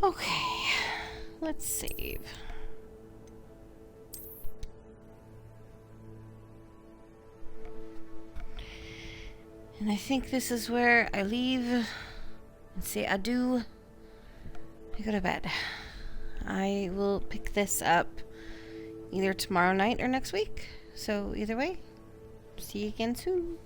Okay, let's save. And I think this is where I leave and say adieu. I go to bed. I will pick this up either tomorrow night or next week. So either way, see you again soon.